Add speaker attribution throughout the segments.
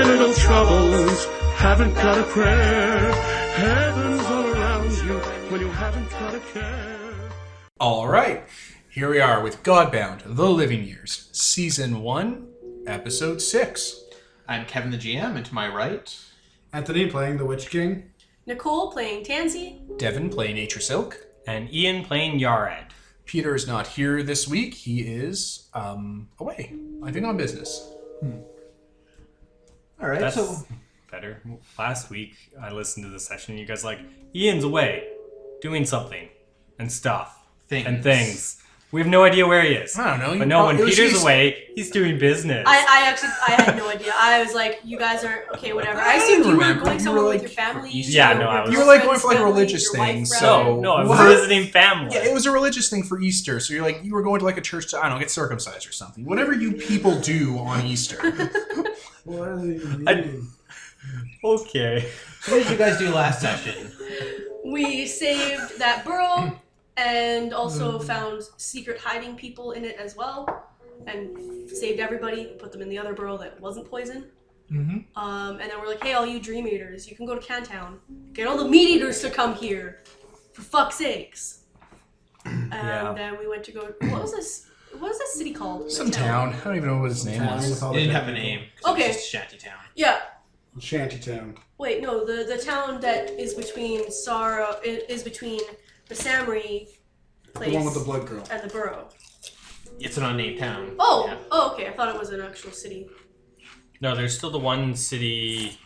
Speaker 1: my little troubles haven't got a prayer. Heaven's all around you when you haven't got a care.
Speaker 2: All right, here we are with Godbound, The Living Years, Season 1, Episode 6.
Speaker 3: I'm Kevin the GM, and to my right...
Speaker 4: Anthony playing the Witch King.
Speaker 5: Nicole playing Tansy.
Speaker 2: Devin playing Atrus.
Speaker 6: And Ian playing Yared.
Speaker 2: Peter is not here this week. He is away, I think on business.
Speaker 3: All right,
Speaker 6: That's
Speaker 3: so...
Speaker 6: better. Last week, I listened to the session, and you guys were like, Ian's away, doing something, and stuff, and things. We have no idea where he is.
Speaker 2: I don't know.
Speaker 6: But no, when Peter's away, he's doing business.
Speaker 5: I had no idea. I was like, you guys are, okay, whatever. I assumed you were going somewhere with your family.
Speaker 6: Yeah, no, I was...
Speaker 2: You were like going for like a religious thing, so...
Speaker 6: No, I was visiting family.
Speaker 2: Yeah, it was a religious thing for Easter, so you were going to like a church to, I don't know, get circumcised or something. Whatever you people do on Easter.
Speaker 4: What are they doing?
Speaker 6: Okay.
Speaker 3: What did you guys do last session?
Speaker 5: We saved that burrow and also found secret hiding people in it as well. And saved everybody, put them in the other burrow that wasn't poison. And then we're like, hey, all you dream eaters, you can go to Cantown. Get all the meat eaters to come here. For fuck's sakes. And then we went to go... What was this city called?
Speaker 2: Some town. I don't even know what its name was.
Speaker 3: It didn't have a name.
Speaker 5: Okay.
Speaker 3: It was just Shantytown.
Speaker 5: Yeah.
Speaker 4: Shantytown.
Speaker 5: Wait, no, the town that is between the Samri place
Speaker 4: The one with the blood girl.
Speaker 5: and the borough.
Speaker 3: It's an unnamed town.
Speaker 5: Oh, okay. I thought it was an actual city.
Speaker 6: No, there's still the one city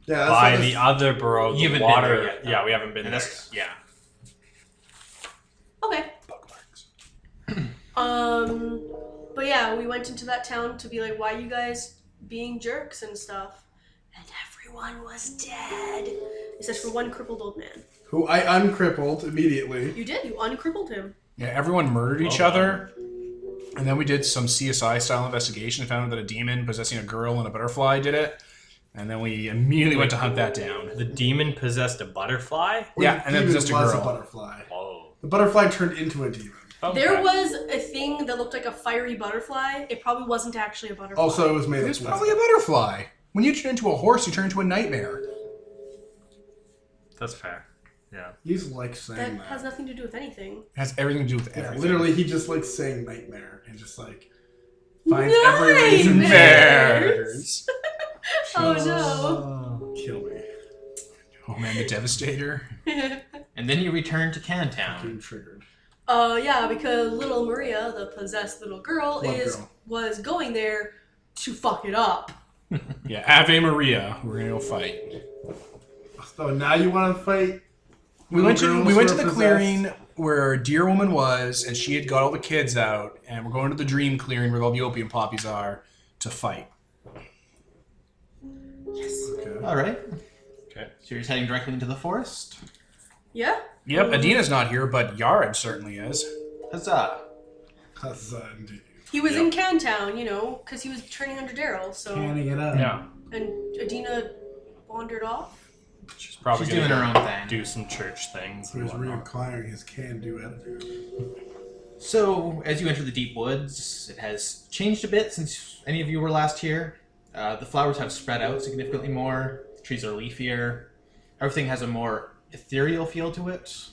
Speaker 4: Yeah,
Speaker 6: by the other borough.
Speaker 3: You haven't
Speaker 6: water.
Speaker 3: been there yet, though.
Speaker 6: Yeah, we haven't been
Speaker 3: And
Speaker 6: there.
Speaker 3: that's- yeah.
Speaker 5: Okay. But yeah, we went into that town to be like, why are you guys being jerks and stuff? And everyone was dead. Except for one crippled old man.
Speaker 4: Who I uncrippled immediately.
Speaker 5: You did. You uncrippled him.
Speaker 2: Yeah, everyone murdered each other. And then we did some CSI-style investigation and found out that a demon possessing a girl and a butterfly did it. And then we immediately went to hunt that down.
Speaker 6: The demon possessed a butterfly?
Speaker 2: Yeah, and then
Speaker 4: Demon
Speaker 2: possessed a
Speaker 4: was
Speaker 2: girl.
Speaker 4: a butterfly.
Speaker 6: Oh.
Speaker 4: The butterfly turned into a demon.
Speaker 6: Okay.
Speaker 5: There was a thing that looked like a fiery butterfly. It probably wasn't actually a butterfly.
Speaker 4: Also, it was made
Speaker 2: It
Speaker 4: of
Speaker 2: was
Speaker 4: poison.
Speaker 2: probably a butterfly. When you turn into a horse, you turn into a nightmare.
Speaker 6: That's fair. Yeah.
Speaker 4: He's like saying
Speaker 5: That has nothing to do with anything.
Speaker 2: It has everything to do with
Speaker 4: Yeah,
Speaker 2: everything.
Speaker 4: literally, he just likes saying nightmare and just like finds every reason
Speaker 2: Nightmares.
Speaker 5: Oh no.
Speaker 4: kill me.
Speaker 2: Oh man, the Devastator.
Speaker 3: And then you return to Cantown.
Speaker 4: Being triggered.
Speaker 5: Yeah, because little Maria, the possessed little girl,
Speaker 4: Blood girl.
Speaker 5: was going there to fuck it up.
Speaker 2: Yeah, Ave Maria. We're gonna go fight.
Speaker 4: So now you want to fight?
Speaker 2: We went to
Speaker 4: Girls
Speaker 2: the
Speaker 4: who are possessed?
Speaker 2: clearing where Deer Woman was, and she had got all the kids out, and we're going to the dream clearing where all the opium poppies are to fight.
Speaker 4: Okay.
Speaker 3: All right.
Speaker 6: Okay.
Speaker 3: So you're just heading directly into the forest?
Speaker 5: Yeah?
Speaker 2: Yep, Adina's not here, but Yared certainly is.
Speaker 3: Huzzah.
Speaker 4: Huzzah, indeed.
Speaker 5: He was in Cantown, because he was turning under Daryl, so...
Speaker 4: Canning it up.
Speaker 6: Yeah.
Speaker 5: And Adina wandered off?
Speaker 6: She's probably
Speaker 3: She's
Speaker 6: gonna
Speaker 3: doing her own thing.
Speaker 6: do some church things.
Speaker 4: So
Speaker 6: and
Speaker 4: he's
Speaker 6: whatnot.
Speaker 4: reacquiring his can-do attitude.
Speaker 3: So, as you enter the deep woods, it has changed a bit since any of you were last here. The flowers have spread out significantly more. The trees are leafier. Everything has a more ethereal feel to it.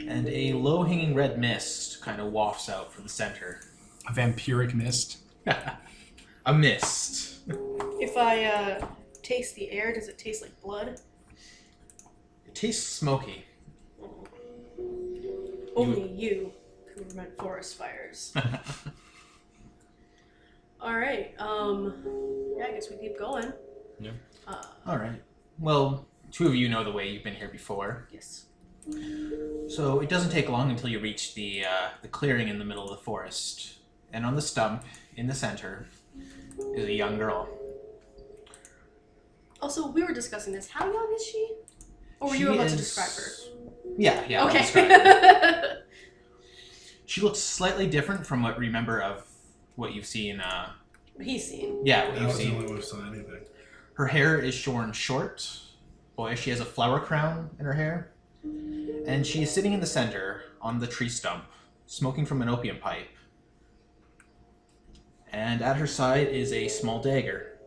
Speaker 3: And a low-hanging red mist kind of wafts out from the center.
Speaker 2: A vampiric mist.
Speaker 3: A mist.
Speaker 5: If I taste the air, does it taste like blood?
Speaker 3: It tastes smoky.
Speaker 5: Only you can prevent forest fires. Alright, yeah, I guess we keep going.
Speaker 6: Yeah.
Speaker 3: All right. Well, two of you know the way. You've been here before.
Speaker 5: Yes.
Speaker 3: So it doesn't take long until you reach the clearing in the middle of the forest. And on the stump, in the center, is a young girl.
Speaker 5: Also, we were discussing this. How young is she? Or were
Speaker 3: She
Speaker 5: you about to
Speaker 3: is-
Speaker 5: describe her?
Speaker 3: Yeah. I'll describe her.
Speaker 5: Okay.
Speaker 3: She looks slightly different from what you remember of what you've seen.
Speaker 5: He's seen.
Speaker 3: Yeah, what
Speaker 4: That
Speaker 3: you've
Speaker 4: was the
Speaker 3: seen.
Speaker 4: only way we saw anything.
Speaker 3: Her hair is shorn short. Boy, she has a flower crown in her hair. And she is sitting in the center on the tree stump, smoking from an opium pipe. And at her side is a small dagger.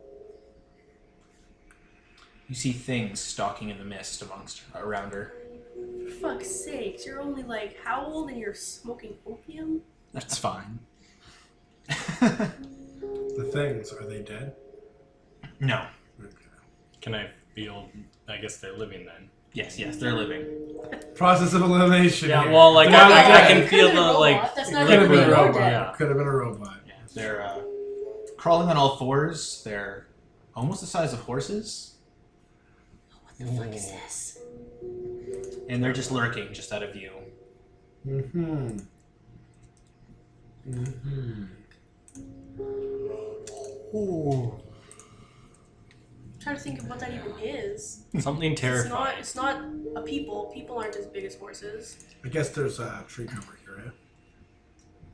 Speaker 3: You see things stalking in the mist around her.
Speaker 5: For fuck's sakes, you're only like how old and you're smoking opium?
Speaker 2: That's fine.
Speaker 4: The things, are they dead?
Speaker 3: No.
Speaker 4: Okay.
Speaker 6: Can I feel? I guess they're living then.
Speaker 3: Yes, they're living.
Speaker 4: Process of elimination.
Speaker 6: Yeah,
Speaker 4: here.
Speaker 6: well, like
Speaker 4: They're not
Speaker 6: I
Speaker 4: dead.
Speaker 6: can feel the
Speaker 5: Robot.
Speaker 6: like.
Speaker 5: That's not
Speaker 4: Could have been a
Speaker 5: They're
Speaker 4: robot.
Speaker 5: dead.
Speaker 6: Yeah.
Speaker 4: Could have been a robot.
Speaker 3: Yeah, they're crawling on all fours. They're almost the size of horses,
Speaker 5: What the fuck is this?
Speaker 3: and they're just lurking, just out of view.
Speaker 4: Mm-hmm. Ooh.
Speaker 5: I'm trying to think of what that even is.
Speaker 6: Something terrifying.
Speaker 5: It's not a people. People aren't as big as horses.
Speaker 4: I guess there's a tree cover here, yeah?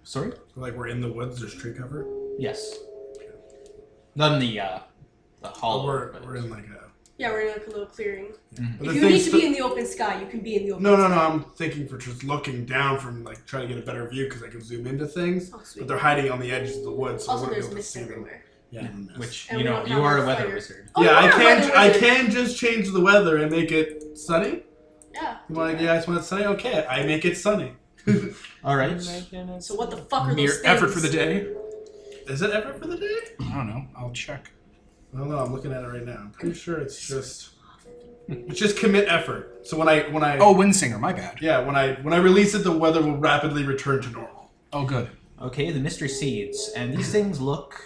Speaker 3: Sorry?
Speaker 4: Like we're in the woods, there's tree cover?
Speaker 3: Yes. Not in the hollow.
Speaker 4: We're in like a...
Speaker 5: Yeah, we're in like a little clearing.
Speaker 4: But
Speaker 5: If
Speaker 4: the
Speaker 5: you need
Speaker 4: thing's
Speaker 5: to be in the open sky, you can be in the open
Speaker 4: No,
Speaker 5: sky.
Speaker 4: I'm thinking for just looking down from like trying to get a better view because I can zoom into things.
Speaker 5: Oh, sweet.
Speaker 4: But they're hiding on the edges of the woods, so
Speaker 5: Also,
Speaker 4: I wouldn't
Speaker 5: there's
Speaker 4: be able to
Speaker 5: mist
Speaker 4: see them.
Speaker 5: everywhere.
Speaker 4: Yeah, in the mist.
Speaker 3: Which,
Speaker 5: And
Speaker 3: you
Speaker 5: we
Speaker 3: know,
Speaker 5: don't
Speaker 3: you
Speaker 5: have
Speaker 3: are a
Speaker 5: enough
Speaker 3: weather
Speaker 5: fire.
Speaker 3: wizard.
Speaker 5: Oh,
Speaker 4: yeah,
Speaker 5: yeah,
Speaker 4: I
Speaker 5: weather
Speaker 4: can just change the weather and make it sunny.
Speaker 5: Yeah.
Speaker 4: You want, yeah, I just want it sunny. Okay, I make it sunny.
Speaker 3: All right.
Speaker 5: So what the fuck are
Speaker 2: Mere
Speaker 5: those things?
Speaker 2: effort for the day.
Speaker 4: Is it ever for the day?
Speaker 2: I don't know. I'll check.
Speaker 4: I don't know. I'm looking at it right now. I'm pretty sure it's just commit effort. So when I
Speaker 2: Oh, Windsinger. My bad.
Speaker 4: yeah when I release it, the weather will rapidly return to normal.
Speaker 2: Oh, good.
Speaker 3: Okay, the mystery seeds, and these things look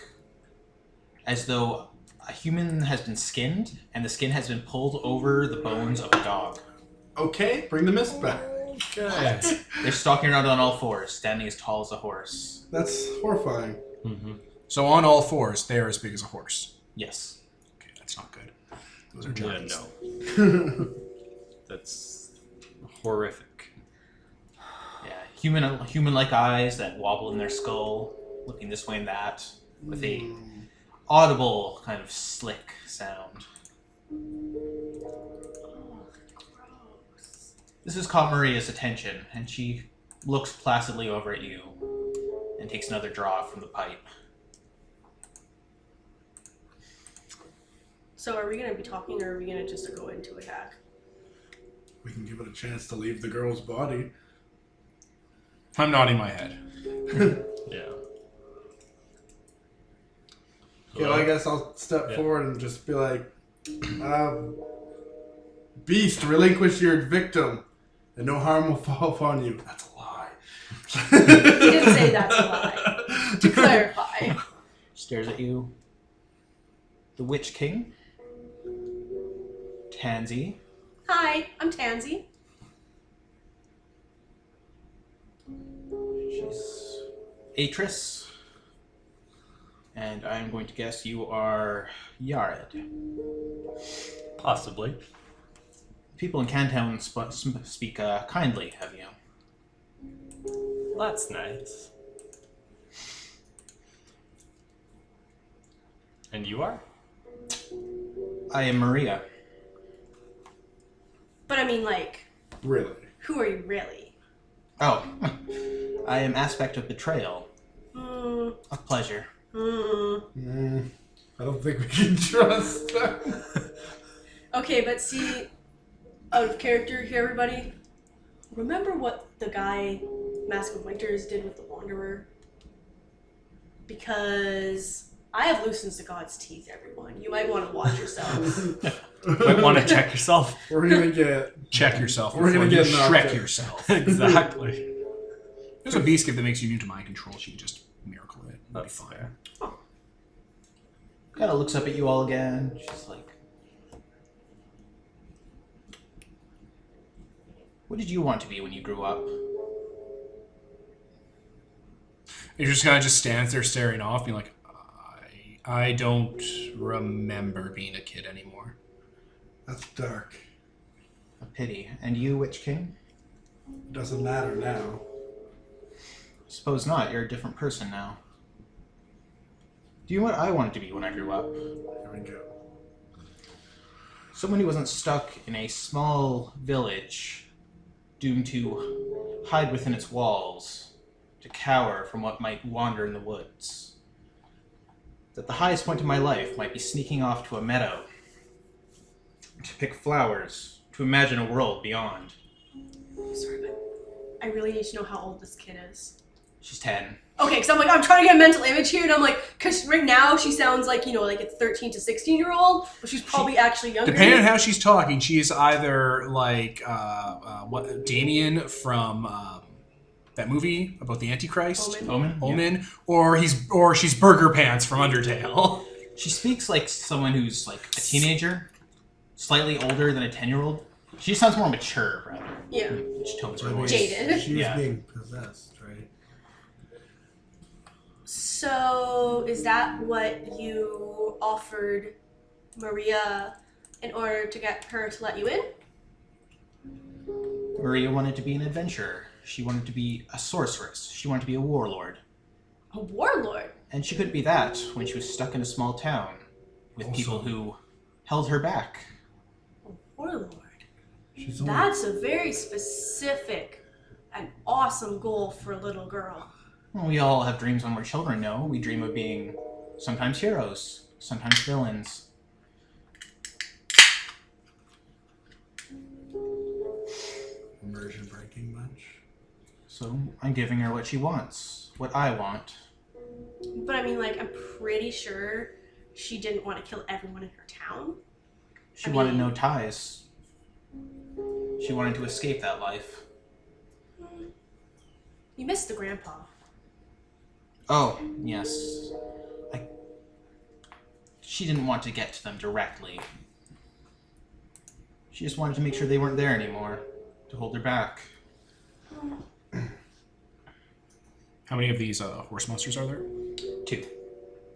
Speaker 3: as though a human has been skinned, and the skin has been pulled over the bones of a dog.
Speaker 4: Okay, bring the mist back.
Speaker 3: Good. They're stalking around on all fours, standing as tall as a horse.
Speaker 4: That's horrifying.
Speaker 2: So on all fours, they're as big as a horse.
Speaker 3: Yes.
Speaker 2: Okay, that's not good. Those are
Speaker 6: Yeah,
Speaker 2: giants.
Speaker 6: no. That's horrific.
Speaker 3: Yeah, human-like eyes that wobble in their skull, looking this way and that, with a audible kind of slick sound. This has caught Maria's attention, and she looks placidly over at you and takes another draw from the pipe.
Speaker 5: So are we gonna be talking, or are we gonna just go into attack?
Speaker 4: We can give it a chance to leave the girl's body.
Speaker 2: I'm nodding my head.
Speaker 6: Yeah.
Speaker 4: Yeah, well, I guess I'll step forward and just be like, Beast, relinquish your victim, and no harm will fall upon you. That's a lie.
Speaker 5: He didn't say that's a lie. To clarify.
Speaker 3: Stares at you. The Witch King. Tansy.
Speaker 5: Hi, I'm Tansy.
Speaker 3: She's Atrus. And I'm going to guess you are Yared.
Speaker 6: Possibly.
Speaker 3: People in Cantown speak kindly of you.
Speaker 6: That's nice. And you are?
Speaker 3: I am Maria.
Speaker 5: But I mean, like,
Speaker 4: Really?
Speaker 5: who are you really?
Speaker 3: Oh, I am Aspect of Betrayal.
Speaker 5: Hmm.
Speaker 3: A pleasure.
Speaker 4: I don't think we can trust them.
Speaker 5: Okay, but see, out of character here, everybody. Remember what the guy, Mask of Winters, did with the Wanderer? Because I have loosened the god's teeth, everyone. You might want to watch yourselves.
Speaker 6: Might want to check yourself.
Speaker 4: We're gonna get.
Speaker 2: Check yourself
Speaker 4: We're
Speaker 2: before
Speaker 4: gonna
Speaker 2: you
Speaker 4: get knocked
Speaker 2: Shrek
Speaker 4: out.
Speaker 2: yourself.
Speaker 6: Exactly.
Speaker 2: There's a beast gift that makes you immune to mind control. She can just miracle it. It'll be
Speaker 6: That's
Speaker 2: fine.
Speaker 6: fair.
Speaker 3: Kind of looks up at you all again. She's like, what did you want to be when you grew up?
Speaker 2: You're just kind of just stands there staring off, being like, I don't remember being a kid anymore.
Speaker 4: That's dark.
Speaker 3: A pity. And you, Witch King?
Speaker 4: Doesn't matter now.
Speaker 3: Suppose not. You're a different person now. Do you know what I wanted to be when I grew up?
Speaker 4: Here we go.
Speaker 3: Someone who wasn't stuck in a small village, doomed to hide within its walls, to cower from what might wander in the woods. That the highest point of my life might be sneaking off to a meadow, to pick flowers, to imagine a world beyond.
Speaker 5: Sorry, but I really need to know how old this kid is.
Speaker 3: She's 10.
Speaker 5: Okay, because I'm trying to get a mental image here, and I'm like, because right now she sounds like, like a 13 to 16-year-old, but she's probably actually younger.
Speaker 2: Depending on how she's talking, she's either like Damien from that movie about the Antichrist,
Speaker 3: Omen,
Speaker 2: or she's Burger Pants from Undertale.
Speaker 3: She speaks like someone who's like a teenager, slightly older than a 10-year-old. She sounds more mature, rather.
Speaker 5: Yeah.
Speaker 3: Which tones her voice.
Speaker 5: Jaded.
Speaker 4: She's being possessed, right?
Speaker 5: So, is that what you offered Maria in order to get her to let you in?
Speaker 3: Maria wanted to be an adventurer. She wanted to be a sorceress. She wanted to be a warlord.
Speaker 5: A warlord?
Speaker 3: And she couldn't be that when she was stuck in a small town with people who held her back.
Speaker 5: A warlord?
Speaker 4: She's
Speaker 5: That's a very specific and awesome goal for a little girl.
Speaker 3: Well, we all have dreams when we're children, no? We dream of being sometimes heroes, sometimes villains.
Speaker 4: immersion breaking much.
Speaker 3: So I'm giving her what she wants, what I want.
Speaker 5: But I mean, I'm pretty sure she didn't want to kill everyone in her town.
Speaker 3: She wanted no ties. She wanted to escape that life.
Speaker 5: You missed the grandpa.
Speaker 3: Oh, yes. She didn't want to get to them directly. She just wanted to make sure they weren't there anymore, to hold her back.
Speaker 2: How many of these horse monsters are there?
Speaker 3: 2.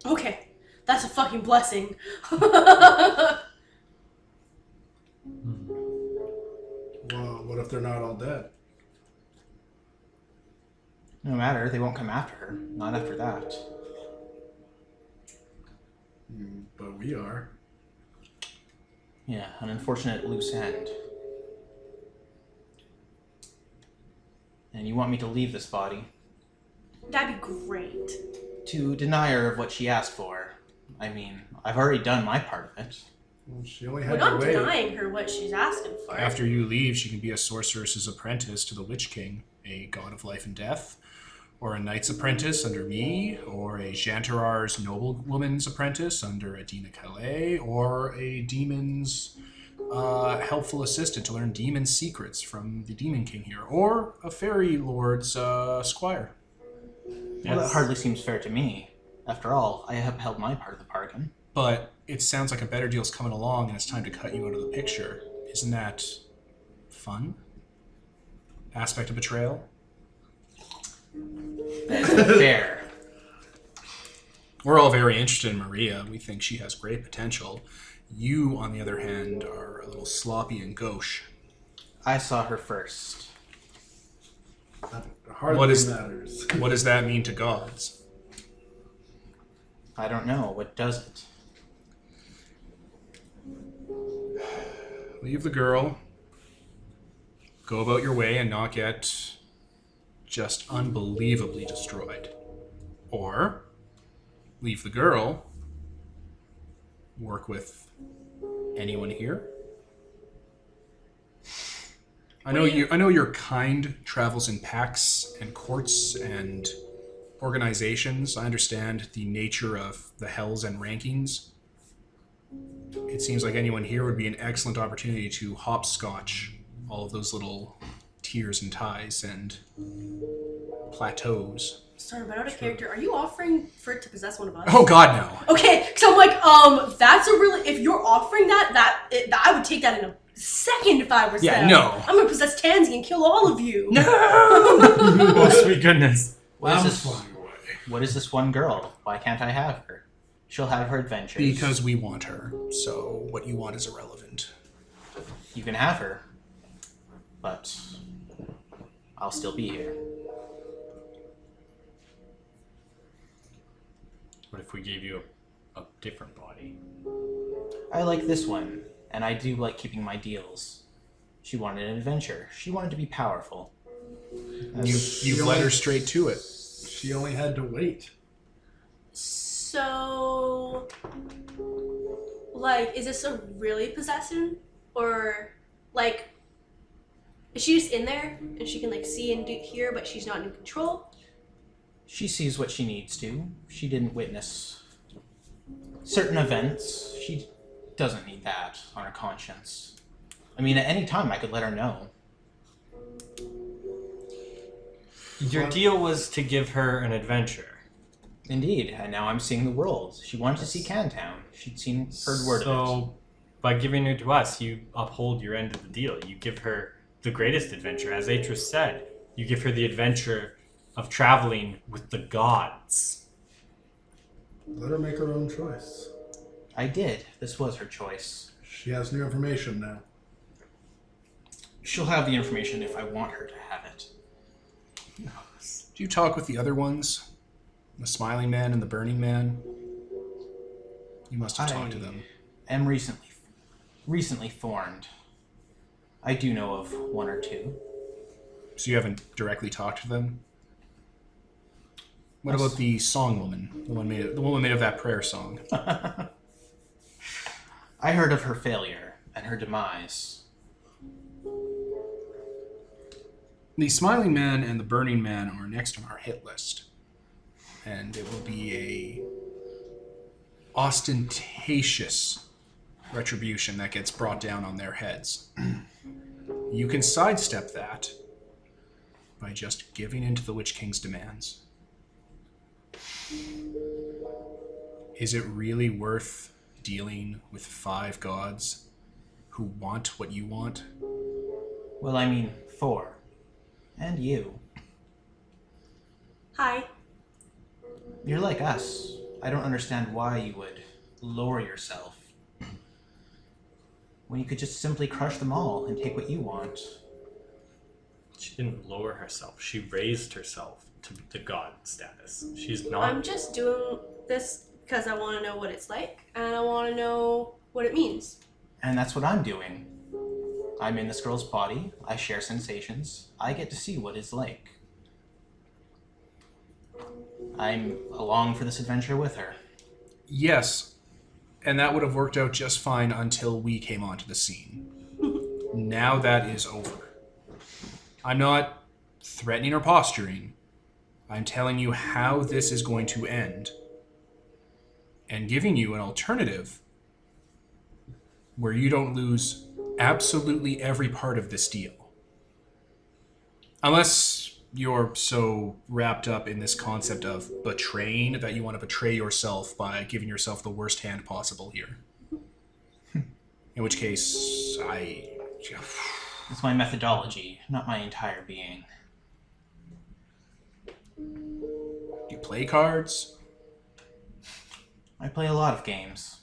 Speaker 5: Okay, that's a fucking blessing.
Speaker 4: Well, what if they're not all dead?
Speaker 3: No matter, they won't come after her. Not after that.
Speaker 4: But we are.
Speaker 3: Yeah, an unfortunate loose end. And you want me to leave this body?
Speaker 5: That'd be great.
Speaker 3: To deny her of what she asked for. I mean, I've already done my part of it.
Speaker 4: Well, she only
Speaker 5: We're
Speaker 4: had to
Speaker 5: not
Speaker 4: wait.
Speaker 5: denying her what she's asking for.
Speaker 2: After you leave, she can be a sorceress's apprentice to the Witch King, a god of life and death, or a knight's apprentice under me, or a Jantarar's noblewoman's apprentice under Adina Calais, or a demon's helpful assistant to learn demon secrets from the Demon King here, or a fairy lord's squire.
Speaker 3: Well, that hardly seems fair to me. After all, I have held my part of the bargain.
Speaker 2: But it sounds like a better deal's coming along and it's time to cut you out of the picture. Isn't that fun? Aspect of betrayal?
Speaker 3: That's fair.
Speaker 2: We're all very interested in Maria. We think she has great potential. You, on the other hand, are a little sloppy and gauche.
Speaker 3: I saw her first.
Speaker 4: That hardly matters.
Speaker 2: What does that mean to gods?
Speaker 3: I don't know. What does it?
Speaker 2: Leave the girl. Go about your way and not get just unbelievably destroyed. Or leave the girl. Work with anyone here. I know your kind travels in packs and courts and organizations. I understand the nature of the hells and rankings. It seems like anyone here would be an excellent opportunity to hopscotch all of those little tiers and ties and plateaus.
Speaker 5: Sorry, but out of character, are you offering for it to possess one of us?
Speaker 2: Oh God, no.
Speaker 5: Okay, because I'm like, that's a really, if you're offering that I would take that in a second if I was them.
Speaker 2: no.
Speaker 5: I'm gonna possess Tansy and kill all of you.
Speaker 2: No!
Speaker 6: Oh, sweet goodness.
Speaker 3: What is
Speaker 4: flying away.
Speaker 3: What is this one girl? Why can't I have her? She'll have her adventures.
Speaker 2: Because we want her, so what you want is irrelevant.
Speaker 3: You can have her, but I'll still be here.
Speaker 6: What if we gave you a different body?
Speaker 3: I like this one, and I do like keeping my deals. She wanted an adventure. She wanted to be powerful.
Speaker 2: You've led her straight to it.
Speaker 4: She only had to wait.
Speaker 5: So, is this a really possession? Or, like, is she just in there and she can, like, see and hear, but she's not in control?
Speaker 3: She sees what she needs to. She didn't witness certain events. She doesn't need that on her conscience. I mean, at any time I could let her know.
Speaker 6: Your deal was to give her an adventure.
Speaker 3: Indeed, and now I'm seeing the world. She wanted to see Cantown. She'd heard word of it.
Speaker 6: So, by giving her to us, you uphold your end of the deal. You give her the greatest adventure. As Atrus said, you give her the adventure of traveling with the gods.
Speaker 4: Let her make her own choice.
Speaker 3: I did. This was her choice.
Speaker 4: She has new information now.
Speaker 3: She'll have the information if I want her to have it.
Speaker 2: Do you talk with the other ones? The Smiling Man and the Burning Man? You must have talked to them.
Speaker 3: I am recently formed. I do know of one or two.
Speaker 2: So you haven't directly talked to them? What about the song woman? The one made of that prayer song.
Speaker 3: I heard of her failure and her demise.
Speaker 2: The Smiling Man and the Burning Man are next on our hit list. And it will be a ostentatious retribution that gets brought down on their heads. You can sidestep that by just giving in to the Witch King's demands. Is it really worth dealing with 5 gods who want what you want?
Speaker 3: Well, I mean, 4. And you.
Speaker 5: Hi.
Speaker 3: You're like us. I don't understand why you would lower yourself when you could just simply crush them all and take what you want.
Speaker 6: She didn't lower herself. She raised herself to the god status. She's not...
Speaker 5: I'm just doing this because I want to know what it's like, and I want to know what it means.
Speaker 3: And that's what I'm doing. I'm in this girl's body. I share sensations. I get to see what it's like. I'm along for this adventure with her.
Speaker 2: Yes, and that would have worked out just fine until we came onto the scene. Now that is over. I'm not threatening or posturing. I'm telling you how this is going to end and giving you an alternative where you don't lose absolutely every part of this deal. Unless you're so wrapped up in this concept of betraying that you want to betray yourself by giving yourself the worst hand possible here. In which case,
Speaker 3: It's my methodology, not my entire being.
Speaker 2: You play cards?
Speaker 3: I play a lot of games.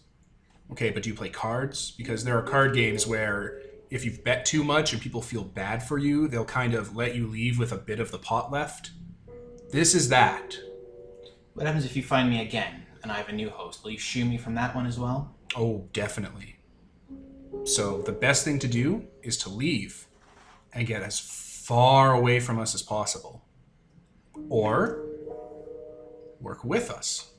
Speaker 2: Okay, but do you play cards? Because there are card games where if you've bet too much and people feel bad for you, they'll kind of let you leave with a bit of the pot left. This is that.
Speaker 3: What happens if you find me again and I have a new host? Will you shoo me from that one as well?
Speaker 2: Oh, definitely. So the best thing to do is to leave and get as far away from us as possible. Or work with us.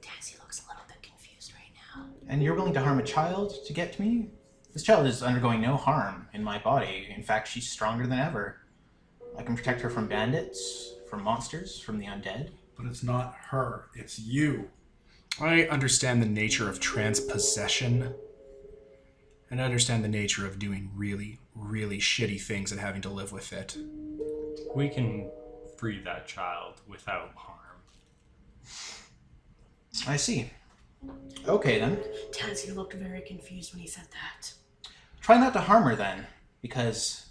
Speaker 5: Tansy looks a little bit confused right now.
Speaker 3: And you're willing to harm a child to get to me? This child is undergoing no harm in my body. In fact, she's stronger than ever. I can protect her from bandits, from monsters, from the undead.
Speaker 4: But it's not her, it's you.
Speaker 2: I understand the nature of transpossession. And I understand the nature of doing really, really shitty things and having to live with it.
Speaker 6: We can free that child without harm.
Speaker 3: I see. Okay, then.
Speaker 5: Tansy looked very confused when he said that.
Speaker 3: Try not to harm her, then, because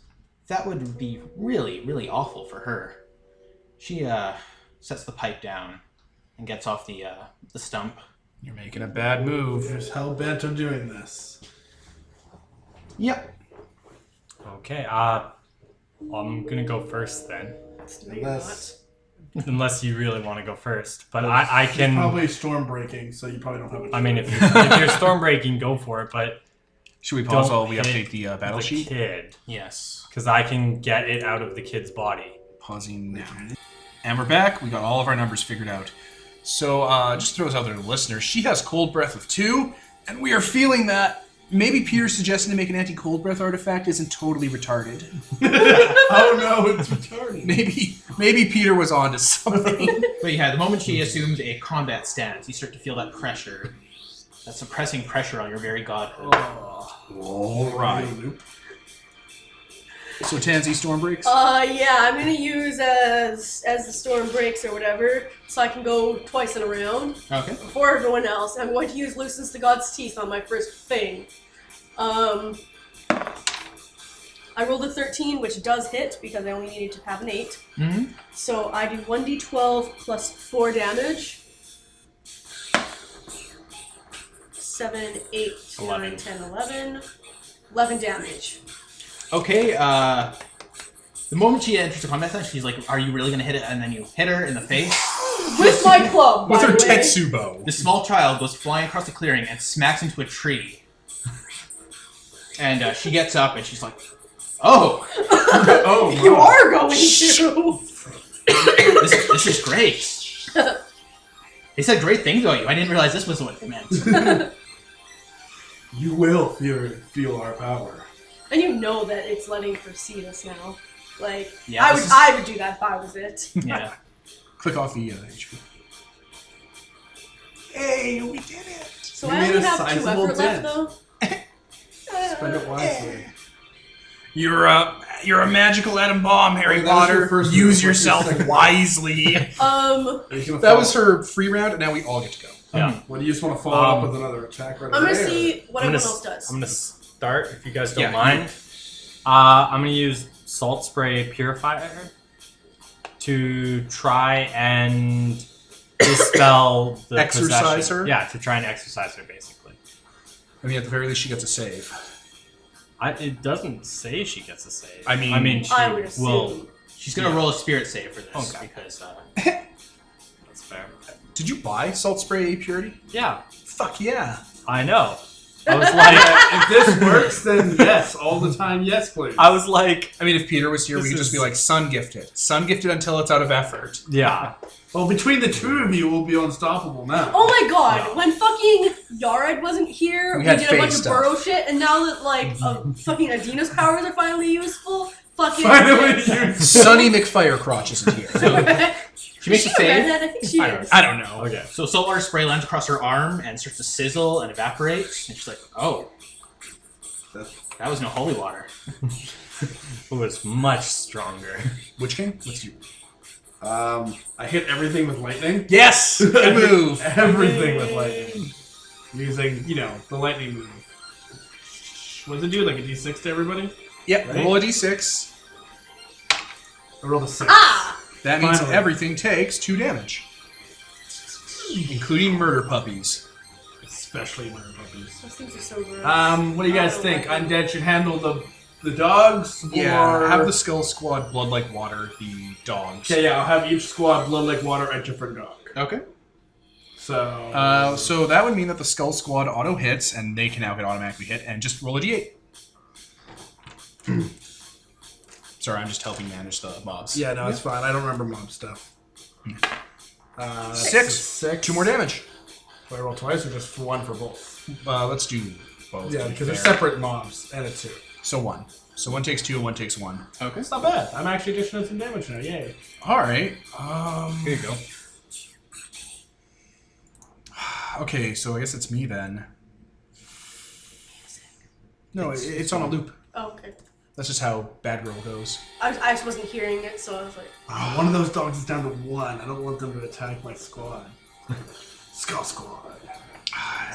Speaker 3: that would be really, really awful for her. She, sets the pipe down and gets off the stump.
Speaker 2: You're making a bad move.
Speaker 4: You're hell-bent on doing this.
Speaker 3: Yep.
Speaker 6: Okay, I'm gonna go first then. Unless you really want to go first. But I can...
Speaker 4: It's probably storm breaking, so you probably don't have a choice.
Speaker 6: I mean, if you're storm breaking, go for it, but...
Speaker 2: Should we pause
Speaker 6: don't
Speaker 2: while we
Speaker 6: hit
Speaker 2: update the battle
Speaker 6: the
Speaker 2: sheet?
Speaker 6: kid.
Speaker 3: Yes.
Speaker 6: Because I can get it out of the kid's body.
Speaker 2: Pausing now. And we're back. We got all of our numbers figured out. So, just throws out there to the listeners. She has cold breath of 2, and we are feeling that Maybe Peter's suggesting to make an anti-cold breath artifact isn't totally retarded.
Speaker 4: Oh no, it's retarded.
Speaker 2: Maybe Peter was onto something.
Speaker 3: But yeah, the moment she assumes a combat stance, you start to feel that pressure. That suppressing pressure on your very godhood.
Speaker 2: All right. So Tansy storm breaks?
Speaker 5: Yeah, I'm gonna use as the storm breaks or whatever, so I can go twice in a round.
Speaker 3: Okay.
Speaker 5: Before everyone else, I'm going to use Loosens the God's Teeth on my first thing. I rolled a 13, which does hit, because I only needed to have an 8.
Speaker 3: Mm-hmm.
Speaker 5: So I do 1d12 plus 4 damage. 7, 8, 9, 10, 11. 11 damage.
Speaker 3: Okay, the moment she enters the combat zone, she's like, are you really going to hit it? And then you hit her in the face.
Speaker 5: With my club,
Speaker 2: With
Speaker 5: by
Speaker 2: her
Speaker 5: the way.
Speaker 2: Tetsubo.
Speaker 3: The small child goes flying across the clearing and smacks into a tree. And she gets up and she's like, oh!
Speaker 4: Oh,
Speaker 5: You
Speaker 4: wow.
Speaker 5: are going to!
Speaker 3: This is great. They said great things about you. I didn't realize this was what it meant.
Speaker 4: You will feel our power.
Speaker 5: And you know that it's letting her see us now. Like,
Speaker 3: Yeah,
Speaker 5: I
Speaker 3: this
Speaker 5: would do that if I was it.
Speaker 3: Yeah.
Speaker 2: Click off the HP. Hey, we did it!
Speaker 5: So
Speaker 4: You
Speaker 5: I
Speaker 4: made
Speaker 5: only
Speaker 4: a
Speaker 5: have 2
Speaker 4: sizable
Speaker 5: effort left, though.
Speaker 4: Spend it wisely.
Speaker 2: You're a magical atom bomb, Harry
Speaker 4: Wait, that was your
Speaker 2: Potter.
Speaker 4: first
Speaker 2: Use
Speaker 4: move. What's your
Speaker 2: yourself
Speaker 4: second?
Speaker 2: wisely. That was her free round, and now we all get to go.
Speaker 6: Yeah.
Speaker 4: When you just want to follow up with another attack right
Speaker 5: I'm gonna
Speaker 4: away,
Speaker 5: see what
Speaker 6: I'm
Speaker 5: everyone
Speaker 6: gonna
Speaker 5: else does.
Speaker 6: I'm gonna start if you guys don't
Speaker 2: Yeah,
Speaker 6: mind. I'm gonna use salt spray purifier to try and dispel the
Speaker 2: Exorcise
Speaker 6: possession.
Speaker 2: her?
Speaker 6: Yeah, to try and exercise her, basically.
Speaker 2: I mean, at the very least, she gets a save.
Speaker 6: It doesn't say she gets a save.
Speaker 2: I mean,
Speaker 6: she
Speaker 5: I would assume.
Speaker 6: will.
Speaker 3: She's going to roll a spirit save for this.
Speaker 6: Okay.
Speaker 3: Because
Speaker 6: That's fair.
Speaker 2: Did you buy salt spray purity?
Speaker 6: Yeah,
Speaker 2: Fuck yeah.
Speaker 6: I know. I was like,
Speaker 4: if this works, then yes, all the time, yes, please.
Speaker 6: I was like,
Speaker 2: I mean, if Peter was here, we
Speaker 4: This
Speaker 2: could just be
Speaker 4: is-
Speaker 2: like, sun gifted. Sun gifted until it's out of effort.
Speaker 6: yeah.
Speaker 4: Well, between the two of you, we'll be unstoppable now.
Speaker 5: Oh my god, when fucking Yared wasn't here,
Speaker 2: We
Speaker 5: we
Speaker 2: had
Speaker 5: did a bunch
Speaker 2: fake
Speaker 5: of
Speaker 2: stuff.
Speaker 5: burrow shit, and now that, like, fucking Adina's powers are finally useful, fucking...
Speaker 4: Finally, you.
Speaker 2: Sunny McFirecrotch isn't here.
Speaker 3: she makes a
Speaker 5: Is she a
Speaker 3: save.
Speaker 5: redhead? I think she is.
Speaker 2: I don't know.
Speaker 6: Okay.
Speaker 3: So saltwater spray lands across her arm and starts to sizzle and evaporate. And she's like, oh, that was no holy water.
Speaker 6: It was much stronger.
Speaker 2: Which game? What's you?
Speaker 4: I hit everything with lightning.
Speaker 2: Yes! Good move.
Speaker 4: Everything with lightning. Using, the lightning move. What does it do? Like a d6 to everybody?
Speaker 2: Yep,
Speaker 4: Right?
Speaker 2: roll a d6.
Speaker 4: I rolled a 6.
Speaker 5: Ah!
Speaker 2: That means
Speaker 4: Finally.
Speaker 2: everything takes 2 damage. Including murder puppies.
Speaker 4: Especially murder puppies.
Speaker 5: Those things are so gross.
Speaker 4: What do you guys
Speaker 5: I don't
Speaker 4: think?
Speaker 5: like them.
Speaker 4: Undead should handle the dogs?
Speaker 2: Yeah,
Speaker 4: or...
Speaker 2: have the Skull Squad Blood Like Water, the dogs.
Speaker 4: Okay, yeah, I'll have each squad blood like water a different dog.
Speaker 3: Okay.
Speaker 4: So...
Speaker 2: So that would mean that the Skull Squad auto hits, and they can now automatically hit, and just roll a d8. Sorry, I'm just helping manage the mobs.
Speaker 4: yeah, no, it's fine. I don't remember mob stuff. That's
Speaker 2: 6.
Speaker 4: a 6.
Speaker 2: 2 more damage.
Speaker 4: Do I roll twice or just for one for both?
Speaker 2: Let's do both.
Speaker 4: Yeah,
Speaker 2: to be
Speaker 4: because they're
Speaker 2: fair.
Speaker 4: separate mobs and a 2.
Speaker 2: So 1. So 1 takes 2 and 1 takes 1.
Speaker 3: Okay.
Speaker 4: It's not bad. I'm actually just doing some damage now. Yay.
Speaker 2: Alright. Here you go. Okay, so I guess it's me then. No, it's on a loop.
Speaker 5: Oh, okay.
Speaker 2: That's just how Bad Girl goes.
Speaker 5: I just wasn't hearing it, so I was like...
Speaker 4: Oh, one of those dogs is down to 1. I don't want them to attack my squad. Skull Squad.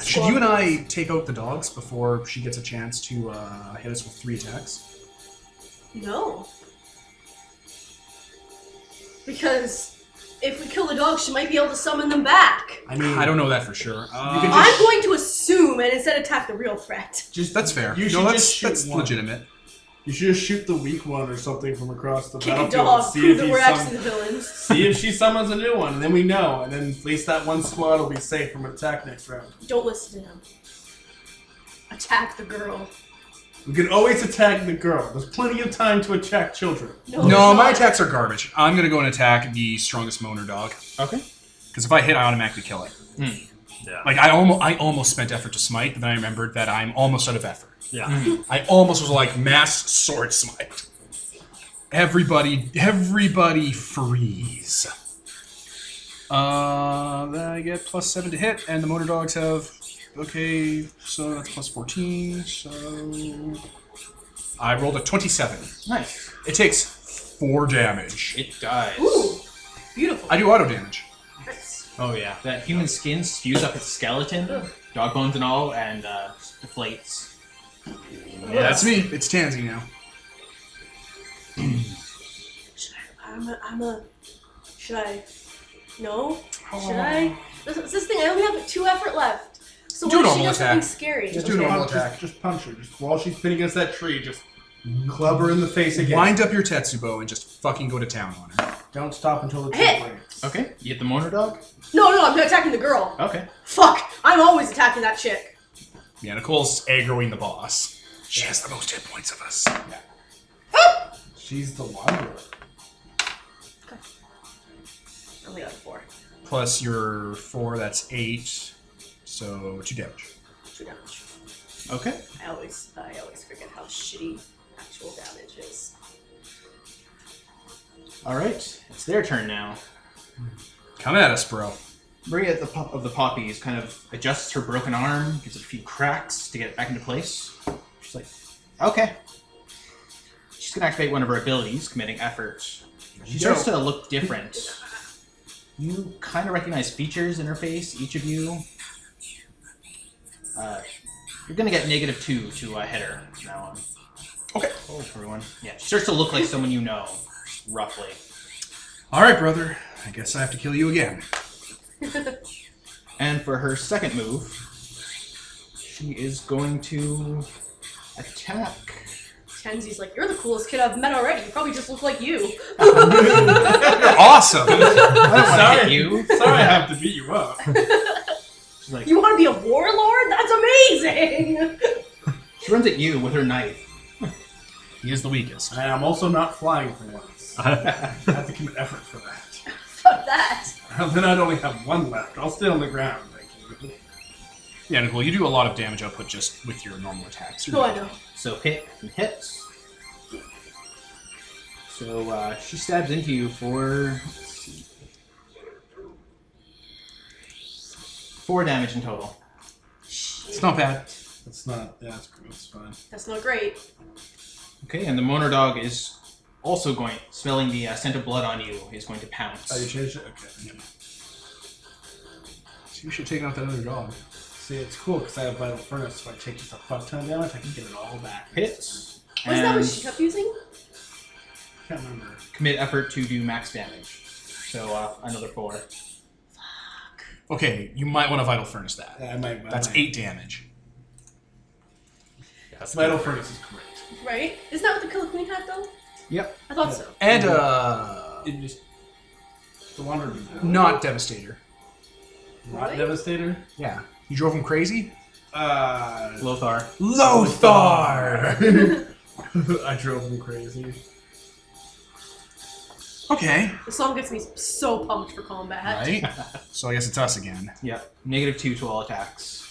Speaker 2: Should you and I take out the dogs before she gets a chance to hit us with 3 attacks?
Speaker 5: No. Because if we kill the dog, she might be able to summon them back.
Speaker 4: I mean,
Speaker 2: I don't know that for sure.
Speaker 4: can
Speaker 5: I'm going to assume and instead attack the real threat.
Speaker 2: That's fair.
Speaker 4: You
Speaker 2: No,
Speaker 4: should
Speaker 2: that's
Speaker 4: just shoot
Speaker 2: that's
Speaker 4: one.
Speaker 2: legitimate.
Speaker 4: You should just shoot the weak one or something from across the
Speaker 5: Kick a
Speaker 4: battlefield.
Speaker 5: dog,
Speaker 4: and see
Speaker 5: prove
Speaker 4: if
Speaker 5: that
Speaker 4: he
Speaker 5: we're
Speaker 4: summons-
Speaker 5: actually the villains.
Speaker 4: See if she summons a new one, and then we know. And then at least that one squad will be safe from an attack next round.
Speaker 5: Don't listen to him. Attack the girl.
Speaker 4: We can always attack the girl. There's plenty of time to attack children.
Speaker 2: No,
Speaker 5: there's
Speaker 2: my
Speaker 5: not.
Speaker 2: attacks are garbage. I'm gonna go and attack the strongest moaner dog.
Speaker 3: Okay.
Speaker 2: Because if I hit, I automatically kill it.
Speaker 6: Yeah.
Speaker 2: Like I almost spent effort to smite, but then I remembered that I'm almost out of effort.
Speaker 6: Yeah.
Speaker 2: I almost was like mass sword smite. Everybody freeze. Then I get +7 to hit, and the motor dogs have. Okay, so that's +14. So I rolled a 27.
Speaker 3: Nice.
Speaker 2: It takes 4 damage.
Speaker 3: It dies.
Speaker 5: Ooh, beautiful.
Speaker 2: I do auto damage.
Speaker 5: Nice.
Speaker 3: Oh yeah. That human skin spews up its skeleton, dog bones and all, and deflates.
Speaker 2: Yeah, that's me. It's Tansy now.
Speaker 5: Should I? No? Should I? This thing, I only have 2 effort left. So
Speaker 2: Do
Speaker 5: what
Speaker 2: a
Speaker 5: if she
Speaker 2: normal
Speaker 5: does something
Speaker 2: attack.
Speaker 5: scary?
Speaker 2: Just do a normal attack.
Speaker 4: Just punch her. Just while she's pinning against that tree, just club her in the face again.
Speaker 2: Wind up your Tetsubo and just fucking go to town on her.
Speaker 4: Don't stop until the
Speaker 5: Hit.
Speaker 4: tree breaks.
Speaker 3: Okay. You hit the motor dog?
Speaker 5: No, I'm attacking the girl.
Speaker 3: Okay.
Speaker 5: Fuck! I'm always attacking that chick.
Speaker 2: Yeah, Nicole's aggroing the boss. She has the most hit points of us.
Speaker 4: She's the wanderer.
Speaker 5: I only got a 4.
Speaker 2: Plus your 4, that's 8. So 2 damage.
Speaker 5: 2 damage.
Speaker 3: Okay.
Speaker 5: I always forget how shitty actual damage is.
Speaker 3: Alright. It's their turn now.
Speaker 2: Come at us, bro.
Speaker 3: Maria at the top of the poppies kind of adjusts her broken arm, gives it a few cracks to get it back into place. She's like, okay. She's going to activate one of her abilities, committing effort. She starts to look different. You kind of recognize features in her face, each of you. You're going to get -2 to hit her from now on.
Speaker 2: Okay.
Speaker 3: Oh, everyone. Yeah, she starts to look like someone you know, roughly.
Speaker 2: Alright, brother. I guess I have to kill you again.
Speaker 3: And for her second move, she is going to attack.
Speaker 5: Tansy's like, you're the coolest kid I've met already. You probably just look like you.
Speaker 2: You're awesome!
Speaker 3: I don't want to hit you.
Speaker 4: Sorry, I have to beat you up.
Speaker 3: She's like,
Speaker 5: You want to be a warlord? That's amazing!
Speaker 3: she runs at you with her knife.
Speaker 2: He is the weakest.
Speaker 4: And I'm also not flying for once. I have to commit effort for that.
Speaker 5: Fuck that.
Speaker 4: Then I'd only have 1 left. I'll stay on the ground, thank you.
Speaker 2: Yeah, Nicole, you do a lot of damage output just with your normal attacks.
Speaker 5: Oh, I know.
Speaker 3: So hit and hits. So she stabs into you for, let's see, 4 damage in total.
Speaker 2: It's not bad.
Speaker 4: That's not, yeah, that's fine.
Speaker 5: That's not great.
Speaker 3: Okay, and the motor dog is also going, smelling the scent of blood on you, is going to pounce.
Speaker 4: Oh, you changed it? Okay.
Speaker 2: So you should take out that other dog.
Speaker 4: See, it's cool because I have Vital Furnace, so I take just a fuck ton of damage, I can get it all back.
Speaker 3: Hits.
Speaker 5: Wasn't that what
Speaker 3: and
Speaker 5: she kept using?
Speaker 4: Can't remember.
Speaker 3: commit effort to do max damage. So another 4.
Speaker 2: Okay, you might want to Vital Furnace that.
Speaker 4: Yeah, I might.
Speaker 2: That's 8 damage.
Speaker 4: Vital Furnace is great.
Speaker 5: Right? Isn't that what the Killer Queen had, though?
Speaker 3: Yep.
Speaker 5: I thought so.
Speaker 2: And,
Speaker 4: It just... The Wanderer did that.
Speaker 2: not Devastator.
Speaker 4: Not
Speaker 5: Really?
Speaker 4: Devastator?
Speaker 2: Yeah. You drove him crazy?
Speaker 3: Lothar.
Speaker 2: Lothar!
Speaker 4: I drove him crazy.
Speaker 2: Okay.
Speaker 5: The song gets me so pumped for combat.
Speaker 2: Right? So I guess it's us again.
Speaker 3: Yep. -2 to all attacks.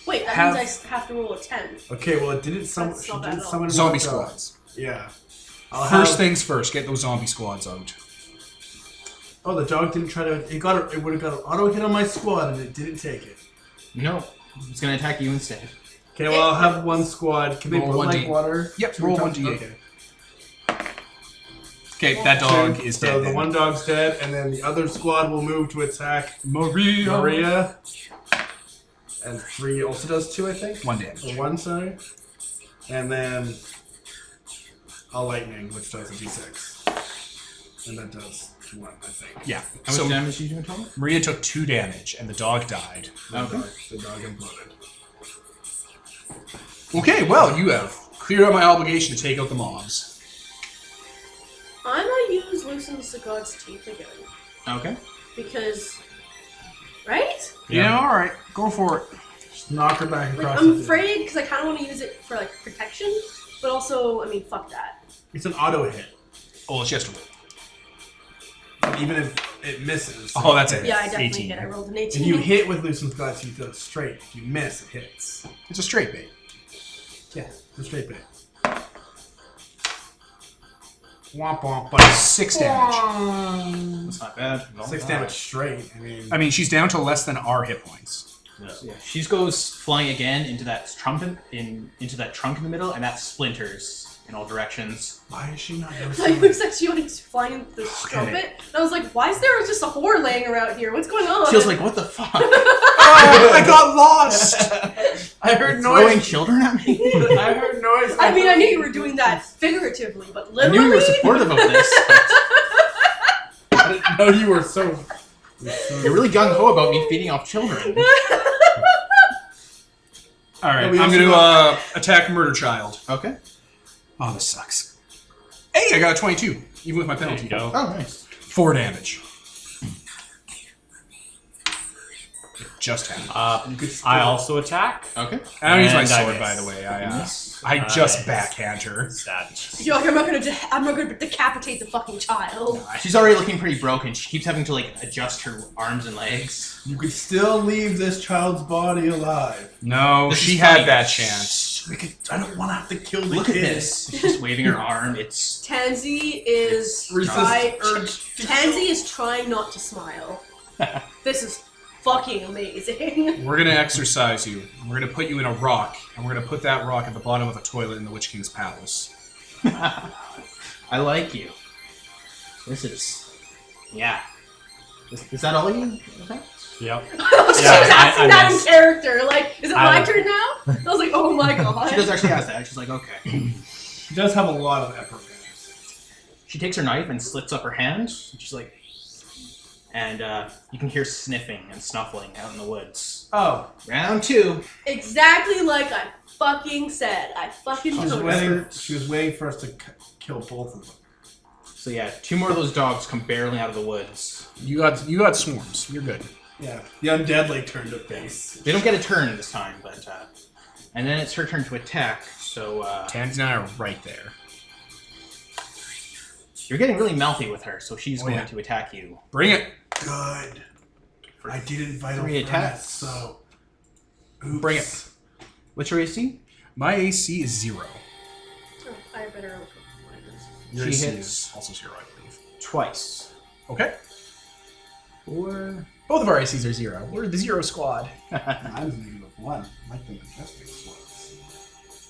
Speaker 5: Wait, that
Speaker 2: Have-
Speaker 5: means I have to roll a 10.
Speaker 4: Okay, well, it didn't summon...
Speaker 5: That's
Speaker 4: She
Speaker 5: not bad
Speaker 4: did
Speaker 5: at all.
Speaker 4: summon
Speaker 2: Zombie
Speaker 4: another dog.
Speaker 2: squads.
Speaker 4: Yeah.
Speaker 2: First things first, get those zombie squads out.
Speaker 4: Oh, the dog didn't try to... It would have got an auto hit on my squad, and it didn't take it.
Speaker 3: No. It's going to attack you instead.
Speaker 4: Okay, well, I'll have 1 squad. Can they
Speaker 2: Roll
Speaker 4: blood
Speaker 2: 1d.
Speaker 4: like water?
Speaker 2: Yep,
Speaker 4: Three
Speaker 2: roll
Speaker 4: times?
Speaker 2: 1d8.
Speaker 4: Okay.
Speaker 2: Okay, that dog is
Speaker 4: So
Speaker 2: dead.
Speaker 4: the
Speaker 2: then.
Speaker 4: one dog's dead, and then the other squad will move to attack Maria. And 3 also does 2, I think?
Speaker 2: 1 damage.
Speaker 4: Or 1, sorry. And then a lightning, which does a d6. And that does 1, I think.
Speaker 2: Yeah.
Speaker 3: How much damage did you do in total?
Speaker 2: Maria took 2 damage, and the dog died.
Speaker 3: Okay.
Speaker 4: The dog imploded.
Speaker 2: Okay, well, you have cleared out my obligation to take out the mobs.
Speaker 5: I'm gonna use Loosens the God's Teeth again.
Speaker 3: Okay.
Speaker 5: Because... Right?
Speaker 2: Yeah, alright. Go for it.
Speaker 4: Just knock her back
Speaker 5: Like,
Speaker 4: across
Speaker 5: I'm
Speaker 4: the field.
Speaker 5: afraid because I kind of want to use it for, like, protection. But also, I mean, fuck that.
Speaker 4: It's an auto hit.
Speaker 2: Oh, she has to roll.
Speaker 4: Even if it misses.
Speaker 2: Oh, that's it.
Speaker 5: Yeah, I definitely
Speaker 2: 18.
Speaker 5: hit. I rolled an
Speaker 4: If
Speaker 5: 18.
Speaker 4: you hit with Lucian's Glass, you throw it straight. If you miss, it hits.
Speaker 2: It's a straight bait.
Speaker 4: Yeah, it's a straight bait.
Speaker 2: Womp womp, but 6 damage.
Speaker 3: That's not bad.
Speaker 4: 6 damage straight.
Speaker 2: I mean, she's down to less than our hit points.
Speaker 3: Yeah. She goes flying again into that trunk into that trunk in the middle, and that splinters in all directions.
Speaker 4: Why is she not
Speaker 5: I
Speaker 4: noticing?
Speaker 5: was like, she was flying the strumpet, and I was like, why is there just a whore laying around here? What's going on?
Speaker 3: She was like, "What the fuck?"
Speaker 2: I got lost!
Speaker 4: I heard
Speaker 3: Throwing
Speaker 4: noise.
Speaker 3: children at me.
Speaker 4: I heard noise.
Speaker 5: I mean, I knew you were doing that figuratively, but
Speaker 3: I
Speaker 5: literally.
Speaker 3: knew you were supportive of this. But
Speaker 4: I didn't know you were so.
Speaker 3: you're really gung ho about me feeding off children.
Speaker 2: Alright,
Speaker 4: Yeah, we
Speaker 2: I'm
Speaker 4: also
Speaker 2: gonna attack Murder Child.
Speaker 3: Okay.
Speaker 2: Oh, this sucks. Hey, I got a 22, even with my
Speaker 6: There
Speaker 2: penalty.
Speaker 6: you go.
Speaker 3: Oh, nice.
Speaker 2: 4 damage. It just happened.
Speaker 6: I also attack.
Speaker 3: Okay.
Speaker 2: I don't use my
Speaker 6: And I
Speaker 2: sword,
Speaker 6: miss.
Speaker 2: by the way. I
Speaker 6: Nice.
Speaker 2: just backhand her.
Speaker 6: Savage.
Speaker 5: You're like, I'm not gonna decapitate the fucking child.
Speaker 3: She's already looking pretty broken. She keeps having to like adjust her arms and legs.
Speaker 4: You could still leave this child's body alive.
Speaker 2: No,
Speaker 3: This
Speaker 2: she
Speaker 3: is
Speaker 2: had
Speaker 3: funny.
Speaker 2: that chance.
Speaker 4: I don't want to have to kill the
Speaker 3: Look
Speaker 4: kid.
Speaker 3: at this. She's just waving her arm. It's
Speaker 5: Tansy is Tansy is trying not to smile. This is fucking amazing.
Speaker 2: We're gonna exercise you. We're gonna put you in a rock, and we're gonna put that rock at the bottom of a toilet in the Witch King's palace.
Speaker 3: I like you. This is yeah. Is that all you? Okay.
Speaker 6: Yep.
Speaker 5: She was asking
Speaker 6: I
Speaker 5: that in
Speaker 6: missed.
Speaker 5: character. Like, is it
Speaker 6: I-
Speaker 5: my turn now? I was like, oh my god.
Speaker 3: She does actually ask that. She's like, okay.
Speaker 4: She does have a lot of effort.
Speaker 3: She takes her knife and slits up her hand. And she's like, and you can hear sniffing and snuffling out in the woods.
Speaker 4: Oh,
Speaker 3: Round 2.
Speaker 5: Exactly like I fucking said. I fucking told her.
Speaker 4: she was waiting for us to kill both of them.
Speaker 3: So yeah, 2 more of those dogs come barreling out of the woods.
Speaker 2: You got swarms. You're good.
Speaker 4: Yeah, the undead like turned to face.
Speaker 3: They don't get a turn this time, but and then it's her turn to attack. So
Speaker 2: Tansy and I are right there.
Speaker 3: you're getting really mouthy with her, so she's going
Speaker 2: yeah.
Speaker 3: to attack you.
Speaker 2: Bring it.
Speaker 4: Good. I didn't vital
Speaker 3: 3
Speaker 4: threat,
Speaker 3: attacks.
Speaker 4: so
Speaker 2: Bring it.
Speaker 3: What's your AC?
Speaker 2: My AC is 0.
Speaker 5: Oh, I better.
Speaker 2: Your
Speaker 3: She
Speaker 2: AC
Speaker 3: hits.
Speaker 2: is also 0, I believe.
Speaker 3: Twice.
Speaker 2: Okay.
Speaker 3: Or
Speaker 2: Both of our ACs are 0. We're the 0 squad.
Speaker 4: I was -1, like the majestic ones.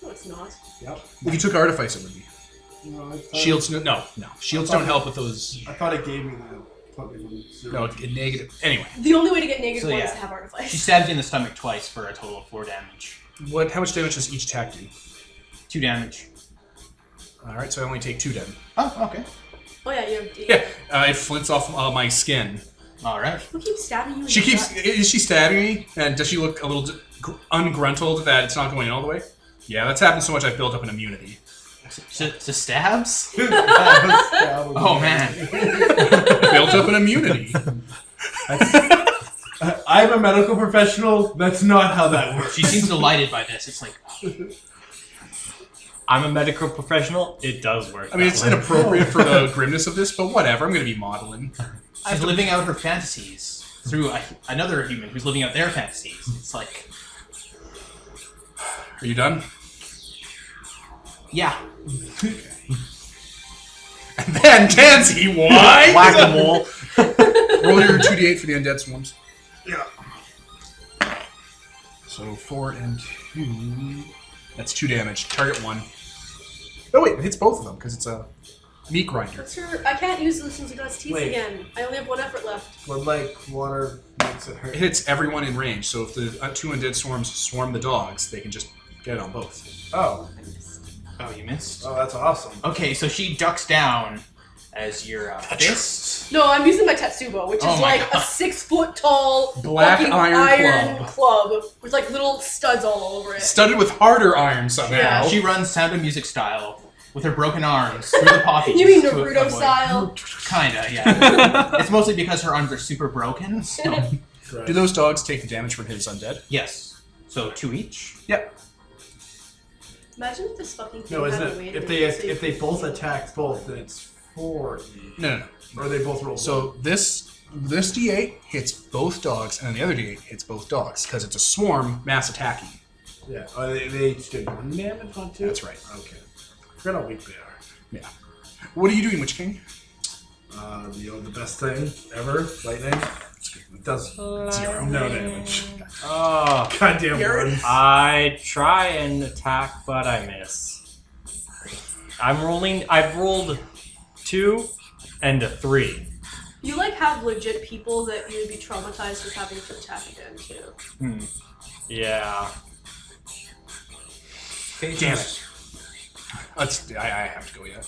Speaker 5: No, it's not.
Speaker 4: Yep.
Speaker 2: If you took Artifice, it would be.
Speaker 4: No, I thought,
Speaker 2: Shields, no. Shields don't help with those.
Speaker 4: I thought it gave me the. Put me from 0
Speaker 2: No,
Speaker 4: to-
Speaker 2: negative. Anyway,
Speaker 5: The only way to get negative
Speaker 3: So,
Speaker 5: 1 is
Speaker 3: yeah.
Speaker 5: to have artifice.
Speaker 3: she stabs you in the stomach twice for a total of 4 damage.
Speaker 2: how much damage does each attack do?
Speaker 3: 2 damage.
Speaker 2: All right, so I only take 2 then.
Speaker 3: Oh, okay.
Speaker 5: Oh yeah, you have D.
Speaker 2: Yeah, it flints off my skin.
Speaker 3: All right.
Speaker 5: Who keeps stabbing you? In
Speaker 2: She
Speaker 5: the
Speaker 2: keeps.
Speaker 5: gut?
Speaker 2: Is she stabbing me? And does she look a little ungruntled that it's not going in all the way? Yeah, that's happened so much I've built up an immunity.
Speaker 3: To stabs?
Speaker 4: Oh
Speaker 3: Oh man.
Speaker 2: Built up an immunity.
Speaker 4: I'm a medical professional. That's not how that works.
Speaker 3: She seems delighted by this. It's like,
Speaker 6: I'm a medical professional. It does work.
Speaker 2: I mean,
Speaker 6: that
Speaker 2: it's
Speaker 6: way.
Speaker 2: inappropriate for the grimness of this, but whatever. I'm going to be modeling.
Speaker 3: she's living out her fantasies through another human who's living out their fantasies. It's like,
Speaker 2: Are you done?
Speaker 3: yeah.
Speaker 2: And then Tansy, why?
Speaker 6: Whack-a-mole.
Speaker 2: Roll your 2d8 for the undead swarms.
Speaker 4: Yeah.
Speaker 2: So 4 and 2. That's 2 damage. Target 1. Oh wait, it hits both of them because it's a meat grinder.
Speaker 5: What's her? I can't use Lucian's God's teeth
Speaker 4: Wait.
Speaker 5: again. I only have 1 effort left.
Speaker 4: But like water makes it
Speaker 2: It
Speaker 4: hurt.
Speaker 2: hits everyone in range, so if the 2 undead swarms swarm the dogs, they can just get it on both.
Speaker 4: Oh.
Speaker 3: Oh, you missed?
Speaker 4: Oh, that's awesome.
Speaker 3: Okay, so she ducks down as your fist.
Speaker 5: No, I'm using my Tetsubo, which
Speaker 3: Oh
Speaker 5: is
Speaker 3: my
Speaker 5: like
Speaker 3: God.
Speaker 5: a 6-foot-tall
Speaker 2: Black
Speaker 5: fucking
Speaker 2: iron
Speaker 5: club with like little studs all over it.
Speaker 2: Studded with harder iron somehow.
Speaker 5: Yeah.
Speaker 3: She runs Sound of Music style with her broken arms through the poppies.
Speaker 5: You mean
Speaker 3: to
Speaker 5: Naruto
Speaker 3: avoid-
Speaker 5: style?
Speaker 3: Kinda, yeah. It's mostly because her arms are super broken. So.
Speaker 2: Do those dogs take the damage from his undead?
Speaker 3: Yes. So 2 each.
Speaker 2: Yep.
Speaker 5: Imagine if this fucking thing
Speaker 4: No,
Speaker 5: had
Speaker 4: isn't
Speaker 5: a way
Speaker 4: it?
Speaker 5: to
Speaker 4: If
Speaker 5: make
Speaker 4: they
Speaker 5: it
Speaker 4: both
Speaker 5: safe.
Speaker 4: attack both, then it's 4 each.
Speaker 2: No.
Speaker 4: Or they both roll.
Speaker 2: So this This D8 hits both dogs, and then the other D8 hits both dogs, because it's a swarm mass attacking.
Speaker 4: Yeah. Oh, they each did 1 damage on 2?
Speaker 2: That's right.
Speaker 4: Okay. I forgot how weak they are.
Speaker 2: Yeah. What are you doing, Witch King?
Speaker 4: The best thing ever, lightning. It does 0. No damage.
Speaker 6: Oh,
Speaker 4: Goddamn words.
Speaker 6: I try and attack, but I miss. I've rolled 2 and a 3.
Speaker 5: You have legit people that you would be traumatized with having to attack again too.
Speaker 6: Yeah.
Speaker 3: Okay,
Speaker 2: Damn it. I have to go yet.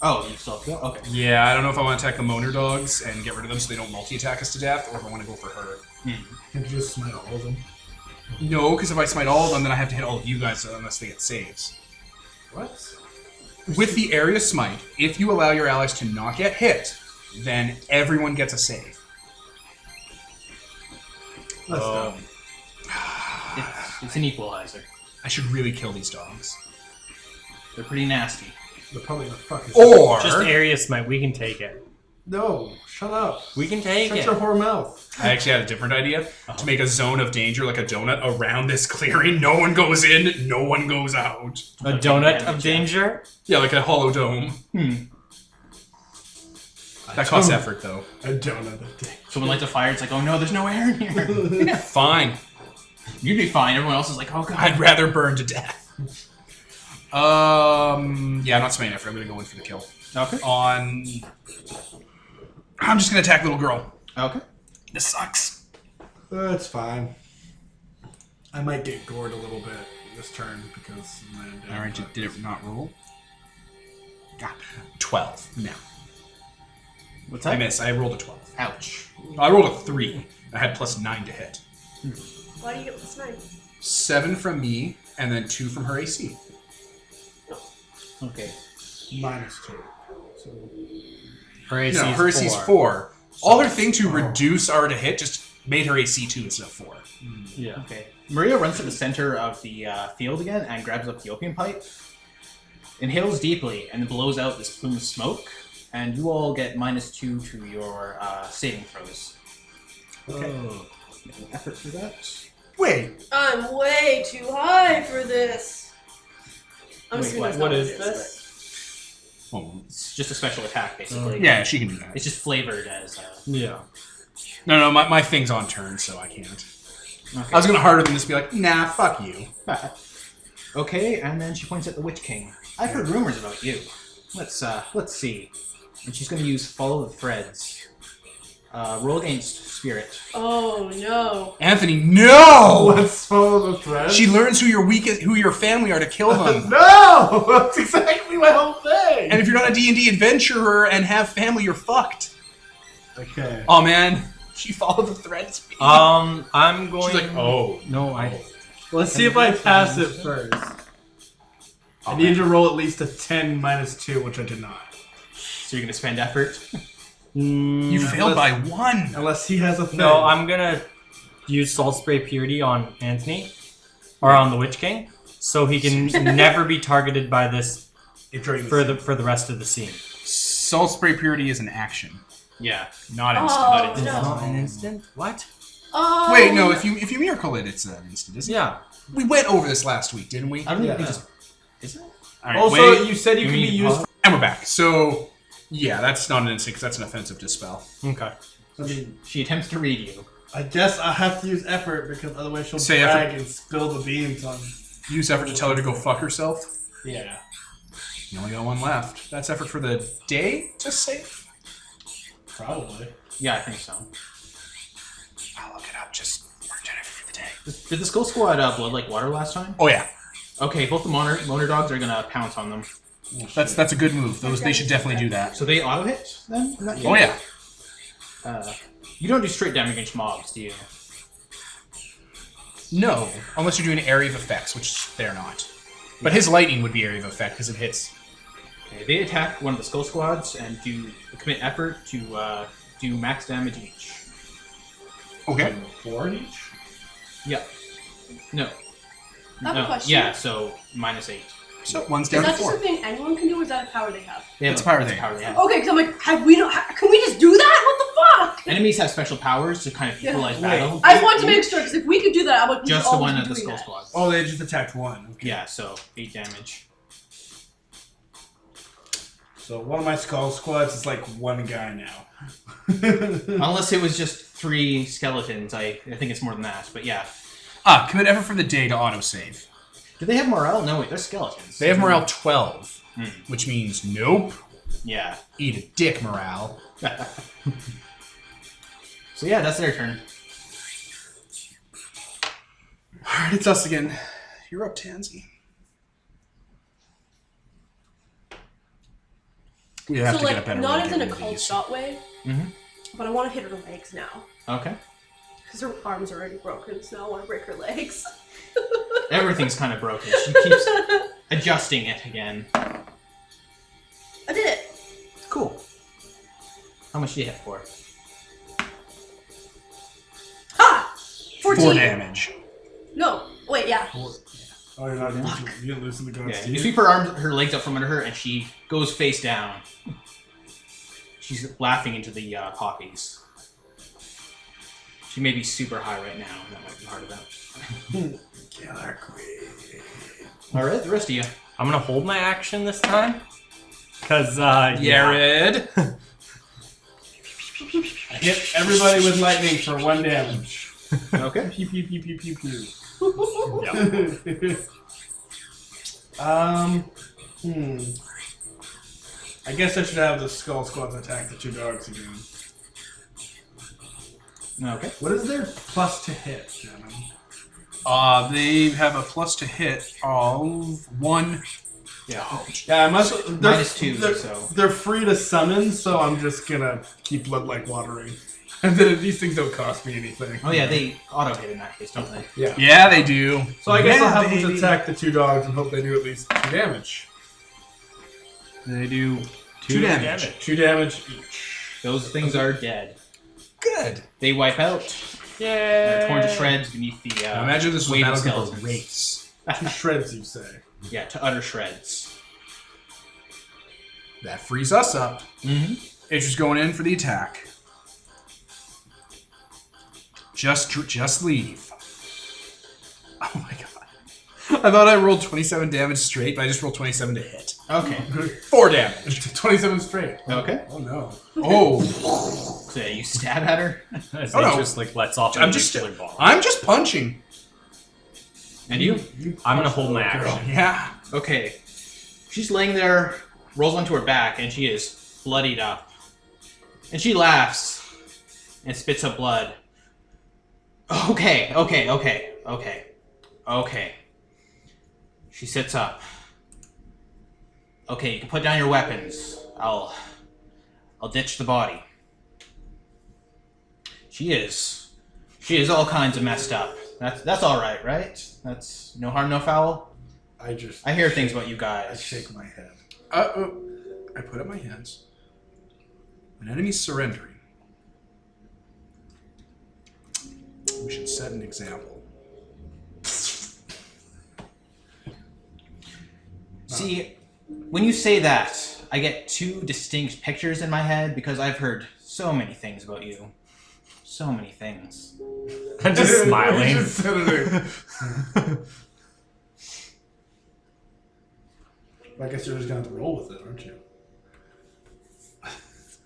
Speaker 3: Oh, you still have to go? Okay.
Speaker 2: Yeah, I don't know if I want to attack the Moaner dogs and get rid of them so they don't multi-attack us to death, or if I want to go for her.
Speaker 4: Can't you just smite all of them?
Speaker 2: No, because if I smite all of them, then I have to hit all of you guys unless they get saves.
Speaker 4: What?
Speaker 2: With the area smite, if you allow your allies to not get hit, then everyone gets a save.
Speaker 4: That's dumb.
Speaker 3: It's an equalizer.
Speaker 2: I should really kill these dogs.
Speaker 3: They're pretty nasty.
Speaker 4: They're probably gonna fucking...
Speaker 2: Or...
Speaker 6: Just area smite. We can take it.
Speaker 4: No, shut up.
Speaker 6: We can take
Speaker 4: Shut
Speaker 6: it.
Speaker 4: your whore mouth.
Speaker 2: I actually had a different idea. To make a zone of danger, like a donut, around this clearing. No one goes in, no one goes out.
Speaker 6: A donut of danger?
Speaker 2: Yeah, like a hollow dome. That costs effort, though.
Speaker 4: A donut of day.
Speaker 3: Someone lights a fire, it's like, oh no, there's no air in here.
Speaker 2: Fine.
Speaker 3: You'd be fine, everyone else is like, oh god.
Speaker 2: I'd rather burn to death. Yeah, I'm not smiting effort. I'm gonna go in for the kill.
Speaker 3: Okay.
Speaker 2: I'm just gonna attack little girl.
Speaker 3: Okay.
Speaker 2: This sucks.
Speaker 4: It's fine. I might get gored a little bit this turn because of my undead.
Speaker 2: Alright, did it not roll? God. 12. No.
Speaker 3: What's
Speaker 2: I
Speaker 3: that?
Speaker 2: miss. I rolled a 12.
Speaker 3: Ouch.
Speaker 2: I rolled a 3. I had +9 to hit.
Speaker 5: Why do you get +9?
Speaker 2: 7 from me, and then 2 from her AC.
Speaker 3: Okay.
Speaker 4: -2. So
Speaker 6: Her AC
Speaker 2: No, her
Speaker 6: is
Speaker 2: AC is
Speaker 6: 4.
Speaker 2: 4. All her thing to reduce our to hit just made her AC 2 instead of 4.
Speaker 6: Yeah.
Speaker 3: Okay. Maria runs to the center of the field again and grabs up the opium pipe, inhales deeply, and blows out this plume of smoke. And you all get -2 to your saving throws. Okay. Make an effort for that.
Speaker 2: Wait.
Speaker 5: I'm way too high for this. I'm assuming that's
Speaker 6: what
Speaker 5: not
Speaker 6: is
Speaker 5: it
Speaker 6: this?
Speaker 2: Oh.
Speaker 3: It's just a special attack, basically.
Speaker 2: Yeah, she can do that.
Speaker 3: It's just flavored as...
Speaker 6: Yeah.
Speaker 2: No, my thing's on turn, so I can't.
Speaker 3: Okay.
Speaker 2: I was gonna harder than this be like, nah, fuck you.
Speaker 3: Okay, and then she points at the Witch King. I've heard rumors about you. Let's see. And she's going to use Follow the Threads. Roll against Spirit.
Speaker 5: Oh no.
Speaker 2: Anthony, no!
Speaker 4: let's follow the thread.
Speaker 2: She learns who your family are to kill them.
Speaker 4: No! That's exactly my whole thing!
Speaker 2: And if you're not a D&D adventurer and have family, you're fucked.
Speaker 4: Okay.
Speaker 2: Oh man, she followed the threads.
Speaker 6: I'm going...
Speaker 2: She's like, oh.
Speaker 6: No, I...
Speaker 4: Let's see if I pass it first. I need to roll at least a 10 -2, which I did not.
Speaker 3: So you're going to spend effort?
Speaker 2: You failed by 1.
Speaker 4: Unless he has a thing.
Speaker 6: No, I'm gonna use Salt Spray Purity on Anthony, or on the Witch King, so he can never be targeted by this for the rest of the scene.
Speaker 2: Salt Spray Purity is an action,
Speaker 3: Yeah.
Speaker 2: not instant.
Speaker 5: Oh,
Speaker 6: It's
Speaker 5: no.
Speaker 6: not an instant? What?
Speaker 5: Oh.
Speaker 2: Wait, no, if you miracle it, it's an instant, isn't it?
Speaker 6: Yeah.
Speaker 2: We went over this last week, didn't we?
Speaker 3: I don't think
Speaker 4: Yeah.
Speaker 3: you just... Is it?
Speaker 2: All right,
Speaker 4: Also,
Speaker 2: wait.
Speaker 4: you said you could be used...
Speaker 2: And we're back. So, yeah, that's not an instant because that's an offensive dispel.
Speaker 6: Okay.
Speaker 4: I mean,
Speaker 3: She attempts to read you.
Speaker 4: I guess I have to use effort because otherwise she'll
Speaker 2: Say
Speaker 4: drag
Speaker 2: effort.
Speaker 4: and spill the beans on...
Speaker 2: Use effort to tell her to go fuck herself.
Speaker 4: Yeah.
Speaker 2: You only got 1 left. That's effort for the day to save?
Speaker 4: Probably.
Speaker 3: Yeah, I think so.
Speaker 2: I'll look it up. Just mark down effort for the day.
Speaker 3: Did the Skull Squad blood like water last time?
Speaker 2: Oh, yeah.
Speaker 3: Okay, both the Moaner dogs are going to pounce on them.
Speaker 2: That's a good move. They should definitely do that.
Speaker 3: So they auto-hit, then? In that
Speaker 2: Oh,
Speaker 3: case?
Speaker 2: yeah.
Speaker 3: You don't do straight damage against mobs, do you?
Speaker 2: No, unless you're doing area of effects, which they're not. But his lightning would be area of effect because it hits.
Speaker 3: Okay, they attack one of the Skull Squads and commit effort to do max damage each.
Speaker 2: Okay.
Speaker 4: 4 each?
Speaker 3: Yeah. No.
Speaker 5: I have a
Speaker 3: No.
Speaker 5: question.
Speaker 3: Yeah, so -8.
Speaker 2: So one's
Speaker 5: Is
Speaker 2: down
Speaker 5: that
Speaker 2: to
Speaker 5: just
Speaker 2: 4.
Speaker 5: something anyone can do, or is that a power they have?
Speaker 3: Yeah,
Speaker 2: It's a power they
Speaker 3: power they have.
Speaker 5: Okay, because I'm like, can we just do that? What the fuck?
Speaker 3: Enemies have special powers to kind of equalize battle.
Speaker 5: I want to make sure, because if we could do that, I would
Speaker 3: Just the one of the skull squads.
Speaker 4: Oh, they just attacked one. Okay.
Speaker 3: Yeah, so 8 damage.
Speaker 4: So one of my skull squads is like one guy now.
Speaker 3: Unless it was just 3 skeletons. I think it's more than that, but yeah.
Speaker 2: Commit effort for the day to autosave.
Speaker 3: Do they have morale? No, wait, they're skeletons.
Speaker 2: They have morale 12, which means nope.
Speaker 3: Yeah.
Speaker 2: Eat a dick, morale.
Speaker 3: So yeah, that's their turn.
Speaker 2: Alright, it's us again. You're up, Tansy. We have
Speaker 5: So
Speaker 2: to get a
Speaker 5: like,
Speaker 2: better
Speaker 5: not
Speaker 2: way
Speaker 5: as
Speaker 2: to
Speaker 5: in a
Speaker 2: get rid of
Speaker 5: cold
Speaker 2: these.
Speaker 5: shot way, but I want to hit her legs now.
Speaker 3: Okay.
Speaker 5: Because her arms are already broken, so now I want to break her legs.
Speaker 3: Everything's kind of broken. She keeps adjusting it again.
Speaker 5: I did it!
Speaker 3: Cool. How much do you hit for?
Speaker 5: Ha! 14!
Speaker 2: 4 damage.
Speaker 5: No, wait, yeah.
Speaker 4: Oh, you're not you didn't loosen the god's
Speaker 3: Yeah, you
Speaker 4: teeth?
Speaker 3: sweep her legs up from under her, and she goes face down. She's laughing into the poppies. She may be super high right now. That might be part of that.
Speaker 4: Killer Queen.
Speaker 3: All right, the rest of you.
Speaker 6: I'm gonna hold my action this time. Cause,
Speaker 2: Yared.
Speaker 4: I hit everybody with lightning for 1 damage.
Speaker 3: Okay.
Speaker 4: Pew pew pew pew pew pew.
Speaker 6: Yeah.
Speaker 4: I guess I should have the skull squads attack the 2 dogs again.
Speaker 3: Okay.
Speaker 4: What is their plus to hit, gentlemen?
Speaker 2: They have a plus to hit of 1.
Speaker 3: Yeah.
Speaker 4: Yeah, I must. They're,
Speaker 3: -2,
Speaker 4: they're,
Speaker 3: so.
Speaker 4: they're free to summon, so I'm just gonna keep blood like watering. And then these things don't cost me anything.
Speaker 3: Oh yeah, they auto hit in that case, don't they?
Speaker 4: Yeah.
Speaker 2: Yeah, they do.
Speaker 4: So I guess
Speaker 2: Yeah,
Speaker 4: I'll have them
Speaker 2: baby.
Speaker 4: attack the 2 dogs and hope they do at least 2 damage.
Speaker 2: They do 2
Speaker 6: 2
Speaker 2: damage.
Speaker 4: 2 damage each.
Speaker 3: Those things are dead.
Speaker 2: Good.
Speaker 3: They wipe out. They're torn to shreds beneath the
Speaker 2: Now imagine this was
Speaker 3: wave of
Speaker 2: Battlefield
Speaker 3: skeletons.
Speaker 2: race.
Speaker 4: 2 shreds, you say.
Speaker 3: Yeah, to utter shreds.
Speaker 2: That frees us up.
Speaker 3: Mm-hmm.
Speaker 2: Atrus going in for the attack. Just leave. Oh my god. I thought I rolled 27 damage straight, but I just rolled 27 to hit.
Speaker 3: Okay.
Speaker 2: 4 damage.
Speaker 4: 27 straight.
Speaker 3: Okay.
Speaker 4: Oh no.
Speaker 2: Oh.
Speaker 3: So you stab at her,
Speaker 6: As
Speaker 2: Oh, no.
Speaker 6: just like lets off a
Speaker 2: I'm just
Speaker 6: nuclear bomb.
Speaker 2: I'm just punching.
Speaker 3: and you.
Speaker 6: I'm gonna hold my action.
Speaker 2: Yeah.
Speaker 3: Okay. She's laying there, rolls onto her back, and she is bloodied up. And she laughs and spits up blood. Okay. She sits up. Okay, you can put down your weapons. I'll ditch the body. She is all kinds of messed up. That's all right, right? That's no harm, no foul.
Speaker 4: I
Speaker 3: hear things about you
Speaker 4: I
Speaker 3: guys.
Speaker 4: shake my head.
Speaker 2: I put up my hands. An enemy's surrendering. We should set an example.
Speaker 3: See, when you say that, I get 2 distinct pictures in my head because I've heard so many things about you. So many things.
Speaker 6: I'm just smiling.
Speaker 4: You just said it. I guess you're just gonna have to roll with it, aren't you?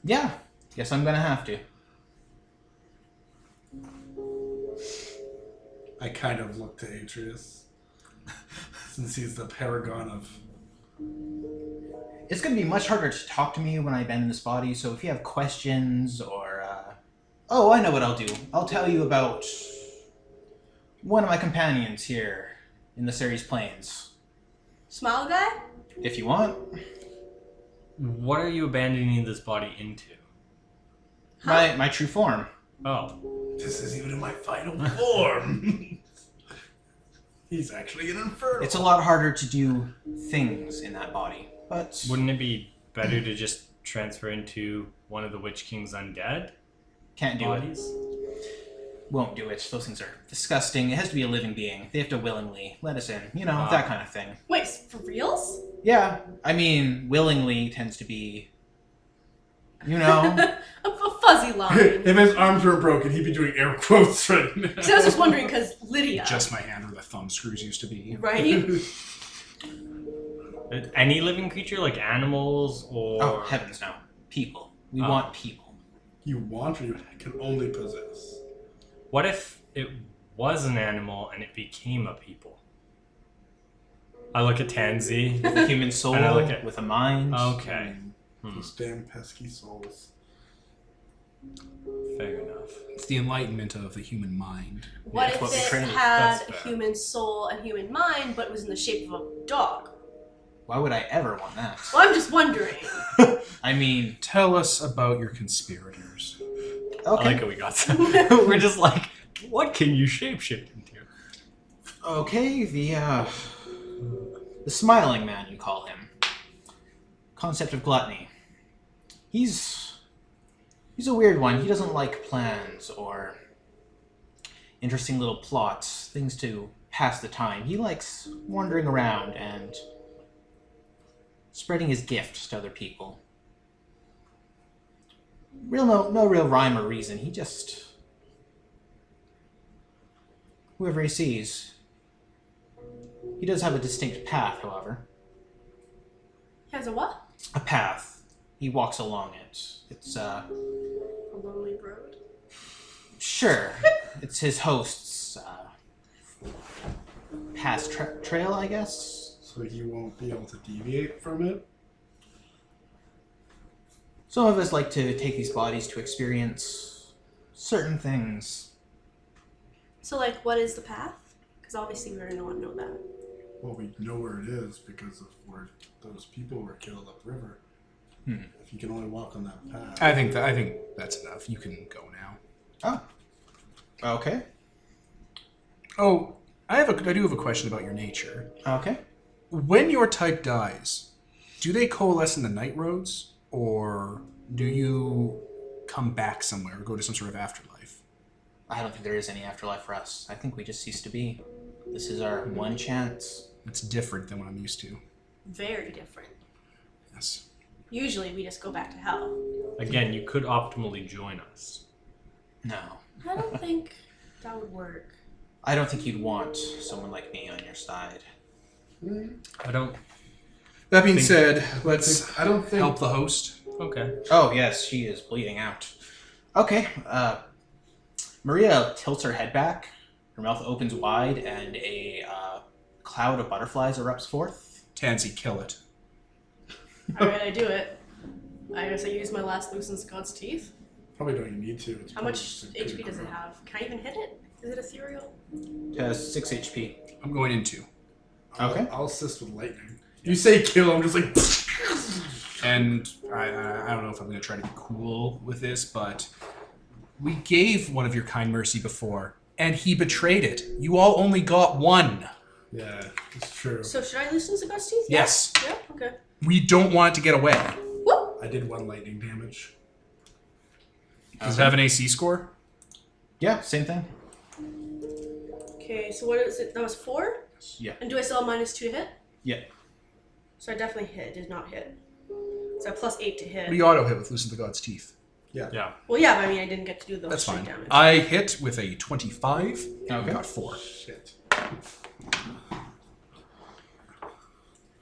Speaker 3: Yeah, guess I'm gonna have to.
Speaker 4: I kind of look to Atrus. Since he's the paragon of...
Speaker 3: It's gonna be much harder to talk to me when I bend in this body, so if you have questions or... Oh, I know what I'll do. I'll tell you about one of my companions here in the Ceres Plains.
Speaker 5: Smile guy?
Speaker 3: If you want.
Speaker 6: What are you abandoning this body into?
Speaker 3: My true form.
Speaker 6: Oh.
Speaker 4: This isn't even in my final form. He's actually an infernal.
Speaker 3: It's a lot harder to do things in that body, but...
Speaker 6: Wouldn't it be better to just transfer into one of the Witch King's undead
Speaker 3: Can't do
Speaker 6: bodies?
Speaker 3: it. Won't do it. Those things are disgusting. It has to be a living being. They have to willingly let us in. You know, that kind of thing.
Speaker 5: Wait, for reals?
Speaker 3: Yeah. I mean, willingly tends to be You know.
Speaker 5: a fuzzy line.
Speaker 4: If his arms were broken, he'd be doing air quotes right now.
Speaker 5: So I was just wondering because Lydia.
Speaker 2: Just my hand where the thumb screws used to be.
Speaker 5: Right?
Speaker 6: Any living creature, like animals or...
Speaker 3: Oh, heavens no. People. We want people.
Speaker 4: You want or you can only possess.
Speaker 6: What if it was an animal and it became a people? I look at Tansy.
Speaker 3: With a human soul,
Speaker 6: And I look at-
Speaker 3: with a mind.
Speaker 6: Okay,
Speaker 4: Those damn pesky souls.
Speaker 6: fair enough.
Speaker 2: It's the enlightenment of the human mind.
Speaker 5: What
Speaker 3: That's what we
Speaker 5: if
Speaker 3: train
Speaker 5: it
Speaker 3: with.
Speaker 5: had
Speaker 6: That's
Speaker 5: a
Speaker 6: fair.
Speaker 5: human soul and human mind, but was in the shape of a dog?
Speaker 3: Why would I ever want that?
Speaker 5: Well, I'm just wondering.
Speaker 3: I mean,
Speaker 2: Tell us about your conspirators.
Speaker 6: I
Speaker 3: okay.
Speaker 6: like how we got to... We're just like, what can you shapeshift into?
Speaker 3: Okay, the smiling man, you call him. Concept of gluttony. He's a weird one. He doesn't like plans or interesting little plots, things to pass the time. He likes wandering around and spreading his gifts to other people. No real rhyme or reason. He just... Whoever he sees. He does have a distinct path, however.
Speaker 5: He has a what?
Speaker 3: A path. He walks along it. It's,
Speaker 5: A lonely road.
Speaker 3: Sure. It's his host's, past trail, I guess?
Speaker 4: So you won't be able to deviate from it?
Speaker 3: Some of us like to take these bodies to experience certain things.
Speaker 5: So, like, what is the path? Because obviously we're going to want to know that.
Speaker 4: Well, we know where it is because of where those people were killed upriver. If you can only walk on that path.
Speaker 2: I think that's enough. You can go now.
Speaker 3: Oh. Okay.
Speaker 2: Oh, I do have a question about your nature.
Speaker 3: Okay.
Speaker 2: When your type dies, do they coalesce in the night roads, or do you come back somewhere or go to some sort of afterlife?
Speaker 3: I don't think there is any afterlife for us. I think we just cease to be. This is our one chance.
Speaker 2: It's different than what I'm used to.
Speaker 5: Very different.
Speaker 2: Yes.
Speaker 5: Usually we just go back to hell.
Speaker 6: Again, you could optimally join us.
Speaker 3: No.
Speaker 5: I don't think that would work.
Speaker 3: I don't think you'd want someone like me on your side.
Speaker 6: I don't...
Speaker 2: That being said, let's
Speaker 4: I don't think
Speaker 2: help the host.
Speaker 6: Okay.
Speaker 3: Oh, yes, she is bleeding out. Okay, Maria tilts her head back. Her mouth opens wide, and a cloud of butterflies erupts forth.
Speaker 2: Tansy, kill it.
Speaker 5: Alright, I do it. I guess I use my last Lucen's God's Teeth.
Speaker 4: probably don't even need to. It's
Speaker 5: How much HP does it have? Can I even hit it? Is it ethereal?
Speaker 3: It has 6 HP.
Speaker 2: I'm going in 2.
Speaker 3: Okay.
Speaker 4: I'll assist with lightning. You say kill, I'm just like.
Speaker 2: And I don't know if I'm going to try to be cool with this, but we gave one of your kind mercy before, and he betrayed it. You all only got 1.
Speaker 4: Yeah, it's true.
Speaker 5: So should I Lucen's God's Teeth?
Speaker 2: Yes.
Speaker 5: Yeah, okay.
Speaker 2: We don't want it to get away.
Speaker 5: Whoop!
Speaker 4: I did 1 lightning damage.
Speaker 2: Does it have an AC score?
Speaker 3: Yeah, same thing.
Speaker 5: Okay, so what is it? That was 4?
Speaker 3: Yeah.
Speaker 5: And do I still have -2 to hit?
Speaker 3: Yeah.
Speaker 5: So I definitely hit, did not hit. So I have +8 to hit.
Speaker 2: What do you auto hit with Loosen the God's Teeth?
Speaker 6: Yeah.
Speaker 5: Well, yeah, but I mean, I didn't get to do the
Speaker 2: That's
Speaker 5: straight
Speaker 2: fine.
Speaker 5: damage.
Speaker 2: I hit with a 25 and
Speaker 3: Okay.
Speaker 2: got 4.
Speaker 4: Shit.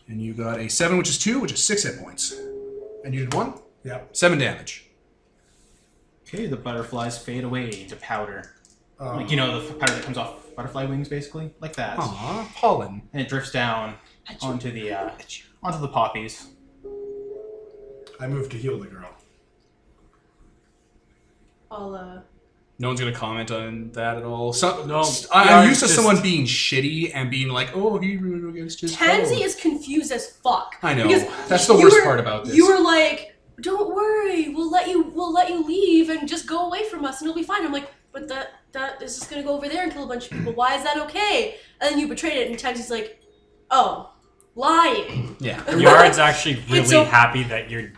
Speaker 2: And you got a 7, which is 2, which is 6 hit points. And you did 1?
Speaker 4: Yep.
Speaker 2: 7 damage.
Speaker 3: Okay, the butterflies fade away into powder. Like, you know, the powder that comes off butterfly wings, basically? Like that.
Speaker 2: Aw, pollen.
Speaker 3: And it drifts down onto the poppies.
Speaker 4: I moved to heal the girl.
Speaker 5: I'll,
Speaker 2: No one's going to comment on that at all.
Speaker 6: No,
Speaker 2: I'm
Speaker 6: yeah,
Speaker 2: used to
Speaker 6: just-
Speaker 2: someone being shitty and being like, oh, he ran against his
Speaker 5: Tansy
Speaker 2: foe.
Speaker 5: is confused as fuck.
Speaker 2: I know.
Speaker 5: Because
Speaker 2: That's the
Speaker 5: you
Speaker 2: worst
Speaker 5: were-
Speaker 2: part about this.
Speaker 5: You were like, "Don't worry, we'll let you leave and just go away from us, and it'll be fine." I'm like, "But that is just gonna go over there and kill a bunch of people. Why is that okay?" And then you betrayed it, and Tansy's like, "Oh, lying."
Speaker 2: Yeah.
Speaker 6: Yared's actually really
Speaker 5: so-
Speaker 6: happy that you're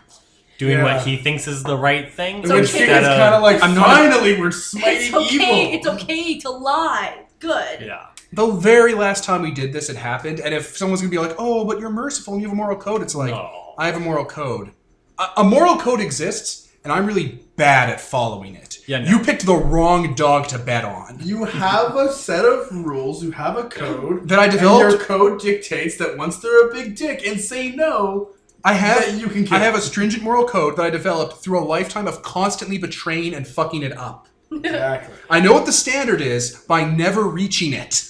Speaker 6: doing
Speaker 4: Yeah.
Speaker 6: what he thinks is the right thing.
Speaker 5: It's
Speaker 4: Which
Speaker 5: okay.
Speaker 4: is kind of like,
Speaker 2: I'm not-
Speaker 4: finally, we're smiting
Speaker 5: It's okay.
Speaker 4: evil.
Speaker 5: It's okay to lie. Good.
Speaker 6: Yeah.
Speaker 2: The very last time we did this, it happened. And if someone's going to be like, oh, but you're merciful and you have a moral code, it's like,
Speaker 6: No.
Speaker 2: I have a moral code. A moral code exists and I'm really bad at following it.
Speaker 6: Yeah, no.
Speaker 2: You picked the wrong dog to bet on.
Speaker 4: You have a set of rules, you have a code,
Speaker 2: That I
Speaker 4: and
Speaker 2: developed.
Speaker 4: your code dictates that once they're a big dick and say no, that you can kill
Speaker 2: I have a
Speaker 4: them.
Speaker 2: stringent moral code that I developed through a lifetime of constantly betraying and fucking it up.
Speaker 4: Exactly.
Speaker 2: I know what the standard is by never reaching it.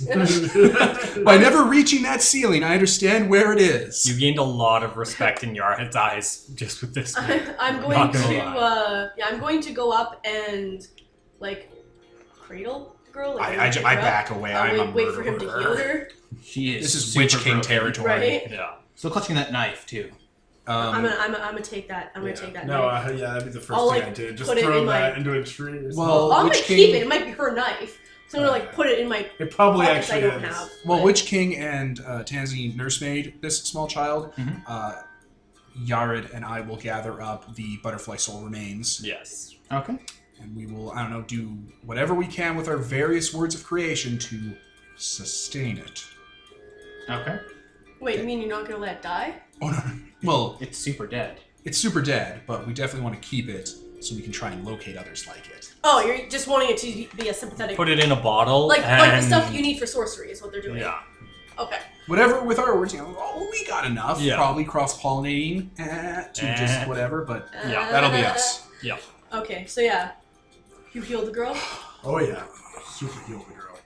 Speaker 2: By never reaching that ceiling, I understand where it is.
Speaker 6: You gained a lot of respect in Yared's eyes just with this.
Speaker 5: I'm going
Speaker 6: Not
Speaker 5: to
Speaker 6: gonna lie.
Speaker 5: I'm going to go up and like cradle the girl. Like,
Speaker 2: I back away. I'm a
Speaker 5: wait for him to
Speaker 2: murderer.
Speaker 5: heal her.
Speaker 3: She is.
Speaker 2: This is
Speaker 3: super
Speaker 2: Witch King
Speaker 3: broken.
Speaker 2: territory.
Speaker 5: Right.
Speaker 6: Yeah.
Speaker 3: Still clutching that knife too.
Speaker 5: I'm gonna take that. I'm gonna take that.
Speaker 4: No,
Speaker 5: knife.
Speaker 4: that'd be the first
Speaker 5: I'll,
Speaker 4: thing
Speaker 5: like,
Speaker 4: I did. Just
Speaker 5: put it
Speaker 4: throw
Speaker 5: in
Speaker 4: that
Speaker 5: my-
Speaker 4: into a tree. Or
Speaker 2: Well,
Speaker 5: I'm
Speaker 2: Witch
Speaker 5: gonna
Speaker 2: King-
Speaker 5: keep it. It might be her knife. So I'm gonna like put it in my
Speaker 4: it probably
Speaker 5: pockets I
Speaker 4: actually
Speaker 5: don't
Speaker 4: is.
Speaker 5: have.
Speaker 2: Well,
Speaker 5: but-
Speaker 2: Witch King and Tansy nursemaid this small child. Yared and I will gather up the butterfly soul remains,
Speaker 6: Yes.
Speaker 3: Okay.
Speaker 2: and we will, I don't know, do whatever we can with our various words of creation to sustain it.
Speaker 3: Okay.
Speaker 5: Wait, you mean you're not gonna let it die?
Speaker 2: Oh no! Well,
Speaker 3: It's super dead.
Speaker 2: it's super dead, but we definitely want to keep it so we can try and locate others like it.
Speaker 5: Oh, you're just wanting it to be a sympathetic,
Speaker 6: Put it in a bottle.
Speaker 5: like the
Speaker 6: and...
Speaker 5: stuff you need for sorcery is what they're doing.
Speaker 6: Yeah.
Speaker 5: Okay.
Speaker 2: Whatever with our words, we got enough.
Speaker 6: Yeah.
Speaker 2: Probably cross-pollinating to just whatever, but
Speaker 6: Yeah,
Speaker 2: that'll be us.
Speaker 6: Yeah.
Speaker 5: Okay, so yeah, you healed the girl.
Speaker 4: Oh yeah, super heal the girl.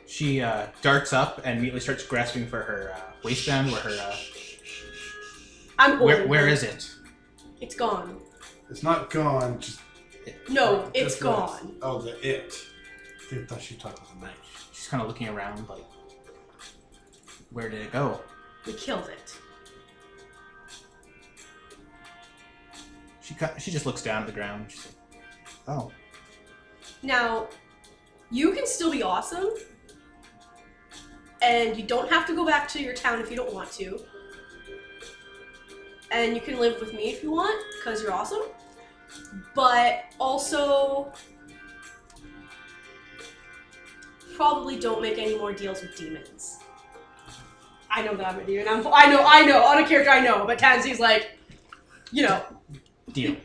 Speaker 3: She darts up and immediately starts grasping for her waistband. Where her
Speaker 5: I'm holding
Speaker 3: where
Speaker 5: her.
Speaker 3: is it?
Speaker 5: It's gone.
Speaker 4: It's not gone. Just
Speaker 5: No, it's
Speaker 4: just what
Speaker 5: gone.
Speaker 4: Oh, the it. I thought she talked with a knife.
Speaker 3: She's kind of looking around like, where did it go?
Speaker 5: We killed it.
Speaker 3: She just looks down at the ground. She's like, oh.
Speaker 5: Now, you can still be awesome, and you don't have to go back to your town if you don't want to. And you can live with me if you want, because you're awesome. But also, probably don't make any more deals with demons. I know that I'm a demon. I know. On a character, I know. But Tansy's like, you know.
Speaker 3: Deal.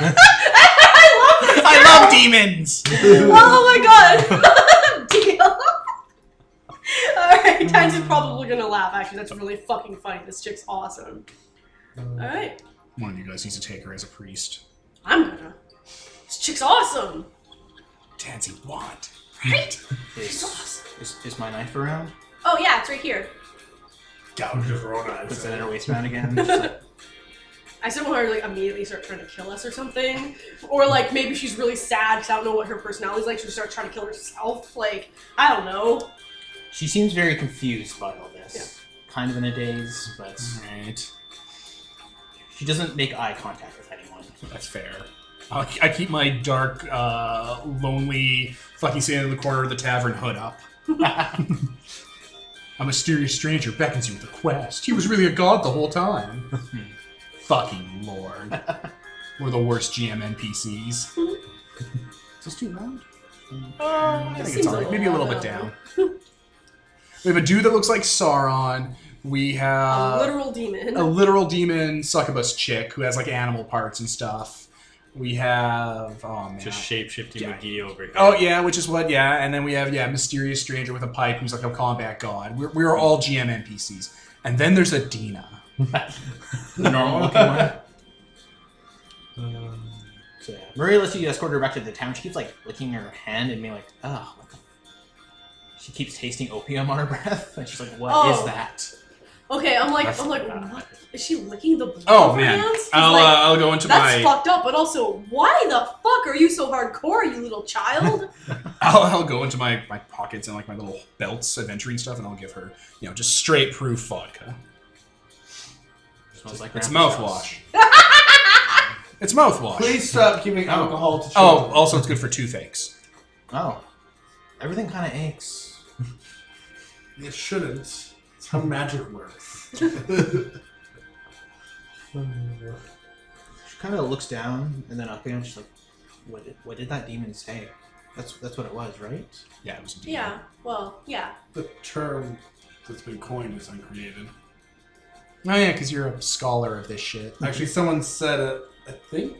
Speaker 2: I love demons!
Speaker 5: Oh my god! Deal. Alright, Tansy's probably gonna laugh. Actually, that's really fucking funny. This chick's awesome. Alright.
Speaker 2: One of you guys needs to take her as a priest.
Speaker 5: I'm gonna. This chick's awesome!
Speaker 2: Tansy, what?
Speaker 5: Right? She's
Speaker 3: Is,
Speaker 5: awesome.
Speaker 3: is my knife around?
Speaker 5: Oh yeah, it's right here.
Speaker 4: Gouge her own eyes.
Speaker 3: Puts it in her waistband again. She's like,
Speaker 5: I still want her to like immediately start trying to kill us or something. Or like maybe she's really sad because I don't know what her personality is like. She'll start trying to kill herself. Like, I don't know.
Speaker 3: she seems very confused by all this.
Speaker 5: Yeah.
Speaker 3: Kind of in a daze, but
Speaker 2: Right.
Speaker 3: she doesn't make eye contact with anyone.
Speaker 2: That's fair. I keep my dark, lonely, fucking standing in the corner of the tavern hood up. A mysterious stranger beckons you with a quest. He was really a god the whole time. Fucking lord. We're the worst GM NPCs.
Speaker 3: Is this too loud?
Speaker 2: I think
Speaker 5: seems
Speaker 2: it's
Speaker 5: a
Speaker 2: alright.
Speaker 5: little
Speaker 2: Maybe a little
Speaker 5: loud,
Speaker 2: bit
Speaker 5: though.
Speaker 2: down. We have a dude that looks like Sauron. We
Speaker 5: A
Speaker 2: have
Speaker 5: literal demon.
Speaker 2: a literal demon succubus chick who has like animal parts and stuff. We have
Speaker 6: Just shape-shifting
Speaker 2: Yeah.
Speaker 6: McGee over here.
Speaker 2: Oh yeah, which is what and then we have mysterious stranger with a pipe who's like a combat god. We're all GM NPCs, and then there's Adina.
Speaker 3: The normal looking one. So yeah, Maria lets you escort her back to the town. She keeps like licking her hand and being like, "Oh, what the." She keeps tasting opium on her breath, and she's like, "What is
Speaker 5: Oh.
Speaker 3: that?"
Speaker 5: Okay, I'm like,
Speaker 6: That's
Speaker 5: what?
Speaker 6: bad.
Speaker 5: Is she licking the blood
Speaker 2: Oh
Speaker 5: off her
Speaker 2: man,
Speaker 5: hands? 'Cause,
Speaker 2: I'll go into
Speaker 5: that's
Speaker 2: my
Speaker 5: fucked up, but also, why the fuck are you so hardcore, you little child?
Speaker 2: I'll go into my pockets and like my little belts, adventuring stuff, and I'll give her just straight proof vodka.
Speaker 3: Smells like
Speaker 2: It's
Speaker 3: grandpa's
Speaker 2: mouthwash. It's mouthwash.
Speaker 4: Please stop giving alcohol to
Speaker 2: Oh,
Speaker 4: children.
Speaker 2: also it's good for toothaches.
Speaker 3: house. Oh, everything kind of aches.
Speaker 4: It shouldn't. It's how magic works.
Speaker 3: She kind of looks down and then up again. She's like, "What did that demon say? That's what it was, right?"
Speaker 2: Yeah, it was a demon.
Speaker 5: Yeah, well, yeah.
Speaker 4: The term that's been coined is uncreated.
Speaker 2: Oh yeah, because you're a scholar of this shit.
Speaker 4: Actually, someone said it. I think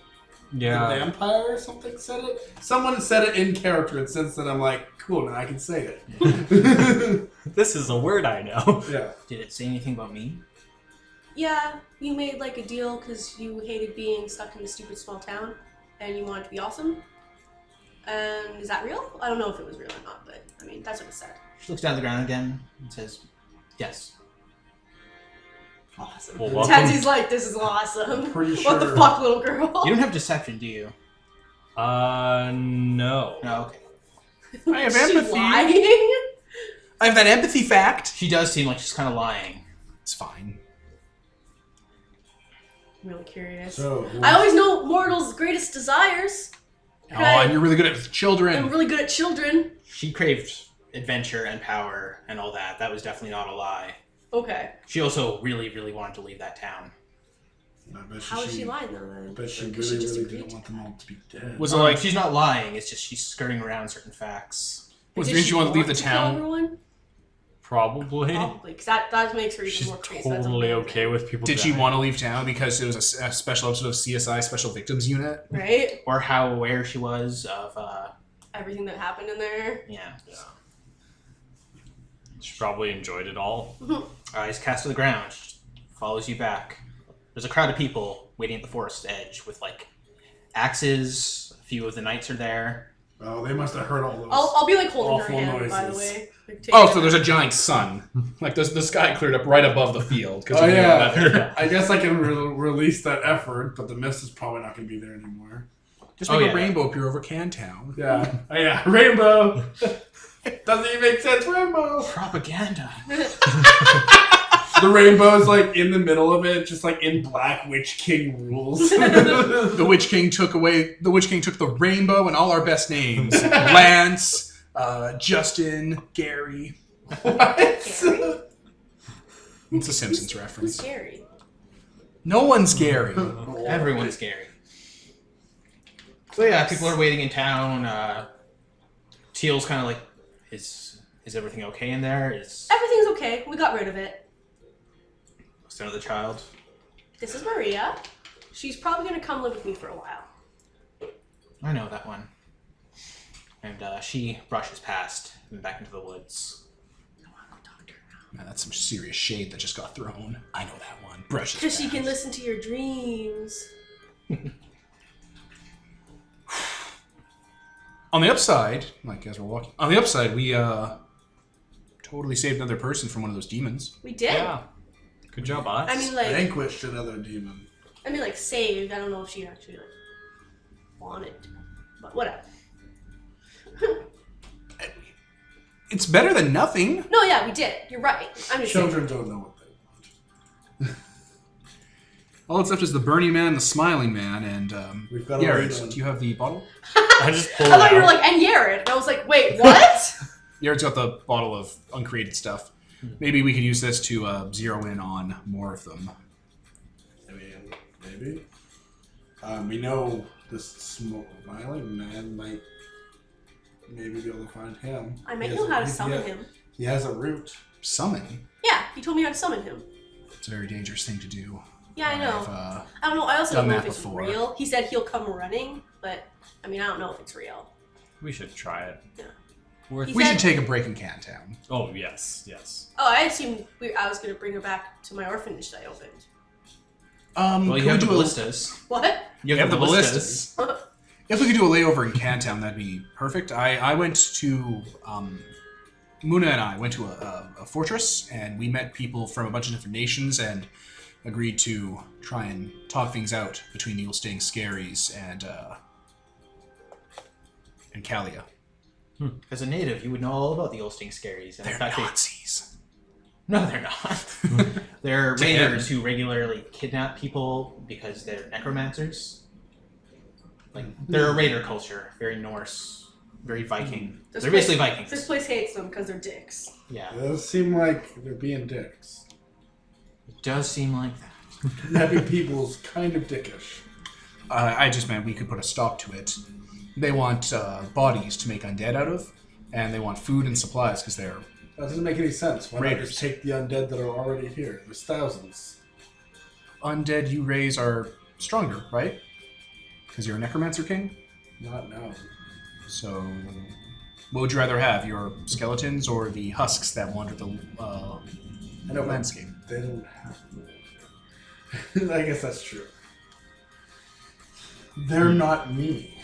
Speaker 6: Yeah.
Speaker 4: the vampire or something said it. Someone said it in character, and since then I'm like, cool. Now I can say it.
Speaker 6: This is a word I know.
Speaker 4: Yeah.
Speaker 3: Did it say anything about me?
Speaker 5: Yeah, you made like a deal because you hated being stuck in a stupid small town, and you wanted to be awesome. And is that real? I don't know if it was real or not, but I mean that's what it said.
Speaker 3: She looks down at the ground again and says, yes.
Speaker 5: Awesome.
Speaker 6: Well, welcome.
Speaker 5: Tansy's like, this is awesome.
Speaker 4: Pretty
Speaker 5: What the
Speaker 4: sure-
Speaker 5: fuck, little girl?
Speaker 3: You don't have deception, do you?
Speaker 6: No.
Speaker 3: No, okay.
Speaker 2: I have
Speaker 5: She's
Speaker 2: empathy.
Speaker 5: lying?
Speaker 2: I have that empathy fact.
Speaker 3: She does seem like she's kind of lying.
Speaker 2: It's fine.
Speaker 5: I'm really curious.
Speaker 4: So
Speaker 5: I always know mortals' greatest desires.
Speaker 2: Oh, and you're really good at children.
Speaker 5: I'm really good at children.
Speaker 3: She craved adventure and power and all that. That was definitely not a lie.
Speaker 5: Okay.
Speaker 3: She also really, really wanted to leave that town.
Speaker 4: I bet
Speaker 5: How is she lying though then?
Speaker 4: But she
Speaker 5: Like,
Speaker 4: really,
Speaker 5: just
Speaker 4: really
Speaker 5: agreed
Speaker 4: didn't
Speaker 5: to
Speaker 4: want them all to be dead.
Speaker 2: Was it like?
Speaker 3: She's not lying, it's just she's skirting around certain facts.
Speaker 2: Was
Speaker 5: Did
Speaker 2: it means
Speaker 5: she
Speaker 2: you want to leave the
Speaker 5: kill
Speaker 2: town?
Speaker 5: everyone?
Speaker 6: Probably.
Speaker 5: Probably, because that makes her even
Speaker 6: She's
Speaker 5: more crazy. That's
Speaker 6: totally
Speaker 5: amazing.
Speaker 6: okay with people
Speaker 2: Did she
Speaker 6: dying.
Speaker 2: want to leave town because it was a special episode of CSI Special Victims Unit?
Speaker 5: Right?
Speaker 3: Or how aware she was of,
Speaker 5: Everything that happened in there.
Speaker 3: yeah.
Speaker 6: She probably enjoyed it all.
Speaker 3: Eyes cast to the ground, she follows you back. There's a crowd of people waiting at the forest edge with, like, axes. A few of the knights are there.
Speaker 4: Oh, they must have heard all those.
Speaker 5: I'll be like holding her
Speaker 4: Awful
Speaker 5: hand, by the
Speaker 4: noises.
Speaker 5: way. Like,
Speaker 2: Oh,
Speaker 5: taking
Speaker 2: so
Speaker 5: her-
Speaker 2: there's a giant sun. Like the sky cleared up right above the field.
Speaker 4: Oh yeah.
Speaker 2: Weather.
Speaker 4: I guess I can release that effort, but the mist is probably not going to be there anymore.
Speaker 2: Just
Speaker 3: Oh,
Speaker 2: make
Speaker 3: yeah.
Speaker 2: a rainbow appear over Cantown.
Speaker 4: Yeah. Oh, yeah. Rainbow. Doesn't even make sense. Rainbow.
Speaker 3: Propaganda.
Speaker 4: The rainbow's like in the middle of it, just like in black Witch King rules.
Speaker 2: The Witch King took the rainbow and all our best names. Lance, Justin, Gary.
Speaker 4: What?
Speaker 5: Scary?
Speaker 2: It's a Simpsons
Speaker 5: Who's
Speaker 2: reference.
Speaker 5: scary?
Speaker 2: No one's Gary.
Speaker 3: Everyone's scary. So yeah, people are waiting in town. Teal's kind of like, is everything okay in there? Is
Speaker 5: Everything's okay. We got rid of it.
Speaker 3: another child?
Speaker 5: This is Maria. She's probably gonna come live with me for a while.
Speaker 3: I know that one. And she brushes past and back into the woods.
Speaker 5: I wanna go talk to her now.
Speaker 2: Man, that's some serious shade that just got thrown. I know that one. Brushes.
Speaker 5: Because she can
Speaker 2: past.
Speaker 5: listen to your dreams.
Speaker 2: On the upside, like as we're walking, on the upside, we totally saved another person from one of those demons.
Speaker 5: We did.
Speaker 6: Yeah. Good job, us.
Speaker 5: I mean, like,
Speaker 4: Vanquished another demon.
Speaker 5: saved. I don't know if she actually like wanted to, but whatever.
Speaker 2: It's better than nothing.
Speaker 5: No, yeah, we did. You're right. I'm just saying.
Speaker 4: Children don't know what they want.
Speaker 2: All that's left is the Burning Man, the Smiling Man, and
Speaker 4: We've got a
Speaker 2: Yared.
Speaker 4: lead in.
Speaker 2: Do you have the bottle?
Speaker 6: I just pulled
Speaker 5: I thought
Speaker 6: it
Speaker 5: you were
Speaker 6: out.
Speaker 5: like, and Yared. And I was like, wait, what?
Speaker 2: Yared's got the bottle of uncreated stuff. Maybe we could use this to zero in on more of them.
Speaker 4: I mean, maybe. We know this smiling man might maybe be able to find him.
Speaker 5: I might
Speaker 4: He
Speaker 5: know
Speaker 4: has-
Speaker 5: how to
Speaker 4: he-
Speaker 5: summon
Speaker 4: he-
Speaker 5: him.
Speaker 4: He has a root.
Speaker 2: Summon?
Speaker 5: Yeah, he told me how to summon him.
Speaker 2: It's a very dangerous thing to do.
Speaker 5: Yeah, I know.
Speaker 2: I've,
Speaker 5: I don't know. I also
Speaker 2: done
Speaker 5: don't know
Speaker 2: that
Speaker 5: if it's
Speaker 2: before.
Speaker 5: real. He said he'll come running, but I mean, I don't know if it's real.
Speaker 6: We should try it.
Speaker 5: Yeah.
Speaker 6: Worth
Speaker 5: He
Speaker 2: we
Speaker 5: said-
Speaker 2: should take a break in Cantown.
Speaker 6: Oh, yes, yes.
Speaker 5: Oh, I assumed I was going to bring her back to my orphanage that I opened.
Speaker 3: Well,
Speaker 2: Could
Speaker 3: you
Speaker 2: we
Speaker 3: have the
Speaker 2: do a-
Speaker 3: ballistas.
Speaker 5: What?
Speaker 3: You
Speaker 2: We have the ballistas. If we could do a layover in Cantown, that'd be perfect. I went to Muna and I went to a fortress, and we met people from a bunch of different nations, and agreed to try and talk things out between the Ulstang Scaries and Kalia.
Speaker 3: As a native, you would know all about the Ulstang Scaries. And
Speaker 2: They're
Speaker 3: in fact,
Speaker 2: Nazis.
Speaker 3: No, they're not. They're
Speaker 2: To him.
Speaker 3: raiders who regularly kidnap people because they're necromancers. Like, they're a raider culture. Very Norse. Very Viking.
Speaker 5: This
Speaker 3: They're
Speaker 5: place-
Speaker 3: basically Vikings.
Speaker 5: This place hates them because they're dicks.
Speaker 3: Yeah.
Speaker 4: It does seem like they're being dicks.
Speaker 3: It does seem like that.
Speaker 4: Kidnapping people's kind of dickish.
Speaker 2: I just meant we could put a stop to it. They want bodies to make undead out of, and they want food and supplies because they're...
Speaker 4: That doesn't make any sense. Why not
Speaker 2: Raiders.
Speaker 4: just take the undead that are already here? There's thousands.
Speaker 2: undead you raise are stronger, right? Because you're a necromancer king?
Speaker 4: Not now.
Speaker 2: So, what would you rather have, your skeletons or the husks that wander the landscape?
Speaker 4: They don't have. I guess that's true. They're not me.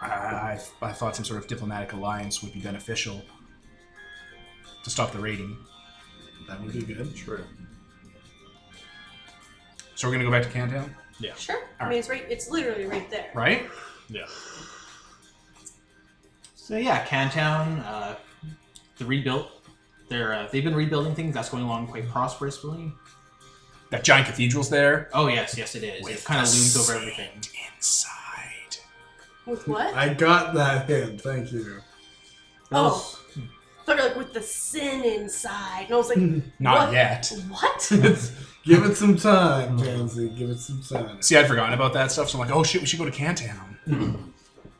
Speaker 2: I thought some sort of diplomatic alliance would be beneficial to stop the raiding.
Speaker 4: That would be good.
Speaker 6: True.
Speaker 2: So we're gonna go back to Cantown,
Speaker 5: Sure. I mean, it's literally right there.
Speaker 2: right?
Speaker 6: Yeah.
Speaker 3: So yeah, Cantown, the rebuilt. They've been rebuilding things. That's going along quite prosperously.
Speaker 2: That giant cathedral's there.
Speaker 3: Oh yes, it is. It kind of looms over everything.
Speaker 2: Inside.
Speaker 5: With what?
Speaker 4: I got that hint. Thank you.
Speaker 5: Oh. I thought you were like with the sin inside. And I was like,
Speaker 2: Not
Speaker 5: what?
Speaker 2: yet.
Speaker 5: What?
Speaker 4: Give it some time, Tansy. Give it some time.
Speaker 2: See, I'd forgotten about that stuff, so I'm like, oh shit, we should go to Cantown.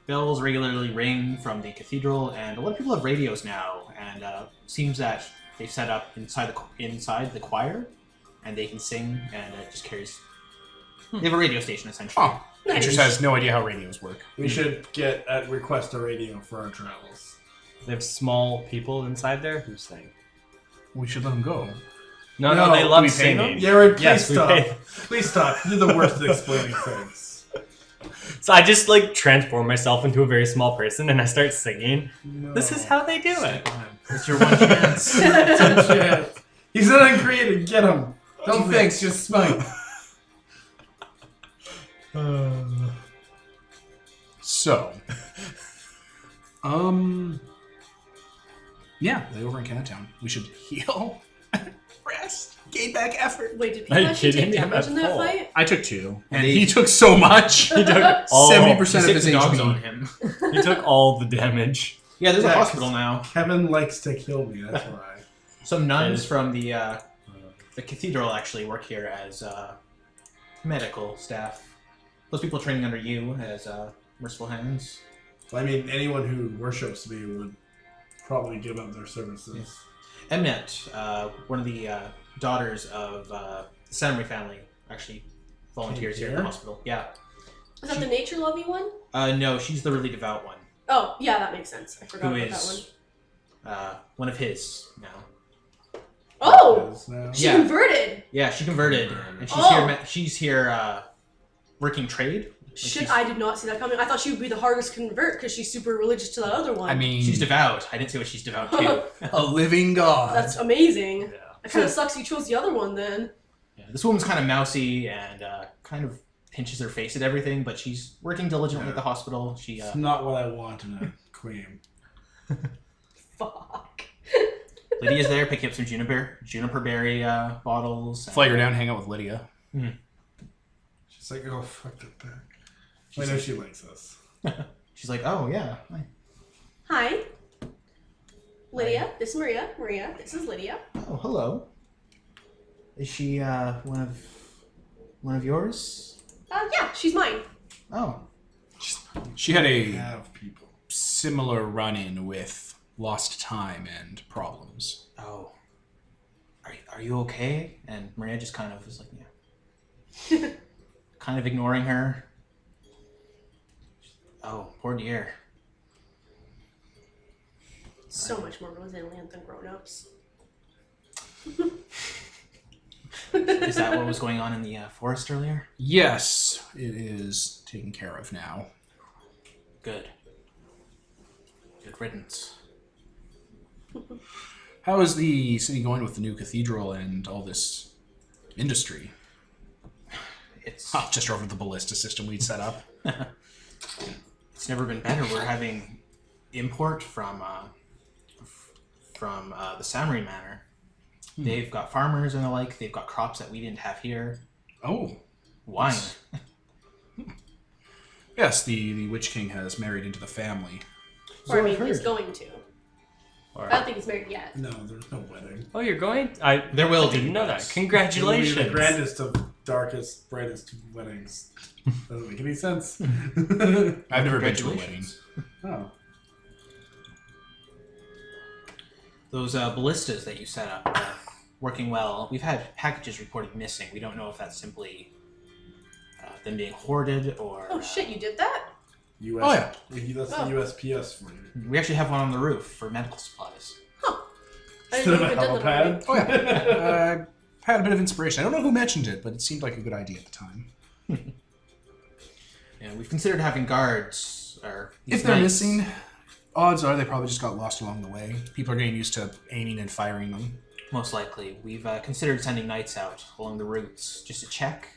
Speaker 3: Bells regularly ring from the cathedral, and a lot of people have radios now. And seems that they've set up inside the choir, and they can sing, and it just carries. They have a radio station essentially.
Speaker 2: Oh, Atrus has no idea how radios work.
Speaker 4: We should request a radio for our travels.
Speaker 6: They have small people inside there who sing.
Speaker 2: We should let them go.
Speaker 6: No,
Speaker 4: No,
Speaker 6: they
Speaker 2: do
Speaker 6: love
Speaker 2: we pay them?
Speaker 6: singing.
Speaker 4: Yared, please
Speaker 6: Yes, we
Speaker 4: stop.
Speaker 6: pay.
Speaker 4: Please stop. You're the worst at explaining things.
Speaker 6: So I just like transform myself into a very small person and I start singing.
Speaker 4: No.
Speaker 6: This is how they do it.
Speaker 3: It's your one chance.
Speaker 4: Shit. He's an uncreated. Get him. Don't think. Just smite.
Speaker 2: So, yeah, they over in Cantown. We should heal, rest, gain back effort.
Speaker 5: Wait, did
Speaker 6: Are
Speaker 5: people
Speaker 6: you
Speaker 5: actually take
Speaker 6: kidding?
Speaker 5: damage in that
Speaker 6: Full.
Speaker 5: fight?
Speaker 2: I took 2, and
Speaker 3: they-
Speaker 2: he took so much.
Speaker 6: He took all
Speaker 2: 70% of his
Speaker 3: dogs on
Speaker 2: HP.
Speaker 3: him.
Speaker 6: He took all the damage.
Speaker 3: Yeah, there's a
Speaker 4: Yeah,
Speaker 3: hospital now.
Speaker 4: Kevin likes to kill me. That's why.
Speaker 3: Some nuns from the cathedral actually work here as medical staff. Those people training under you as merciful hands.
Speaker 4: I mean, anyone who worships me would probably give up their services.
Speaker 3: Emnet, one of the daughters of the Samurai family, actually volunteers here at the
Speaker 4: Here?
Speaker 3: hospital. Yeah.
Speaker 5: Is that the nature lovey one?
Speaker 3: No, she's the really devout one.
Speaker 5: Oh, yeah, that makes sense. I forgot
Speaker 3: Who
Speaker 5: about that one.
Speaker 3: is one of his now.
Speaker 5: Oh!
Speaker 4: Because now-
Speaker 5: She
Speaker 3: Yeah.
Speaker 5: converted!
Speaker 3: Yeah, she converted, and she's
Speaker 5: Oh.
Speaker 3: here. She's here working trade. Like,
Speaker 5: Shit, I did not see that coming. I thought she would be the hardest to convert because she's super religious to that other one.
Speaker 2: I mean,
Speaker 3: she's devout. I didn't say what she's devout to.
Speaker 2: a living god.
Speaker 5: That's amazing.
Speaker 6: Yeah.
Speaker 5: It kind of sucks you chose the other one then.
Speaker 3: Yeah, this woman's kind of mousy and kind of pinches her face at everything, but she's working diligently at the hospital. She
Speaker 4: It's not what I want in a queen.
Speaker 5: Fuck.
Speaker 3: Lydia's there picking up some juniper berry bottles.
Speaker 2: Flag her down, hang out with Lydia.
Speaker 4: She's like, oh, fuck that back. I know she likes us.
Speaker 3: She's like, oh yeah.
Speaker 5: Hi. Lydia, this is Maria. Maria, this is Lydia.
Speaker 3: Oh, hello. Is she one of yours?
Speaker 5: Yeah, she's mine.
Speaker 3: Oh,
Speaker 2: She had
Speaker 4: We
Speaker 2: a
Speaker 4: have people.
Speaker 2: similar run-in with lost time and problems.
Speaker 3: oh. Are you okay? And Maria just kind of is like, yeah. Kind of ignoring her. Oh, poor dear.
Speaker 5: So much more resilient than grown-ups.
Speaker 3: Is that what was going on in the forest earlier?
Speaker 2: Yes, it is taken care of now.
Speaker 3: Good. Good riddance.
Speaker 2: How is the city going with the new cathedral and all this industry?
Speaker 3: It's
Speaker 2: Just over the ballista system we'd set up.
Speaker 3: it's never been better. We're having import from the Samurai Manor. They've got farmers and the like. They've got crops that we didn't have here.
Speaker 2: Oh,
Speaker 3: Wine.
Speaker 2: yes, the Witch King has married into the family.
Speaker 5: Or I
Speaker 3: I've
Speaker 5: mean, he's
Speaker 3: heard.
Speaker 5: going to.
Speaker 6: Or-
Speaker 5: I don't think he's married yet.
Speaker 4: No, there's no wedding.
Speaker 6: Oh, you're going?
Speaker 3: There will be.
Speaker 6: Didn't know that.
Speaker 3: yes.
Speaker 6: Congratulations.
Speaker 4: It will be the grandest of darkest, brightest weddings. Doesn't make any sense.
Speaker 2: I've never been to a wedding.
Speaker 3: Congratulations.
Speaker 4: Oh.
Speaker 3: Those ballistas that you set up. working well. We've had packages reported missing. We don't know if that's simply them being hoarded or...
Speaker 5: Oh shit, you did that?
Speaker 4: US,
Speaker 2: Oh, yeah.
Speaker 4: That's the USPS for you.
Speaker 3: We actually have one on the roof for medical supplies.
Speaker 5: Huh. I
Speaker 4: Instead
Speaker 5: didn't
Speaker 4: of a
Speaker 5: know you did that already.
Speaker 4: helipad?
Speaker 2: Oh yeah. I had a bit of inspiration. I don't know who mentioned it, but it seemed like a good idea at the time.
Speaker 3: Yeah, we've considered having guards. Or
Speaker 2: If they're missing, odds are they probably just got lost along the way. People are getting used to aiming and firing them.
Speaker 3: Most likely. We've considered sending knights out along the routes just to check,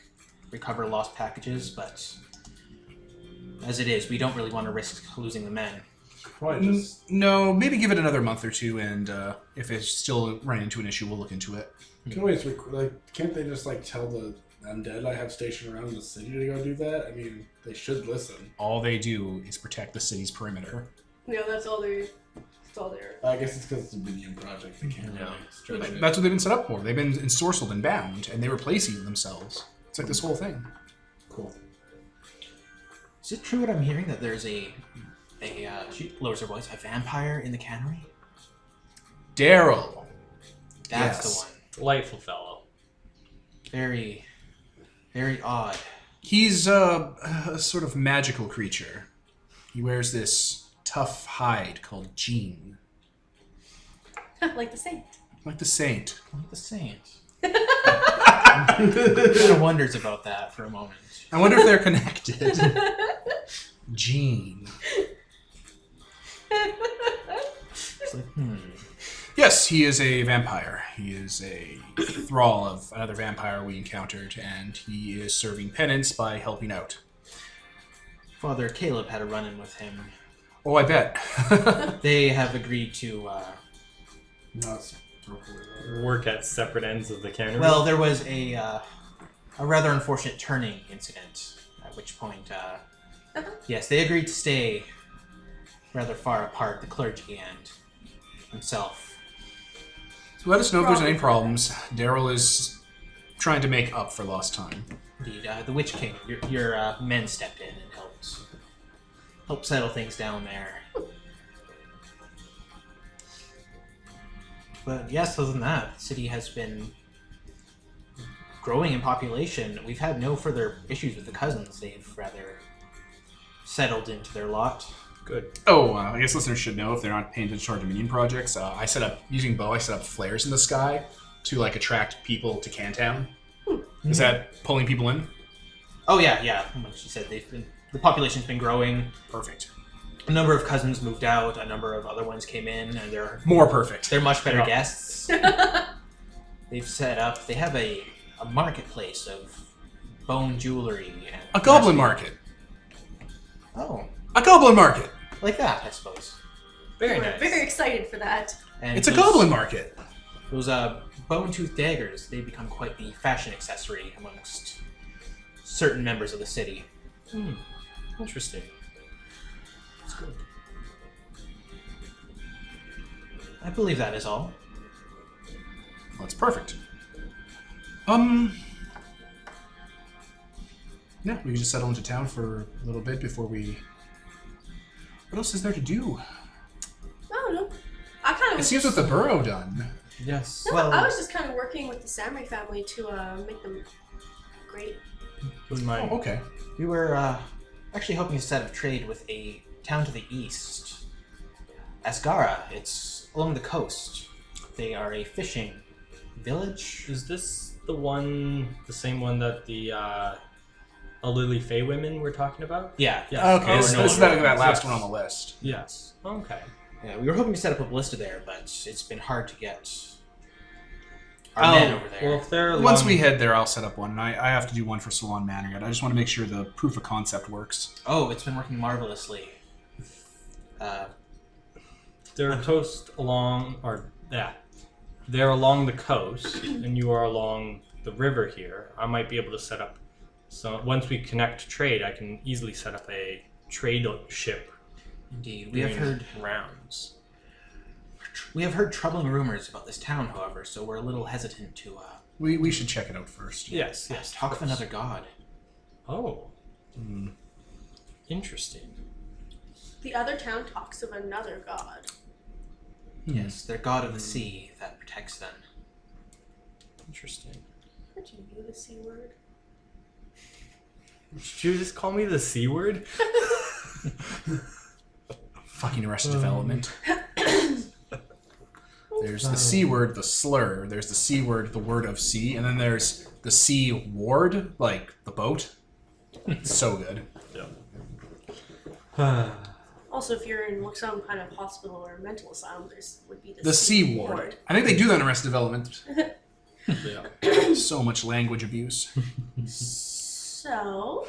Speaker 3: recover lost packages, but as it is, we don't really want to risk losing the men.
Speaker 4: Probably just...
Speaker 2: No, maybe give it another month or two, and if it's still running into an issue, we'll look into it.
Speaker 4: Can't they just tell the undead I have stationed around the city to go do that? I mean, they should listen.
Speaker 2: All they do is protect the city's perimeter.
Speaker 5: Yeah, that's all they're.
Speaker 4: I guess it's because it's a minion project. They can't really stretch it.
Speaker 2: That's what they've been set up for. They've been ensorcelled and bound, and they replace themselves. It's like this whole thing.
Speaker 4: Cool.
Speaker 3: Is it true what I'm hearing that there's she lowers her voice, a vampire in the cannery?
Speaker 2: Daryl.
Speaker 3: That's
Speaker 2: Yes.
Speaker 3: the one.
Speaker 6: Delightful fellow.
Speaker 3: Very, very odd.
Speaker 2: He's a sort of magical creature. He wears this tough hide called jean.
Speaker 5: Like the saint.
Speaker 2: Like the saint.
Speaker 3: Like the saint. Kind of wonders about that for a moment.
Speaker 2: I wonder if they're connected. Jean.
Speaker 3: It's like,
Speaker 2: Yes, he is a vampire. He is a thrall of another vampire we encountered, and he is serving penance by helping out.
Speaker 3: Father Caleb had a run-in with him.
Speaker 2: Oh, I bet.
Speaker 3: They have agreed to...
Speaker 4: Not appropriate.
Speaker 6: Work at separate ends of the cannery.
Speaker 3: Well, there was a rather unfortunate turning incident, at which point, yes, they agreed to stay rather far apart, the clergy and himself.
Speaker 2: So let us know if there's any problems. Daryl is trying to make up for lost time.
Speaker 3: Indeed, the Witch King, your men stepped in and helped settle things down there. But yes, other than that, the city has been growing in population. We've had no further issues with the cousins. They've rather settled into their lot.
Speaker 6: Good.
Speaker 2: Oh, I guess listeners should know if they're not paying attention to our Dominion projects. I set up flares in the sky to attract people to Cantown. Is that pulling people in?
Speaker 3: Oh yeah. Like she said, the population's been growing.
Speaker 2: Perfect.
Speaker 3: A number of cousins moved out. A number of other ones came in, and they're
Speaker 2: More perfect.
Speaker 3: much better guests. They've set up. They have a marketplace of bone jewelry and
Speaker 2: A goblin market.
Speaker 3: Oh,
Speaker 2: A goblin market.
Speaker 3: like that, I suppose.
Speaker 6: Very
Speaker 5: We're
Speaker 6: nice.
Speaker 5: very excited for that.
Speaker 3: And
Speaker 2: It's a goblin market.
Speaker 3: Those bone-tooth daggers, they become quite the fashion accessory amongst certain members of the city.
Speaker 6: Interesting.
Speaker 3: That's good. I believe that is all.
Speaker 2: Well, that's perfect. Yeah, we can just settle into town for a little bit before we... What else is there to do?
Speaker 5: I don't know. I kind of.
Speaker 2: It seems with the burrow done.
Speaker 6: Yes.
Speaker 5: No,
Speaker 3: Well-
Speaker 5: I was just kind of working with the samurai family to make them great.
Speaker 6: Wouldn't mind.
Speaker 2: Oh, okay.
Speaker 3: We were actually hoping to set up trade with a town to the east. Asgara. It's along the coast. They are a fishing village.
Speaker 6: Is this the same one that the Lily Fey women were talking about?
Speaker 3: Yeah.
Speaker 6: Yes.
Speaker 2: Okay,
Speaker 6: Oh,
Speaker 2: this
Speaker 6: no,
Speaker 2: is
Speaker 6: no,
Speaker 2: that last
Speaker 6: yes.
Speaker 2: one on the list.
Speaker 6: Yes. Okay.
Speaker 3: Yeah, we were hoping to set up a ballista there, but it's been hard to get our men over there.
Speaker 6: Well, if they're
Speaker 2: Once
Speaker 6: along-
Speaker 2: we head there, I'll set up one. I have to do one for Salon Manor yet. I just want to make sure the proof of concept works.
Speaker 3: Oh, it's been working marvelously.
Speaker 6: they're they're along the coast, and you are along the river here. I might be able to set up. So once we connect to trade, I can easily set up a trade ship.
Speaker 3: Indeed, we have heard
Speaker 6: rounds.
Speaker 3: troubling rumors about this town, however, so we're a little hesitant to
Speaker 2: We should check it out first.
Speaker 6: Yes.
Speaker 3: talk of another god.
Speaker 6: Oh. Interesting.
Speaker 5: The other town talks of another god.
Speaker 3: Yes, their god of the sea that protects them.
Speaker 6: Interesting.
Speaker 5: Did you know the C word?
Speaker 6: Did you just call me the C word?
Speaker 2: Fucking Arrested Development. There's the C word, the slur. There's the C word, the word of C. And then there's the C ward, like the boat. It's so good.
Speaker 6: Yeah.
Speaker 5: Also, if you're in some kind of hospital or mental asylum, there's would be
Speaker 2: The C ward. I think they do that in Arrested Development.
Speaker 6: Yeah.
Speaker 2: So much language abuse.
Speaker 5: So,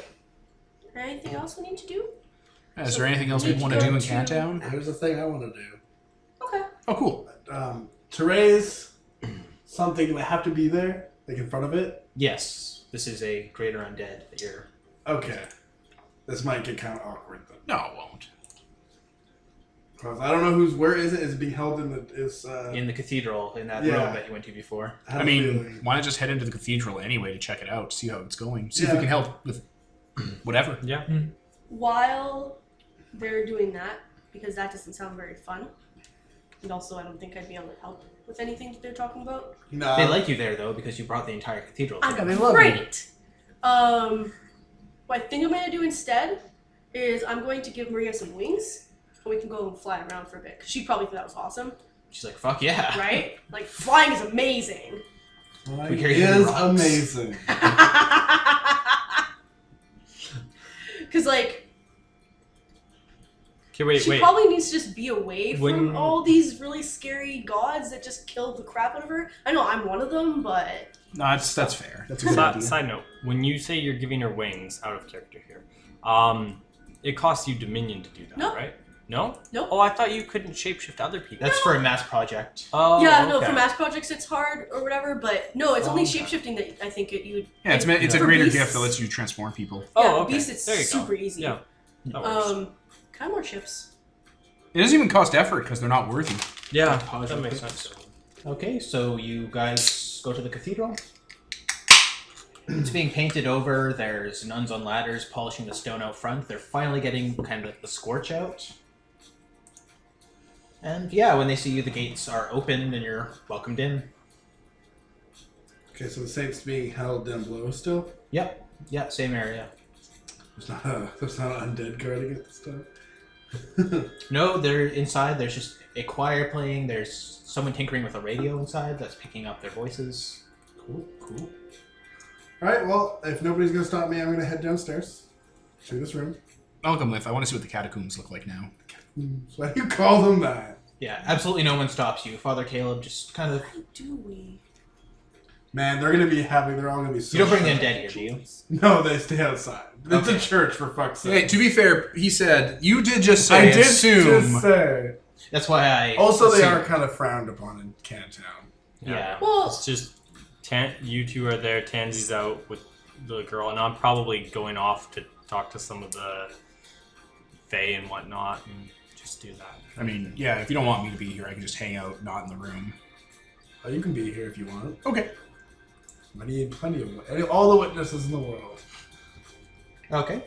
Speaker 5: anything else we need to do?
Speaker 2: Is there anything else we want to do in
Speaker 5: to-
Speaker 2: Cantown?
Speaker 4: Here's the thing I want to do.
Speaker 5: Okay.
Speaker 2: Oh, cool.
Speaker 4: To raise something that have to be there, like in front of it.
Speaker 3: Yes, this is a greater undead that you're...
Speaker 4: Okay. This might get kind of awkward then.
Speaker 2: No, it won't.
Speaker 4: Because I don't know where is it? Is it being held in the...
Speaker 3: in the cathedral, in that
Speaker 4: Yeah.
Speaker 3: room that you went to before.
Speaker 2: I mean, why not just head into the cathedral anyway to check it out, see how it's going, see if we
Speaker 4: Yeah.
Speaker 2: can help with whatever.
Speaker 6: Yeah.
Speaker 5: While they're doing that, because that doesn't sound very fun, and also I don't think I'd be able to help with anything that they're talking about.
Speaker 4: No.
Speaker 3: They like you there, though, because you brought the entire cathedral to
Speaker 5: I'm
Speaker 3: them.
Speaker 2: they love
Speaker 5: great. What I think I'm gonna do instead is I'm going to give Maria some wings, and we can go and fly around for a bit. 'Cause she'd probably think that was awesome,
Speaker 3: She's like, fuck yeah.
Speaker 5: right? Like flying is amazing.
Speaker 4: Flying
Speaker 3: We carry you
Speaker 4: is
Speaker 3: rocks.
Speaker 4: amazing.
Speaker 5: Because like
Speaker 6: Okay, wait,
Speaker 5: she
Speaker 6: wait.
Speaker 5: probably needs to just be away from
Speaker 6: When-
Speaker 5: all these really scary gods that just killed the crap out of her. I know I'm one of them, but
Speaker 2: No, that's fair. That's a good
Speaker 6: Side,
Speaker 2: idea.
Speaker 6: side note: when you say you're giving her wings, out of character here, it costs you Dominion to do that,
Speaker 5: No.
Speaker 6: right? No.
Speaker 5: Nope.
Speaker 6: Oh, I thought you couldn't shapeshift other people.
Speaker 3: That's for a mass project.
Speaker 6: Oh,
Speaker 5: yeah, no,
Speaker 6: okay.
Speaker 5: for mass projects it's hard or whatever. But no, it's only
Speaker 6: Okay.
Speaker 5: shapeshifting that I think you would.
Speaker 2: Yeah, it's a
Speaker 5: For
Speaker 2: greater
Speaker 5: beasts-
Speaker 2: gift that lets you transform people.
Speaker 6: Oh,
Speaker 5: yeah,
Speaker 6: okay.
Speaker 5: beasts it's
Speaker 6: There you go.
Speaker 5: super easy.
Speaker 6: Yeah. That works.
Speaker 5: Can I have more chips?
Speaker 2: It doesn't even cost effort because they're not worthy.
Speaker 6: yeah,
Speaker 3: pause
Speaker 6: that
Speaker 3: real
Speaker 6: makes
Speaker 3: quick.
Speaker 6: sense.
Speaker 3: Okay, so you guys go to the cathedral. It's being painted over. There's nuns on ladders polishing the stone out front. They're finally getting kind of the scorch out. And yeah, when they see you, the gates are open and you're welcomed in.
Speaker 4: Okay, so the saint's being held down below still?
Speaker 3: Yep. Yeah, same area.
Speaker 4: There's not an undead guarding it this time?
Speaker 3: No, they're inside. There's just a choir playing. There's someone tinkering with a radio inside that's picking up their voices.
Speaker 4: Cool. Alright, well, if nobody's going to stop me, I'm going to head downstairs to this room.
Speaker 2: I'll come with. I want to see what the catacombs look like now.
Speaker 4: So why do you call them that?
Speaker 3: Yeah, absolutely no one stops you. Father Caleb just kind of...
Speaker 5: Why do we?
Speaker 4: Man, they're going to be happy. They're all going to be so
Speaker 3: You don't bring the
Speaker 4: shocked.
Speaker 3: undead here, do you?
Speaker 4: No, they stay outside. It's
Speaker 3: Okay.
Speaker 4: a church, for fuck's
Speaker 2: Hey,
Speaker 4: sake.
Speaker 2: to be fair, he said you did just say
Speaker 4: I did
Speaker 2: assume.
Speaker 4: just say.
Speaker 3: That's why I...
Speaker 4: Also, they
Speaker 3: assume-
Speaker 4: are kind of frowned upon in Cantown.
Speaker 3: Yeah.
Speaker 5: Well,
Speaker 6: It's just you two are there. Tansy's out with the girl, and I'm probably going off to talk to some of the Fae and whatnot, and just do that.
Speaker 2: I mean, yeah, if you don't want me to be here, I can just hang out, not in the room.
Speaker 4: Oh, you can be here if you want.
Speaker 2: Okay.
Speaker 4: I need plenty of all the witnesses in the world.
Speaker 3: Okay.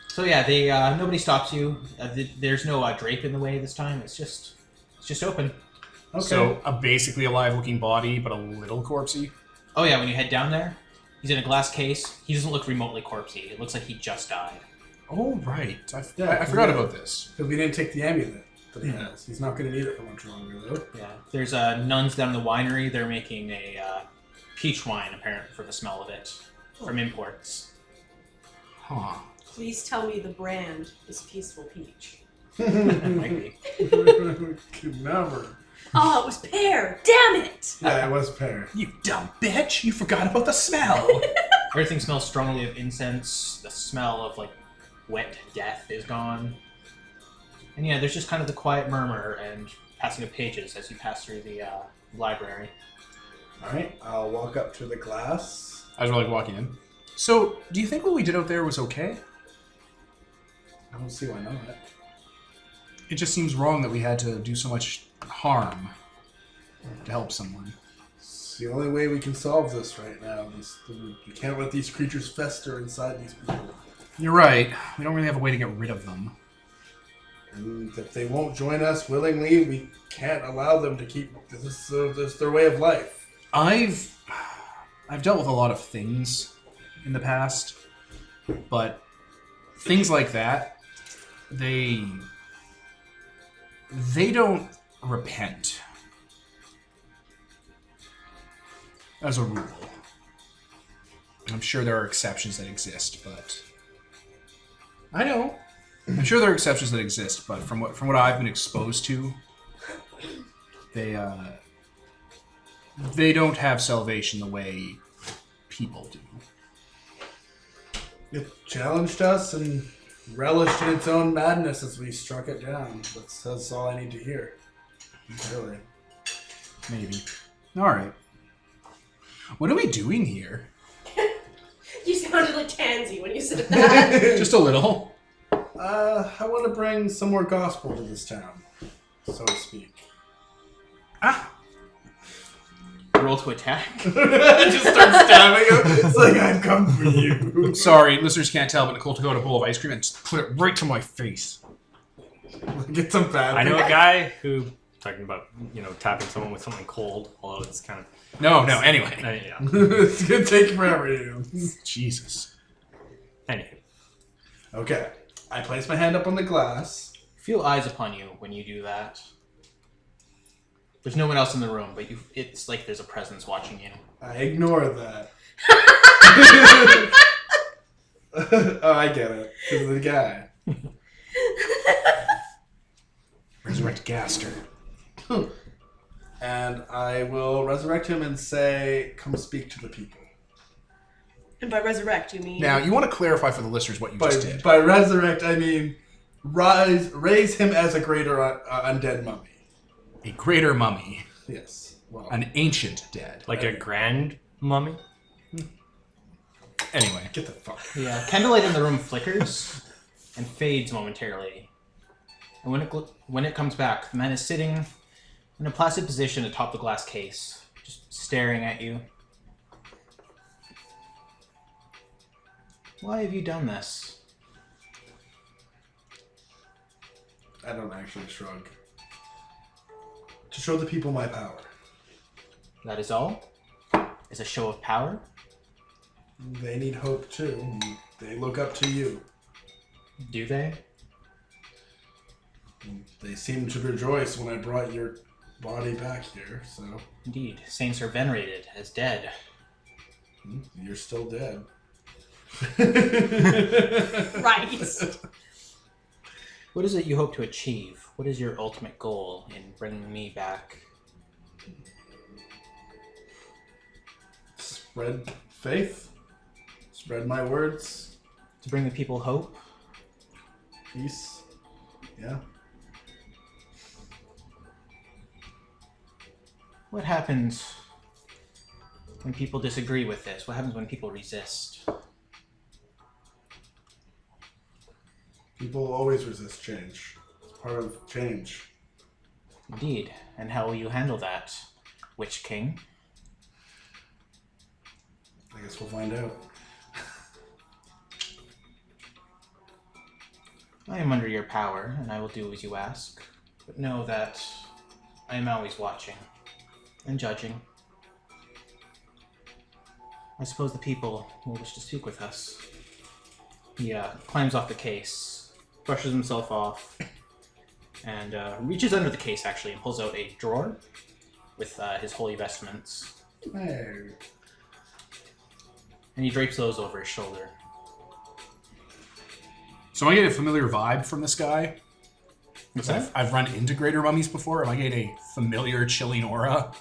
Speaker 3: So yeah, they nobody stops you. There's no drape in the way this time. It's just open.
Speaker 4: Okay.
Speaker 2: So a basically alive-looking body, but a little corpsey.
Speaker 3: Oh yeah, when you head down there, he's in a glass case. He doesn't look remotely corpsey. It looks like he just died.
Speaker 2: Oh right, I
Speaker 4: Yeah,
Speaker 2: forgot about this.
Speaker 4: Because we didn't take the amulet that he has. He's not going to need it for much longer, though.
Speaker 3: Yeah. There's nuns down in the winery. They're making a peach wine, apparently, for the smell of it from imports.
Speaker 2: Huh.
Speaker 5: please tell me the brand is Peaceful Peach.
Speaker 3: Might be.
Speaker 4: Could never.
Speaker 5: Oh, it was pear. Damn it!
Speaker 4: Yeah, it was pear.
Speaker 2: You dumb bitch! You forgot about the smell.
Speaker 3: Everything smells strongly of incense. The smell of like wet death is gone. And yeah, there's just kind of the quiet murmur and passing of pages as you pass through the library.
Speaker 4: Alright, I'll walk up to the glass.
Speaker 2: As we're like walking in. So, do you think what we did out there was okay?
Speaker 4: I don't see why not.
Speaker 2: It just seems wrong that we had to do so much harm to help someone.
Speaker 4: It's the only way we can solve this right now. You can't let these creatures fester inside these people.
Speaker 2: You're right. We don't really have a way to get rid of them.
Speaker 4: And if they won't join us willingly, we can't allow them to keep... This is their way of life.
Speaker 2: I've I've dealt with a lot of things in the past, but things like that, they don't repent as a rule. I'm sure there are exceptions that exist, but
Speaker 4: I know.
Speaker 2: I'm sure there are exceptions that exist, but from what I've been exposed to, they don't have salvation the way people do.
Speaker 4: It challenged us and relished in its own madness as we struck it down. That's all I need to hear. Really.
Speaker 2: Maybe. Alright. What are we doing here?
Speaker 5: You sounded like Tansy when you said that.
Speaker 2: Just a little.
Speaker 4: I want to bring some more gospel to this town, so to speak.
Speaker 2: Ah!
Speaker 3: Roll to attack.
Speaker 4: Just start stabbing him. It's like, I've come for you.
Speaker 2: Sorry, listeners can't tell, but Nicole took out a bowl of ice cream and just put it right to my face.
Speaker 4: Get some bad.
Speaker 6: I know a guy who, talking about, tapping someone with something cold, although it's kind of...
Speaker 2: No, anyway.
Speaker 6: yeah.
Speaker 4: It's going to take forever,
Speaker 2: Jesus.
Speaker 6: Anywho.
Speaker 4: Okay. I place my hand up on the glass.
Speaker 3: Feel eyes upon you when you do that. There's no one else in the room, but it's like there's a presence watching you.
Speaker 4: I ignore that. Oh, I get it. This is the guy.
Speaker 2: Resurrect Gaster.
Speaker 4: And I will resurrect him and say, come speak to the people.
Speaker 5: And by resurrect, you mean...
Speaker 2: Now, you want to clarify for the listeners what you just did.
Speaker 4: By resurrect, I mean raise him as a greater undead mummy.
Speaker 2: A greater mummy.
Speaker 4: Yes. Well,
Speaker 2: An ancient dead.
Speaker 6: Like a grand mummy?
Speaker 2: Anyway.
Speaker 4: get the fuck.
Speaker 3: Yeah, candlelight in the room flickers and fades momentarily. And when it comes back, the man is sitting in a placid position atop the glass case, just staring at you. Why have you done this?
Speaker 4: I don't actually shrug. To show the people my power.
Speaker 3: That is all? Is a show of power?
Speaker 4: They need hope too. They look up to you.
Speaker 3: Do they?
Speaker 4: They seemed to rejoice when I brought your body back here, so...
Speaker 3: Indeed. Saints are venerated as dead.
Speaker 4: You're still dead.
Speaker 5: Right.
Speaker 3: What is it you hope to achieve? What is your ultimate goal in bringing me back?
Speaker 4: Spread faith. Spread my words.
Speaker 3: To bring the people hope?
Speaker 4: Peace. Yeah.
Speaker 3: What happens when people disagree with this? What happens when people resist?
Speaker 4: People always resist change. It's part of change.
Speaker 3: Indeed. And how will you handle that, Witch King?
Speaker 4: I guess we'll find out.
Speaker 3: I am under your power, and I will do as you ask. But know that I am always watching and judging. I suppose the people will wish to speak with us. He climbs off the case, brushes himself off, and reaches under the case, actually, and pulls out a drawer with his holy vestments.
Speaker 4: Hey.
Speaker 3: And he drapes those over his shoulder.
Speaker 2: So am I getting a familiar vibe from this guy?
Speaker 3: What's
Speaker 2: Because
Speaker 3: that?
Speaker 2: I've run into greater mummies before. Am I getting a familiar chilling aura?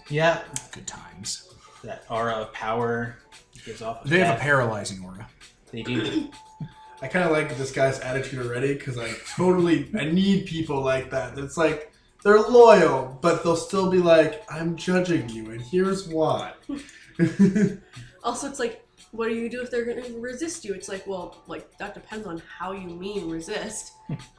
Speaker 3: Yeah,
Speaker 2: Good times.
Speaker 3: that aura of power gives off.
Speaker 2: They have a
Speaker 3: death.
Speaker 2: paralyzing aura.
Speaker 3: They do.
Speaker 4: I kind of like this guy's attitude already because I need people like that. It's like they're loyal, but they'll still be like, I'm judging you, and here's why.
Speaker 5: Also, it's like, what do you do if they're going to resist you? It's like, well, like, that depends on how you mean resist.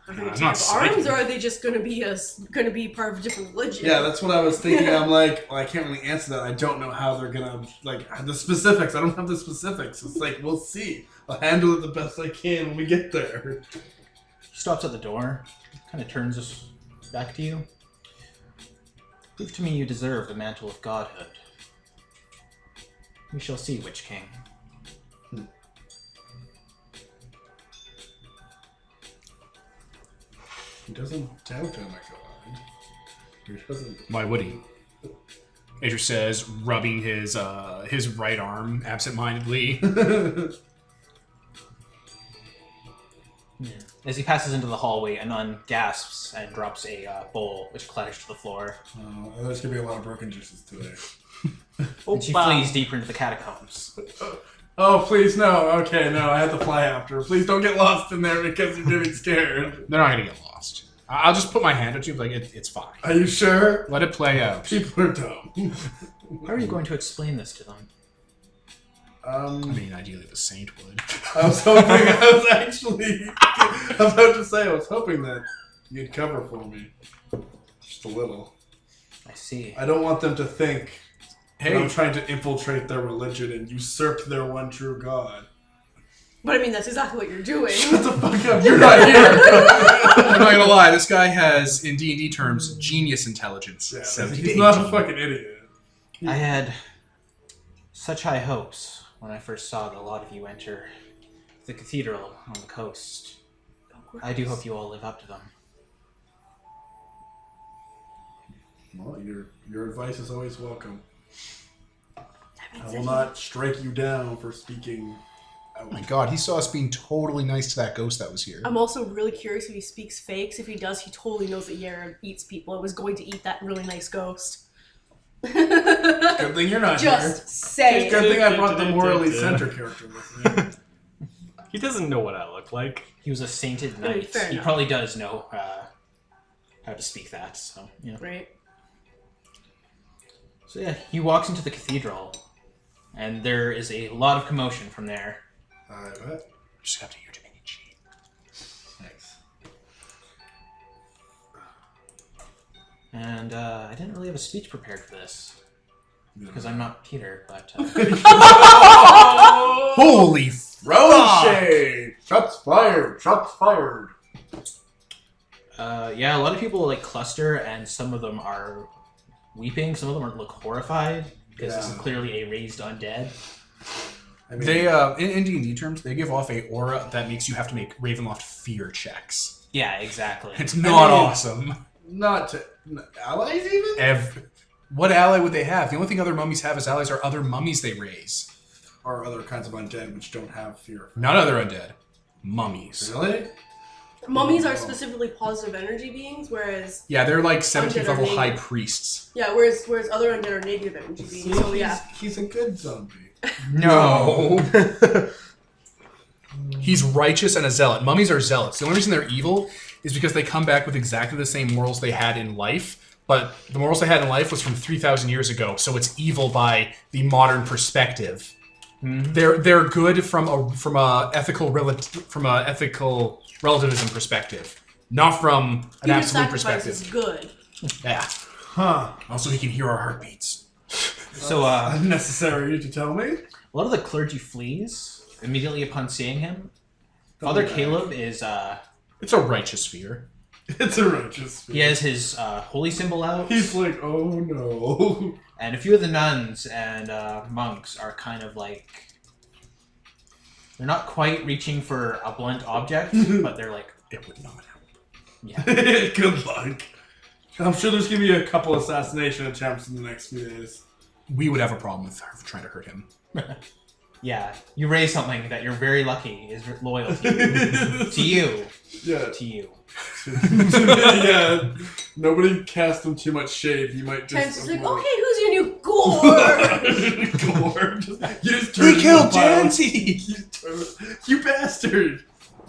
Speaker 5: Are they
Speaker 2: It's
Speaker 5: going to
Speaker 2: not
Speaker 5: take up arms,
Speaker 2: psychic.
Speaker 5: or are they just going to be part of a different religion?
Speaker 4: Yeah, that's what I was thinking. I'm like, well, I can't really answer that. I don't know how they're gonna the specifics. I don't have the specifics. It's like we'll see. I'll handle it the best I can when we get there.
Speaker 3: He stops at the door, kind of turns us back to you. Prove to me you deserve the mantle of godhood. We shall see, Witch King.
Speaker 4: He doesn't doubt him, my god. He doesn't.
Speaker 2: Why would he? Atrus says, rubbing his right arm absentmindedly.
Speaker 3: As he passes into the hallway, a nun gasps and drops a bowl, which clatters to the floor.
Speaker 4: There's gonna be a lot of broken juices today.
Speaker 3: And she flees deeper into the catacombs.
Speaker 4: Oh, please, no. Okay, no, I had to fly after her. Please don't get lost in there because you're getting scared.
Speaker 2: They're not gonna get lost. I'll just put my hand at you, like, it's fine.
Speaker 4: Are you sure?
Speaker 2: Let it play out.
Speaker 4: People are dumb.
Speaker 3: How are you going to explain this to them?
Speaker 2: I mean, ideally the saint would.
Speaker 4: I was hoping, I was actually about to say, I was hoping that you'd cover for me. Just a little.
Speaker 3: I see.
Speaker 4: I don't want them to think that
Speaker 2: Hey.
Speaker 4: I'm trying to infiltrate their religion and usurp their one true god.
Speaker 5: But I mean, that's exactly what you're doing.
Speaker 4: Shut the fuck up, you're not here!
Speaker 2: I'm not gonna lie, this guy has, in D&D terms, genius intelligence.
Speaker 4: Yeah,
Speaker 2: 17
Speaker 4: he's
Speaker 2: to
Speaker 4: not a
Speaker 2: 18.
Speaker 4: fucking idiot.
Speaker 3: I had such high hopes when I first saw that a lot of you enter the cathedral on the coast. I do hope you all live up to them.
Speaker 4: Well, your advice is always welcome.
Speaker 5: That means
Speaker 4: I
Speaker 5: that
Speaker 4: will not strike you down for speaking out.
Speaker 2: Oh my god, he saw us being totally nice to that ghost that was here.
Speaker 5: I'm also really curious if he speaks fakes. If he does, he totally knows that Yared eats people. I was going to eat that really nice ghost.
Speaker 4: Good thing you're not
Speaker 5: Just
Speaker 4: here.
Speaker 5: say
Speaker 4: Good
Speaker 5: it.
Speaker 4: thing I brought the morally center character with me.
Speaker 6: He doesn't know what I look like.
Speaker 3: He was a sainted
Speaker 5: I mean,
Speaker 3: knight.
Speaker 5: fair
Speaker 3: He
Speaker 5: enough.
Speaker 3: probably does know how to speak that. So yeah.
Speaker 5: Right.
Speaker 3: So yeah, he walks into the cathedral, and there is a lot of commotion from there.
Speaker 4: I bet.
Speaker 2: Just have to hear Dominion G.
Speaker 4: Thanks.
Speaker 3: And I didn't really have a speech prepared for this because I'm not Peter, but
Speaker 2: Holy
Speaker 4: Throw shade! Shots fired! Shots fired!
Speaker 3: yeah, a lot of people like cluster, and some of them are weeping. Some of them look horrified because this is
Speaker 4: Yeah.
Speaker 3: clearly a raised undead.
Speaker 4: I mean,
Speaker 2: They, in D&D terms, they give off a aura that makes you have to make Ravenloft fear checks.
Speaker 3: Yeah, exactly.
Speaker 2: It's not
Speaker 4: mean-
Speaker 2: awesome.
Speaker 4: not to allies even?
Speaker 2: What ally would they have? The only thing other mummies have as allies are other mummies they raise.
Speaker 4: Or other kinds of undead which don't have fear.
Speaker 2: Not other undead. Mummies.
Speaker 4: Really?
Speaker 5: Mummies are specifically positive energy beings, whereas
Speaker 2: Yeah, they're like 17th
Speaker 5: Undead are
Speaker 2: level
Speaker 5: negative.
Speaker 2: high priests.
Speaker 5: yeah, whereas other undead are negative energy beings. So yeah,
Speaker 4: He's a good zombie.
Speaker 3: No.
Speaker 2: He's righteous and a zealot. Mummies are zealots. The only reason they're evil is because they come back with exactly the same morals they had in life, but the morals they had in life was from 3,000 years ago, so it's evil by the modern perspective. They're good from a ethical relativism perspective, not from an
Speaker 5: human
Speaker 2: absolute
Speaker 5: sacrifice
Speaker 2: perspective.
Speaker 5: is good.
Speaker 2: Yeah.
Speaker 4: Huh.
Speaker 2: Also, he can hear our heartbeats.
Speaker 3: So
Speaker 4: Unnecessary to tell me?
Speaker 3: a lot of the clergy flees immediately upon seeing him. Father Caleb is
Speaker 2: It's a righteous fear.
Speaker 4: It's a righteous
Speaker 3: he has his holy symbol out,
Speaker 4: He's like, oh no.
Speaker 3: and a few of the nuns and monks are kind of like they're not quite reaching for a blunt object, but they're like,
Speaker 2: It would not help.
Speaker 3: yeah.
Speaker 4: Good luck. I'm sure there's gonna be a couple assassination attempts in the next few days.
Speaker 2: We would have a problem with her trying to hurt him.
Speaker 3: Yeah, you raise something that you're very lucky is loyalty to you.
Speaker 4: Yeah.
Speaker 3: To you.
Speaker 4: Yeah. Nobody cast him too much shade. He might just.
Speaker 5: Tense is like, okay, who's your new gore?
Speaker 4: Gore. You just turned
Speaker 2: We killed
Speaker 4: into a pile.
Speaker 2: Tansy!
Speaker 4: You bastard!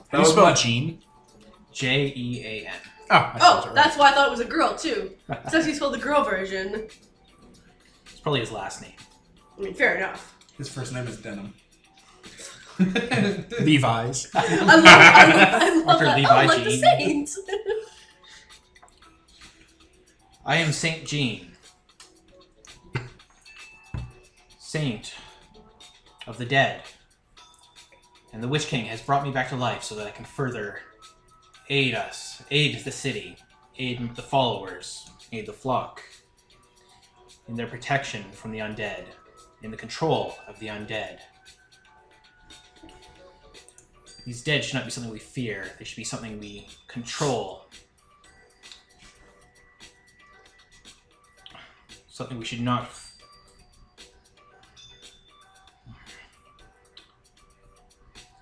Speaker 2: How do you spell Jean?
Speaker 3: Jean.
Speaker 2: Oh, I spelled
Speaker 5: Oh,
Speaker 2: it right.
Speaker 5: that's why I thought it was a girl too. Since he spelled the girl version.
Speaker 3: It's probably his last name.
Speaker 5: I mean, fair enough.
Speaker 4: His first name is Denim.
Speaker 2: Levi's.
Speaker 5: I love
Speaker 3: After
Speaker 5: that.
Speaker 3: Levi
Speaker 5: Oh, like the
Speaker 3: Jean.
Speaker 5: saint.
Speaker 3: I am Saint Jean, saint of the dead, and the Witch King has brought me back to life so that I can further aid us, aid the city, aid the followers, aid the flock in their protection from the undead in the control of the undead. These dead should not be something we fear. They should be something we control. Something we should not...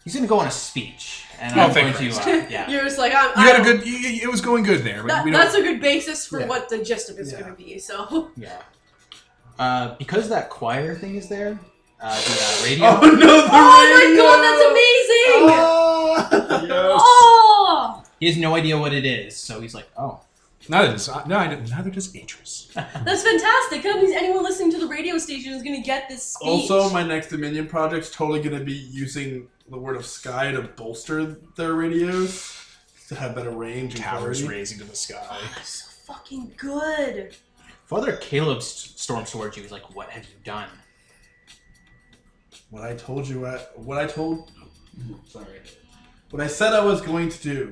Speaker 3: He's going to go on a speech, and I'm going to... yeah.
Speaker 5: You're just like,
Speaker 2: You had a good. It was going good there. But we don't,
Speaker 5: that's a good basis for what the gist of it's going to be, so...
Speaker 3: Yeah. Because that choir thing is there, the radio...
Speaker 4: Oh no, the
Speaker 5: my god, that's amazing!
Speaker 4: yes.
Speaker 5: Oh!
Speaker 3: He has no idea what it is, so he's like, oh.
Speaker 2: neither does Atrus.
Speaker 5: That's fantastic. That means anyone listening to the radio station is going to get this speech.
Speaker 4: Also, my next Dominion project's totally going to be using the word of sky to bolster their radios to have better range and
Speaker 2: Towers
Speaker 4: clarity.
Speaker 2: raising to the sky.
Speaker 5: Oh, so fucking good.
Speaker 3: Father Caleb storms towards you. He's like, what have you done?
Speaker 4: What I said I was going to do.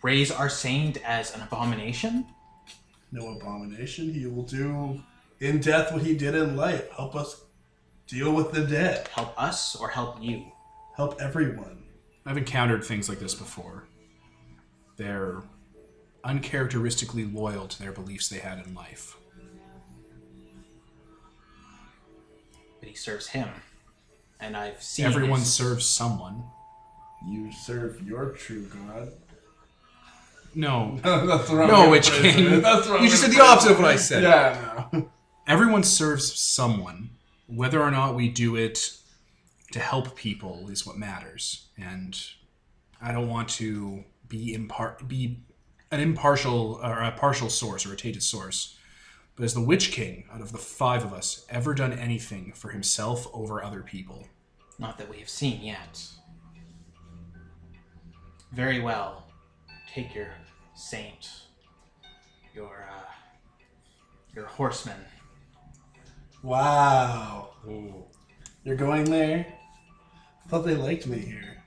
Speaker 3: Raise our saint as an abomination?
Speaker 4: No abomination. He will do in death what he did in life. Help us deal with the dead.
Speaker 3: Help us or help you?
Speaker 4: Help everyone.
Speaker 2: I've encountered things like this before. They're uncharacteristically loyal to their beliefs they had in life.
Speaker 3: But he serves him. And I've seen
Speaker 2: Everyone
Speaker 3: his...
Speaker 2: serves someone.
Speaker 4: You serve your true God.
Speaker 2: No.
Speaker 4: That's the wrong
Speaker 2: No,
Speaker 4: way
Speaker 2: Witch
Speaker 4: to phrase
Speaker 2: King.
Speaker 4: it. That's the wrong
Speaker 2: You
Speaker 4: way
Speaker 2: just
Speaker 4: to
Speaker 2: said the
Speaker 4: phrase
Speaker 2: opposite
Speaker 4: it.
Speaker 2: of what I said.
Speaker 4: Yeah, no.
Speaker 2: Everyone serves someone. Whether or not we do it to help people is what matters. And I don't want to be an impartial or a partial source or a tainted source. But has the Witch King, out of the 5 of us, ever done anything for himself over other people?
Speaker 3: Not that we have seen yet. Very well. Take your saint, your horseman.
Speaker 4: Wow.
Speaker 2: Ooh.
Speaker 4: You're going there? I thought they liked me here.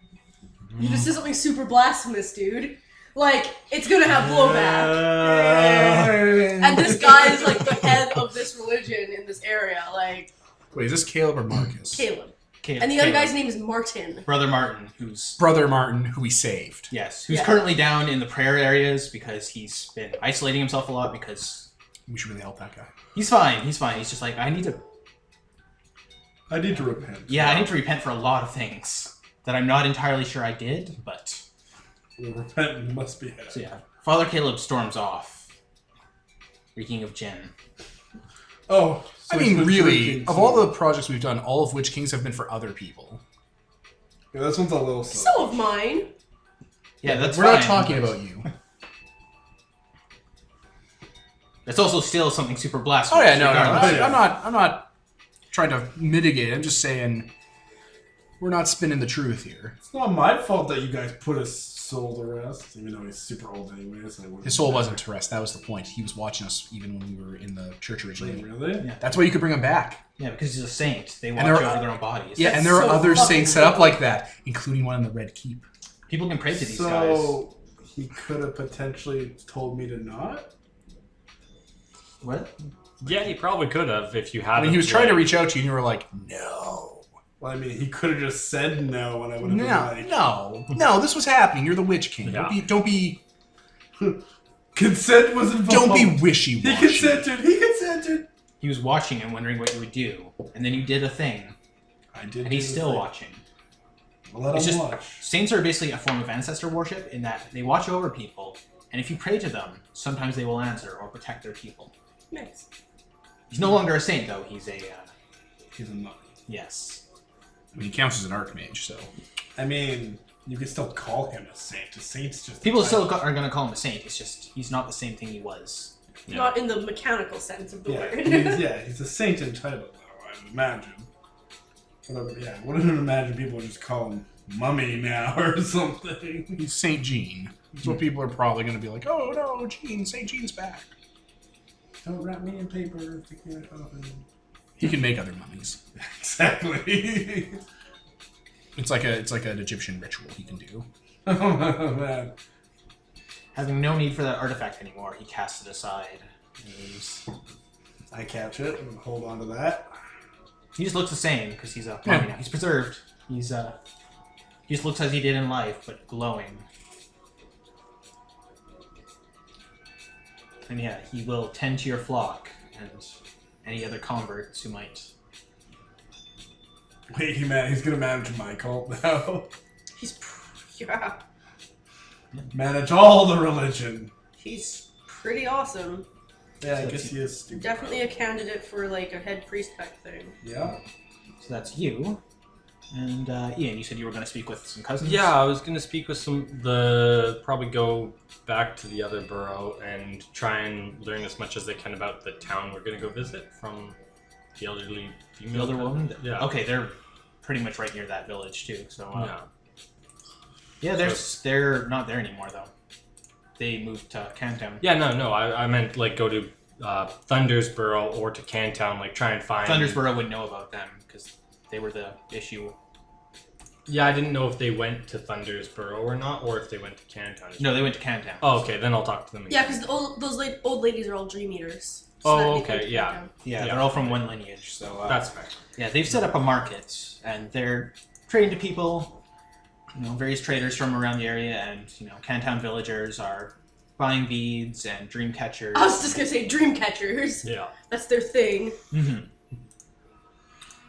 Speaker 5: You just did something super blasphemous, dude. Like, it's gonna have blowback. And this guy is like the head of this religion in this area, like...
Speaker 2: Wait, is this Caleb or Marcus?
Speaker 5: Caleb.
Speaker 3: Caleb.
Speaker 5: And the other guy's name is Martin.
Speaker 3: Brother Martin, who's...
Speaker 2: Brother Martin, who we saved.
Speaker 3: Yes, who's currently down in the prayer areas because he's been isolating himself a lot because...
Speaker 2: We should really help that guy.
Speaker 3: He's fine, he's fine. He's just like, I need to
Speaker 4: repent.
Speaker 3: Yeah, I need to repent for a lot of things that I'm not entirely sure I did, but...
Speaker 4: The repentance must be had.
Speaker 3: So yeah, Father Caleb storms off, reeking of gin.
Speaker 4: Oh, so
Speaker 2: I mean,
Speaker 4: it's been
Speaker 2: really,
Speaker 4: drinking,
Speaker 2: of
Speaker 4: so-
Speaker 2: all the projects we've done, all of Witch Kings have been for other people.
Speaker 4: Yeah, this one's a little
Speaker 5: So of mine.
Speaker 3: Yeah, that's
Speaker 2: We're
Speaker 3: fine,
Speaker 2: not talking
Speaker 3: but
Speaker 2: about you.
Speaker 3: That's also still something super blasphemous.
Speaker 2: Oh yeah, no,
Speaker 3: regardless.
Speaker 2: I'm not trying to mitigate. I'm just saying we're not spinning the truth here.
Speaker 4: It's not my fault that you guys put his soul to rest, even though he's super old anyway. So
Speaker 2: His soul wasn't to rest. That was the point. He was watching us even when we were in the church originally.
Speaker 4: Really?
Speaker 3: Yeah.
Speaker 2: That's why you could bring him back.
Speaker 3: Yeah, because he's a saint. They watch
Speaker 2: there
Speaker 3: over
Speaker 2: are-
Speaker 3: their own bodies.
Speaker 2: Yeah, and there are
Speaker 5: so
Speaker 2: other
Speaker 5: fucking
Speaker 2: saints set up
Speaker 5: cool.
Speaker 2: like that, including one in the Red Keep.
Speaker 3: People can pray to these guys.
Speaker 4: So he could have potentially told me to not.
Speaker 3: What?
Speaker 6: Yeah, he probably could have if you had.
Speaker 2: I mean, he was trying to reach out to you, and you were like, "No,
Speaker 4: Well, I mean, he could have just said no, and I would have been like,
Speaker 2: no, this was happening. You're the Witch King.
Speaker 6: Yeah.
Speaker 2: Don't be
Speaker 4: consent was involved.
Speaker 2: Don't be
Speaker 4: He
Speaker 2: wishy-washy."
Speaker 4: consented.
Speaker 3: He was watching and wondering what you would do, and then you did a thing,
Speaker 4: I did.
Speaker 3: and he's
Speaker 4: do the
Speaker 3: still
Speaker 4: thing.
Speaker 3: watching.
Speaker 4: I'll let
Speaker 3: It's
Speaker 4: him
Speaker 3: just
Speaker 4: watch.
Speaker 3: saints are basically a form of ancestor worship in that they watch over people, and if you pray to them, sometimes they will answer or protect their people.
Speaker 5: Nice.
Speaker 3: He's no longer a saint, though. He's a
Speaker 4: He's a monk.
Speaker 3: yes.
Speaker 2: I mean, he counts as an archmage, so
Speaker 4: I mean, you can still call him a saint. A saint's just
Speaker 3: People still are going to call him a saint. It's just he's not the same thing he was.
Speaker 5: Not in the mechanical sense of the
Speaker 4: Yeah,
Speaker 5: word.
Speaker 4: he's a saint in title, though. I would imagine. I wouldn't imagine people would just call him Mummy now or something.
Speaker 2: he's Saint Jean. That's what people are probably going to be like. Oh no, Jean, Saint Jean's back.
Speaker 4: Don't wrap me in paper if you can't help it.
Speaker 2: He can make other mummies.
Speaker 4: Exactly.
Speaker 2: It's like an Egyptian ritual he can do.
Speaker 4: Oh man.
Speaker 3: Having no need for that artifact anymore, he casts it aside and leaves.
Speaker 4: I catch it and hold on to that.
Speaker 3: He just looks the same because he's a mummy now. He's preserved. He just looks as he did in life, but glowing. And yeah, he will tend to your flock and any other converts who might.
Speaker 4: Wait, he's gonna manage my cult now.
Speaker 5: Yeah.
Speaker 4: Manage all the religion.
Speaker 5: He's pretty awesome.
Speaker 4: Yeah, I guess he is stupid.
Speaker 5: Definitely a candidate for like a head priest type thing.
Speaker 4: Yeah.
Speaker 3: So that's you. And Ian, you said you were going to speak with some cousins?
Speaker 6: Yeah, I was going to speak with probably go back to the other borough and try and learn as much as they can about the town we're going to go visit from the elderly female.
Speaker 3: The elder woman?
Speaker 6: Yeah.
Speaker 3: Okay, they're pretty much right near that village too. So
Speaker 6: yeah.
Speaker 3: Yeah, they're not there anymore though. They moved to Cantown.
Speaker 6: Yeah, no, I meant like go to Thundersboro or to Cantown, like try and find...
Speaker 3: Thundersboro would know about them because they were the issue.
Speaker 6: Yeah, I didn't know if they went to Thundersboro or not, or if they went to Cantown.
Speaker 3: No, they went to Cantown.
Speaker 6: Oh, okay, then I'll talk to them again.
Speaker 5: Yeah, because those old ladies are all dream eaters.
Speaker 6: Oh,
Speaker 5: that'd be
Speaker 6: okay,
Speaker 5: good to
Speaker 6: yeah.
Speaker 5: get down.
Speaker 3: Yeah,
Speaker 6: Yeah.
Speaker 3: they're all from one lineage, so...
Speaker 6: That's fair.
Speaker 3: Yeah, they've set up a market, and they're trading to people, various traders from around the area, and, Cantown villagers are buying beads and dream catchers.
Speaker 5: I was just gonna say dream catchers.
Speaker 6: Yeah.
Speaker 5: That's their thing.
Speaker 3: Mm-hmm.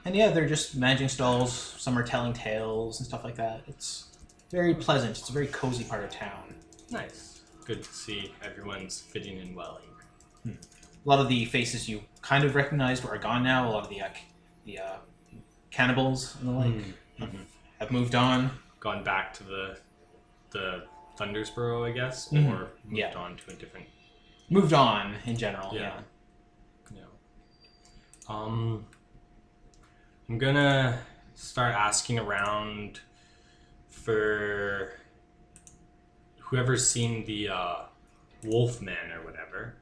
Speaker 3: And yeah, they're just managing stalls. Some are telling tales and stuff like that. It's very pleasant. It's a very cozy part of town.
Speaker 6: Nice. Good to see everyone's fitting in well here.
Speaker 3: A lot of the faces you kind of recognized are gone now. A lot of the cannibals and the like have moved on.
Speaker 6: Gone back to the Thundersboro, I guess,
Speaker 3: Mhm.
Speaker 6: or moved
Speaker 3: Yeah.
Speaker 6: on to a different...
Speaker 3: Moved on in general.
Speaker 6: Yeah.
Speaker 3: Yeah.
Speaker 6: I'm gonna start asking around for whoever's seen the Wolfman or whatever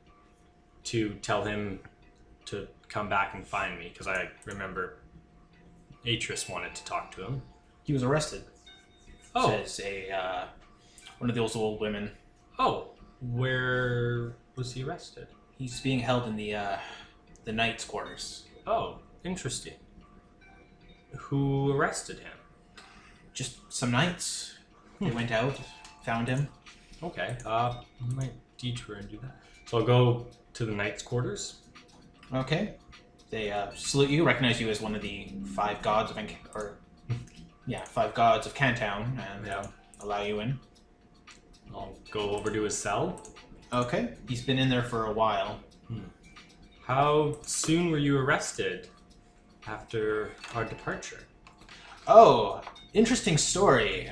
Speaker 6: to tell him to come back and find me, because I remember Atrus wanted to talk to him.
Speaker 3: He was arrested.
Speaker 6: Oh.
Speaker 3: Says one of those old women.
Speaker 6: Oh, where was he arrested?
Speaker 3: He's being held in the knight's quarters.
Speaker 6: Oh, interesting. Who arrested him?
Speaker 3: Just some knights. They went out, found him.
Speaker 6: Okay, I might detour and do that. So I'll go to the knight's quarters.
Speaker 3: Okay. They salute you, recognize you as one of the five gods of five gods of Cantown, and allow you in.
Speaker 6: I'll go over to his cell.
Speaker 3: Okay. He's been in there for a while.
Speaker 6: How soon were you arrested after our departure?
Speaker 3: Oh, interesting story.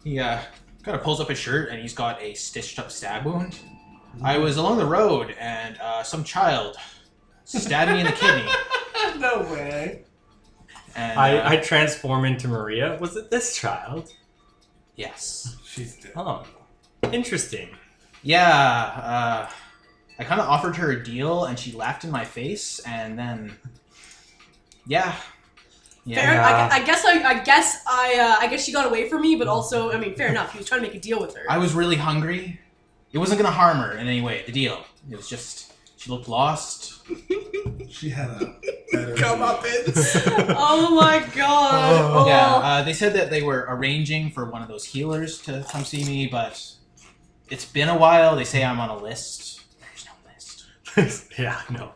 Speaker 3: He kind of pulls up his shirt and he's got a stitched up stab wound. I was along the road and some child stabbed me in the kidney.
Speaker 4: No way.
Speaker 3: And
Speaker 6: I transform into Maria. Was it this child?
Speaker 3: yes.
Speaker 4: She's dead.
Speaker 6: Oh, interesting.
Speaker 3: Yeah, I kind of offered her a deal and she laughed in my face, and then yeah.
Speaker 5: Fair. I guess she got away from me, but also, I mean, fair enough. He was trying to make a deal with her.
Speaker 3: I was really hungry. It wasn't gonna harm her in any way. The deal. It was just she looked lost.
Speaker 4: She had a better
Speaker 5: Comeuppance. Oh my god. Oh.
Speaker 3: Yeah, they said that they were arranging for one of those healers to come see me, but it's been a while. They say I'm on a list. There's no list.
Speaker 6: Yeah, no.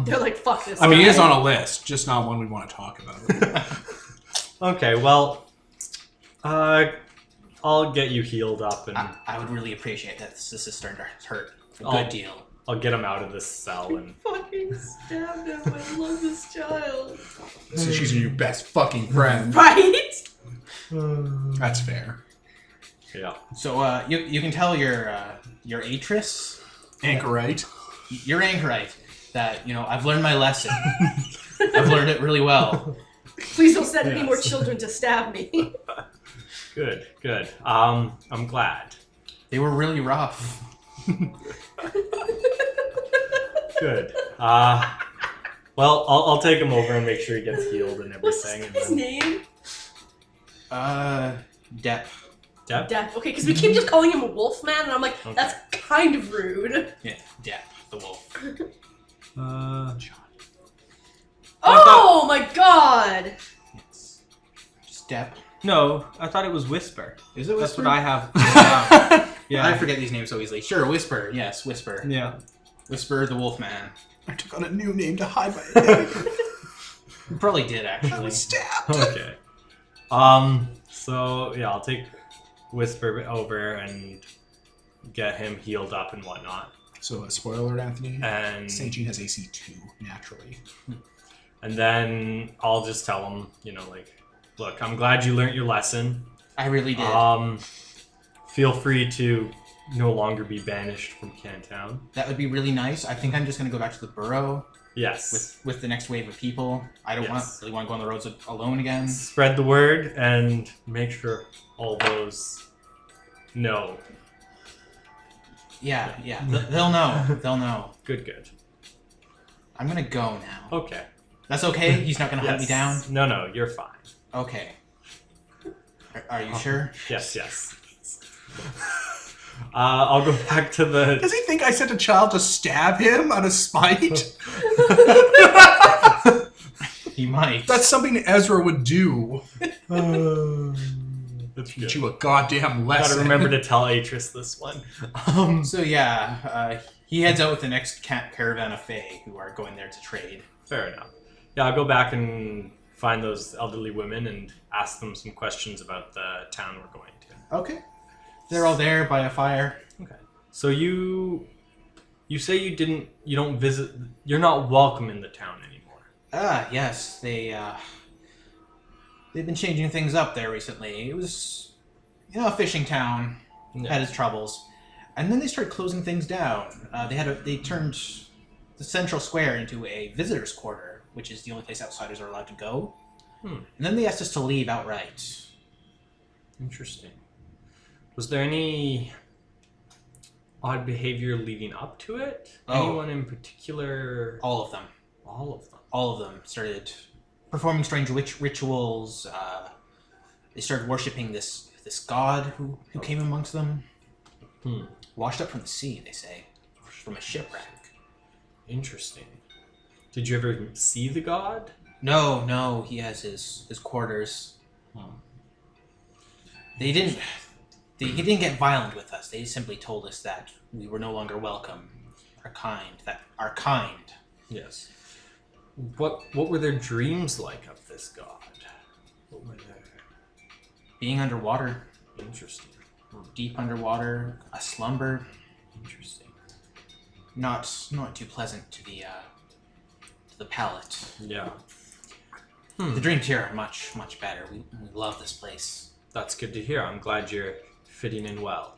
Speaker 5: They're like, fuck this.
Speaker 2: I mean,
Speaker 5: guy.
Speaker 2: he is on a list, just not one we want to talk about.
Speaker 6: Okay, well, I'll get you healed up, and
Speaker 3: I would really appreciate that. This is starting to hurt. A
Speaker 6: Oh.
Speaker 3: good deal.
Speaker 6: I'll get him out of this cell. And
Speaker 5: Fucking stabbed him. I love this child.
Speaker 2: So she's your best fucking friend.
Speaker 5: Right?
Speaker 2: That's fair.
Speaker 6: yeah,
Speaker 3: So you can tell your Atrus,
Speaker 2: Anchorite.
Speaker 3: your anchorite, that I've learned my lesson. I've learned it really well.
Speaker 5: Please don't send any more children to stab me.
Speaker 6: good. I'm glad.
Speaker 3: They were really rough.
Speaker 6: Good. Well, I'll take him over and make sure he gets healed and
Speaker 5: What's
Speaker 6: everything. and
Speaker 5: his
Speaker 6: then...
Speaker 5: name?
Speaker 3: Depp.
Speaker 6: Depp?
Speaker 5: Death. Okay, because we keep just calling him a wolf man, and I'm like,
Speaker 6: Okay.
Speaker 5: that's kind of rude.
Speaker 3: Yeah, Depp, the wolf.
Speaker 5: Oh God!
Speaker 3: Yes. Step.
Speaker 6: No, I thought it was Whisper.
Speaker 3: Is it
Speaker 6: That's
Speaker 3: Whisper?
Speaker 6: what I have. Yeah.
Speaker 3: I forget these names so easily. Sure, Whisper. Yes, Whisper.
Speaker 6: Yeah.
Speaker 3: Whisper the Wolfman.
Speaker 4: I took on a new name to hide my identity.
Speaker 3: You probably did,
Speaker 4: I
Speaker 3: actually.
Speaker 4: was stabbed.
Speaker 6: Okay. So yeah, I'll take Whisper over and get him healed up and whatnot.
Speaker 2: So, a spoiler alert, Anthony.
Speaker 6: And
Speaker 2: St. Jean has AC 2, naturally.
Speaker 6: And then I'll just tell him, like, look, I'm glad you learned your lesson.
Speaker 3: I really did.
Speaker 6: Feel free to no longer be banished from Cantown.
Speaker 3: That would be really nice. I think I'm just going to go back to the burrow
Speaker 6: Yes.
Speaker 3: with the next wave of people. I don't really want to go on the roads alone again.
Speaker 6: Spread the word and make sure all those know.
Speaker 3: Yeah. They'll know. They'll know.
Speaker 6: Good.
Speaker 3: I'm going to go now.
Speaker 6: Okay.
Speaker 3: That's okay? He's not going to hunt me down?
Speaker 6: No, you're fine.
Speaker 3: Okay. Are you sure?
Speaker 6: Yes. I'll go back to the...
Speaker 2: Does he think I sent a child to stab him out of spite?
Speaker 3: He might.
Speaker 2: That's something Ezra would do.
Speaker 6: That's
Speaker 2: Teach
Speaker 6: good.
Speaker 2: you a goddamn lesson.
Speaker 6: Gotta remember to tell Atrus this one.
Speaker 3: So yeah, he heads out with the next caravan of Fae who are going there to trade.
Speaker 6: Fair enough. Yeah, I'll go back and find those elderly women and ask them some questions about the town we're going to.
Speaker 3: Okay. They're all there by a fire.
Speaker 6: Okay. So you say you don't visit, you're not welcome in the town anymore.
Speaker 3: Yes, they've been changing things up there recently. It was, a fishing town, had its troubles, and then they started closing things down. They turned the central square into a visitors' quarter, which is the only place outsiders are allowed to go. And then they asked us to leave outright.
Speaker 6: Interesting. Was there any odd behavior leading up to it?
Speaker 3: Oh.
Speaker 6: Anyone in particular?
Speaker 3: All of them.
Speaker 6: All of them.
Speaker 3: All of them started performing strange rituals. They started worshipping this god who came amongst them. Washed up from the sea, they say, from a shipwreck.
Speaker 6: Interesting. Did you ever see the god?
Speaker 3: No, he has his quarters. He didn't get violent with us. They simply told us that we were no longer welcome. Our kind.
Speaker 6: Yes. What were their dreams like of this god? What were their...
Speaker 3: Being underwater,
Speaker 6: Interesting.
Speaker 3: deep underwater, a slumber,
Speaker 6: Interesting.
Speaker 3: not too pleasant to the palate.
Speaker 6: Yeah.
Speaker 3: The dreams here are much better. We love this place.
Speaker 6: That's good to hear. I'm glad you're fitting in well.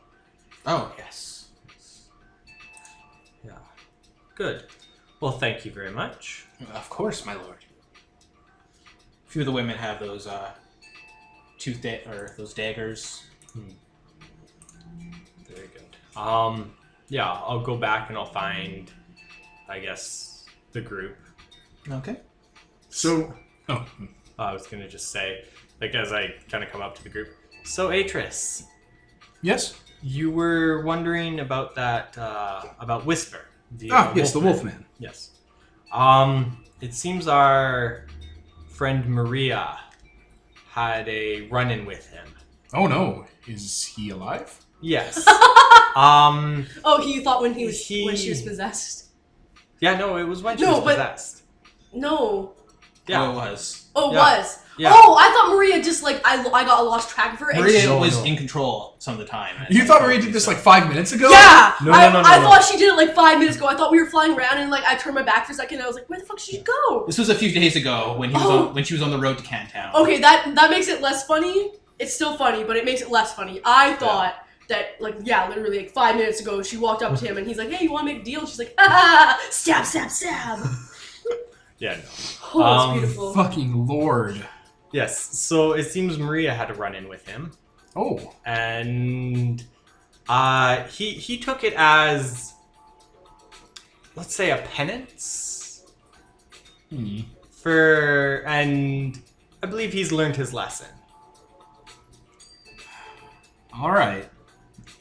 Speaker 3: Oh yes.
Speaker 6: Yeah. Good. Well, thank you very much.
Speaker 3: Of course, my lord. A few of the women have those those daggers.
Speaker 6: Very good. Yeah, I'll go back and I'll find, I guess, the group.
Speaker 3: Okay.
Speaker 2: So,
Speaker 6: I was gonna just say, like, as I kind of come up to the group. So, Atrus,
Speaker 2: yes?
Speaker 6: you were wondering about that, about Whisper.
Speaker 2: Yes, the Wolfman.
Speaker 6: Yes. It seems our friend Maria had a run-in with him.
Speaker 2: Oh no, is he alive?
Speaker 6: Yes.
Speaker 5: Oh, he thought when when she was possessed.
Speaker 6: Yeah, no, it was when she
Speaker 5: No,
Speaker 6: was
Speaker 5: but-
Speaker 6: possessed.
Speaker 5: No.
Speaker 6: Yeah.
Speaker 3: Oh, it was.
Speaker 5: Oh, it
Speaker 6: Yeah.
Speaker 5: was.
Speaker 6: Yeah.
Speaker 5: Oh, I thought Maria just I got lost track of her. And
Speaker 3: Maria
Speaker 6: No,
Speaker 3: was
Speaker 6: no.
Speaker 3: in control some of the time.
Speaker 2: You thought Maria did this like 5 minutes ago?
Speaker 5: Yeah,
Speaker 6: No,
Speaker 5: I
Speaker 6: no,
Speaker 5: thought she did it like 5 minutes ago. I thought we were flying around and I turned my back for a second and I was like, where the fuck did she go?
Speaker 3: This was a few days ago when when she was on the road to Cantown.
Speaker 5: Okay, that makes it less funny. It's still funny, but it makes it less funny. I thought that literally like 5 minutes ago she walked up to him and he's like, hey, you want to make a deal? And she's like, stab, stab, stab.
Speaker 6: Yeah, no.
Speaker 5: Oh, it's beautiful.
Speaker 2: Fucking lord.
Speaker 6: Yes, so it seems Maria had a run-in with him.
Speaker 2: Oh.
Speaker 6: And he took it as, let's say, a penance. And I believe he's learned his lesson.
Speaker 2: Alright.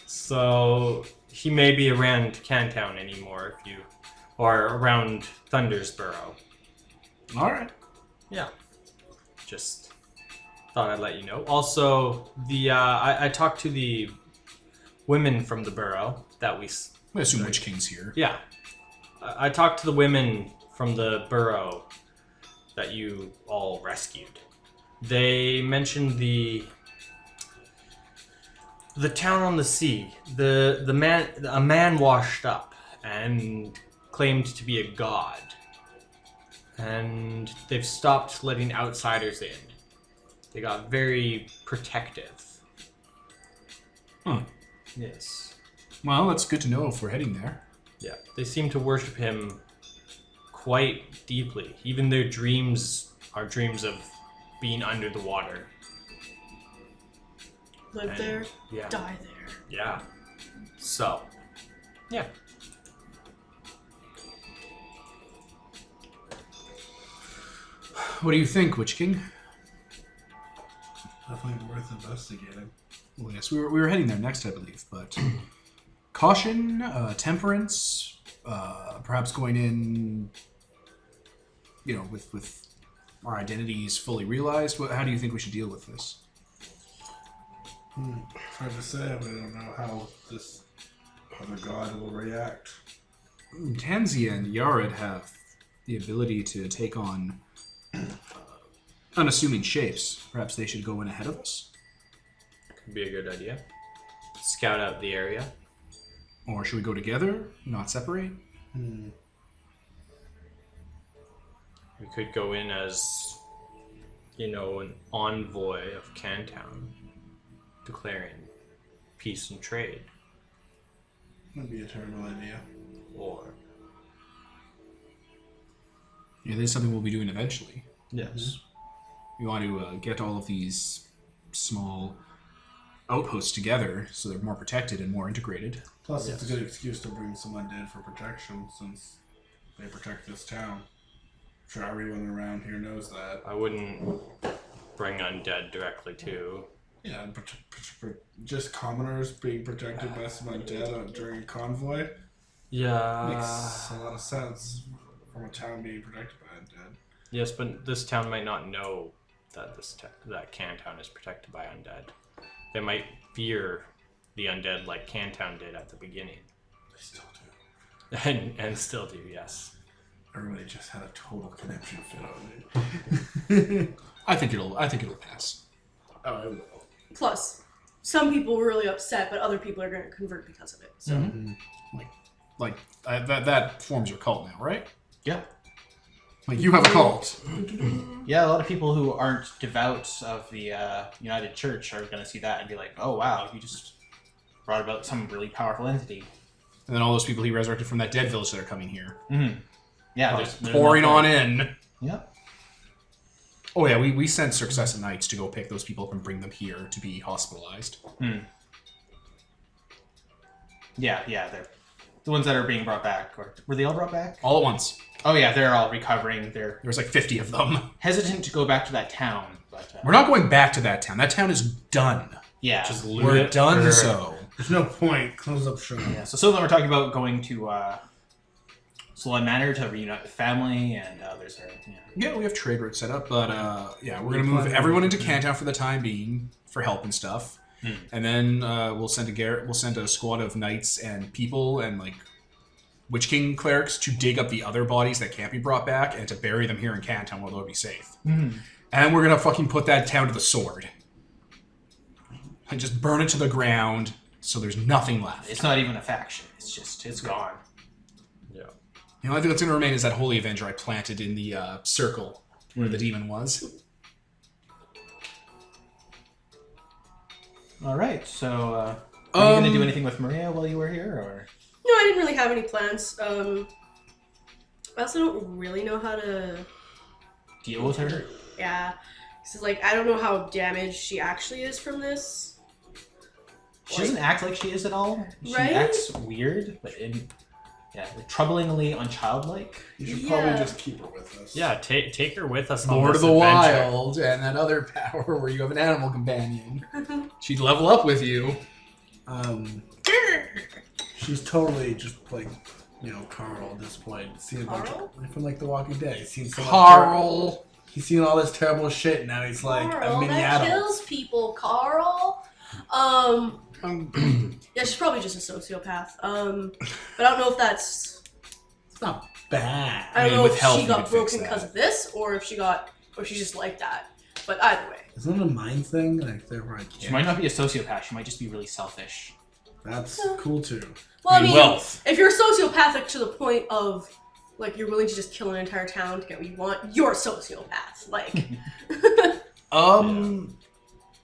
Speaker 6: So he may be around Cantown anymore or around Thundersboro.
Speaker 2: Alright.
Speaker 6: Yeah. just thought I'd let you know. Also, I talked to the women from the borough that we
Speaker 2: assume Witch King's here.
Speaker 6: Yeah. I talked to the women from the borough that you all rescued. They mentioned the town on the sea. A man washed up and claimed to be a god. And they've stopped letting outsiders in. They got very protective.
Speaker 2: Huh.
Speaker 6: Yes.
Speaker 2: Well, that's good to know if we're heading there.
Speaker 6: Yeah. They seem to worship him quite deeply. Even their dreams are dreams of being under the water.
Speaker 5: Live there,
Speaker 6: Yeah.
Speaker 5: die there.
Speaker 6: Yeah. So, yeah.
Speaker 2: What do you think, Witch King?
Speaker 4: Definitely worth investigating.
Speaker 2: Well, yes, we were heading there next, I believe, but caution, temperance, perhaps going in, with our identities fully realized. How do you think we should deal with this?
Speaker 4: It's hard to say. We don't know how this other god will react.
Speaker 2: Tansy and Yared have the ability to take on unassuming shapes. Perhaps they should go in ahead of us?
Speaker 6: Could be a good idea. Scout out the area.
Speaker 2: Or should we go together, not separate?
Speaker 6: We could go in as, an envoy of Cantown, declaring peace and trade.
Speaker 4: That'd be a terrible idea.
Speaker 6: Or...
Speaker 2: Yeah, this is something we'll be doing eventually.
Speaker 6: Yes.
Speaker 2: We want to get all of these small outposts together so they're more protected and more integrated.
Speaker 4: Plus, it's a good excuse to bring some undead for protection, since they protect this town. I'm sure everyone around here knows that.
Speaker 6: I wouldn't bring undead directly to...
Speaker 4: Yeah, and just commoners being protected by some undead during a convoy
Speaker 6: Yeah.
Speaker 4: makes a lot of sense from a town being protected by undead.
Speaker 6: Yes, but this town might not know that that Cantown is protected by undead. They might fear the undead like Cantown did at the beginning.
Speaker 4: They still do.
Speaker 6: And still do, yes.
Speaker 4: Everybody just had a total conniption fit on it.
Speaker 2: I think it'll pass.
Speaker 4: Oh, it will.
Speaker 5: Plus, some people were really upset, but other people are going to convert because of it. So,
Speaker 2: That forms your cult now, right?
Speaker 3: Yeah.
Speaker 2: Like you have a cult.
Speaker 3: Yeah, a lot of people who aren't devout of the United Church are going to see that and be like, oh, wow, you just brought about some really powerful entity.
Speaker 2: And then all those people he resurrected from that dead village that are coming here.
Speaker 3: Mm-hmm. Yeah, there's
Speaker 2: pouring on in.
Speaker 3: Yep.
Speaker 2: Oh yeah, we sent Successive Knights to go pick those people up and bring them here to be hospitalized.
Speaker 3: Yeah, they're the ones that are being brought back. Or were they all brought back?
Speaker 2: All at once.
Speaker 3: Oh yeah, they're all recovering.
Speaker 2: There's like 50 of them.
Speaker 3: Hesitant to go back to that town, but
Speaker 2: We're not going back to that town. That town is done.
Speaker 3: yeah,
Speaker 6: Just loot
Speaker 2: We're
Speaker 6: it
Speaker 2: done
Speaker 6: for-
Speaker 2: so.
Speaker 4: There's no point. Close up shop.
Speaker 3: yeah. So some of them are talking about going to Solon Manor to reunite with family, and others are
Speaker 2: Yeah, we have trade routes set up, but yeah, we're gonna move everyone into Cantown for the time being for help and stuff, and then we'll send a squad of knights and people and like Witch King clerics to dig up the other bodies that can't be brought back and to bury them here in Cantown where they'll be safe. And we're gonna fucking put that town to the sword and just burn it to the ground so there's nothing left.
Speaker 3: It's not even a faction. It's gone.
Speaker 6: Yeah.
Speaker 2: The only thing that's gonna remain is that Holy Avenger I planted in the circle where the demon was.
Speaker 3: All right. So, are you going to do anything with Maria while you were here, or?
Speaker 5: no, I didn't really have any plans. I also don't really know how to
Speaker 3: Deal with her?
Speaker 5: Yeah. So, like, I don't know how damaged she actually is from this.
Speaker 3: She doesn't act like she is at all. She
Speaker 5: Right?
Speaker 3: acts weird, but troublingly unchildlike.
Speaker 4: You should
Speaker 5: Yeah.
Speaker 4: probably just keep her with us.
Speaker 6: Yeah, take her with us on
Speaker 2: Lord
Speaker 6: this
Speaker 2: of the
Speaker 6: adventure.
Speaker 2: Wild and that other power where you have an animal companion. She'd level up with you.
Speaker 4: She's totally just like, Carl at this point. Seeing
Speaker 5: Carl?
Speaker 4: from like The Walking Dead. Seen so much
Speaker 2: Carl.
Speaker 4: He's seen all this terrible shit, and now he's like
Speaker 5: Carl,
Speaker 4: a mini
Speaker 5: that
Speaker 4: adult.
Speaker 5: kills people, Carl. Yeah, she's probably just a sociopath. But I don't know if that's.
Speaker 4: It's not bad.
Speaker 5: I don't
Speaker 2: mean,
Speaker 5: know
Speaker 2: with
Speaker 5: if
Speaker 2: health,
Speaker 5: she
Speaker 2: you
Speaker 5: got
Speaker 2: could fix
Speaker 5: broken
Speaker 2: that.
Speaker 5: because of this, or if she's just like that. But either way.
Speaker 4: Isn't it a mind thing? Like, therefore I
Speaker 3: She
Speaker 4: can't.
Speaker 3: might not be a sociopath. She might just be really selfish.
Speaker 4: That's cool too.
Speaker 5: Well, I mean,
Speaker 2: wealth.
Speaker 5: if you're sociopathic to the point of, like, you're willing to just kill an entire town to get what you want, you're a sociopath. Like,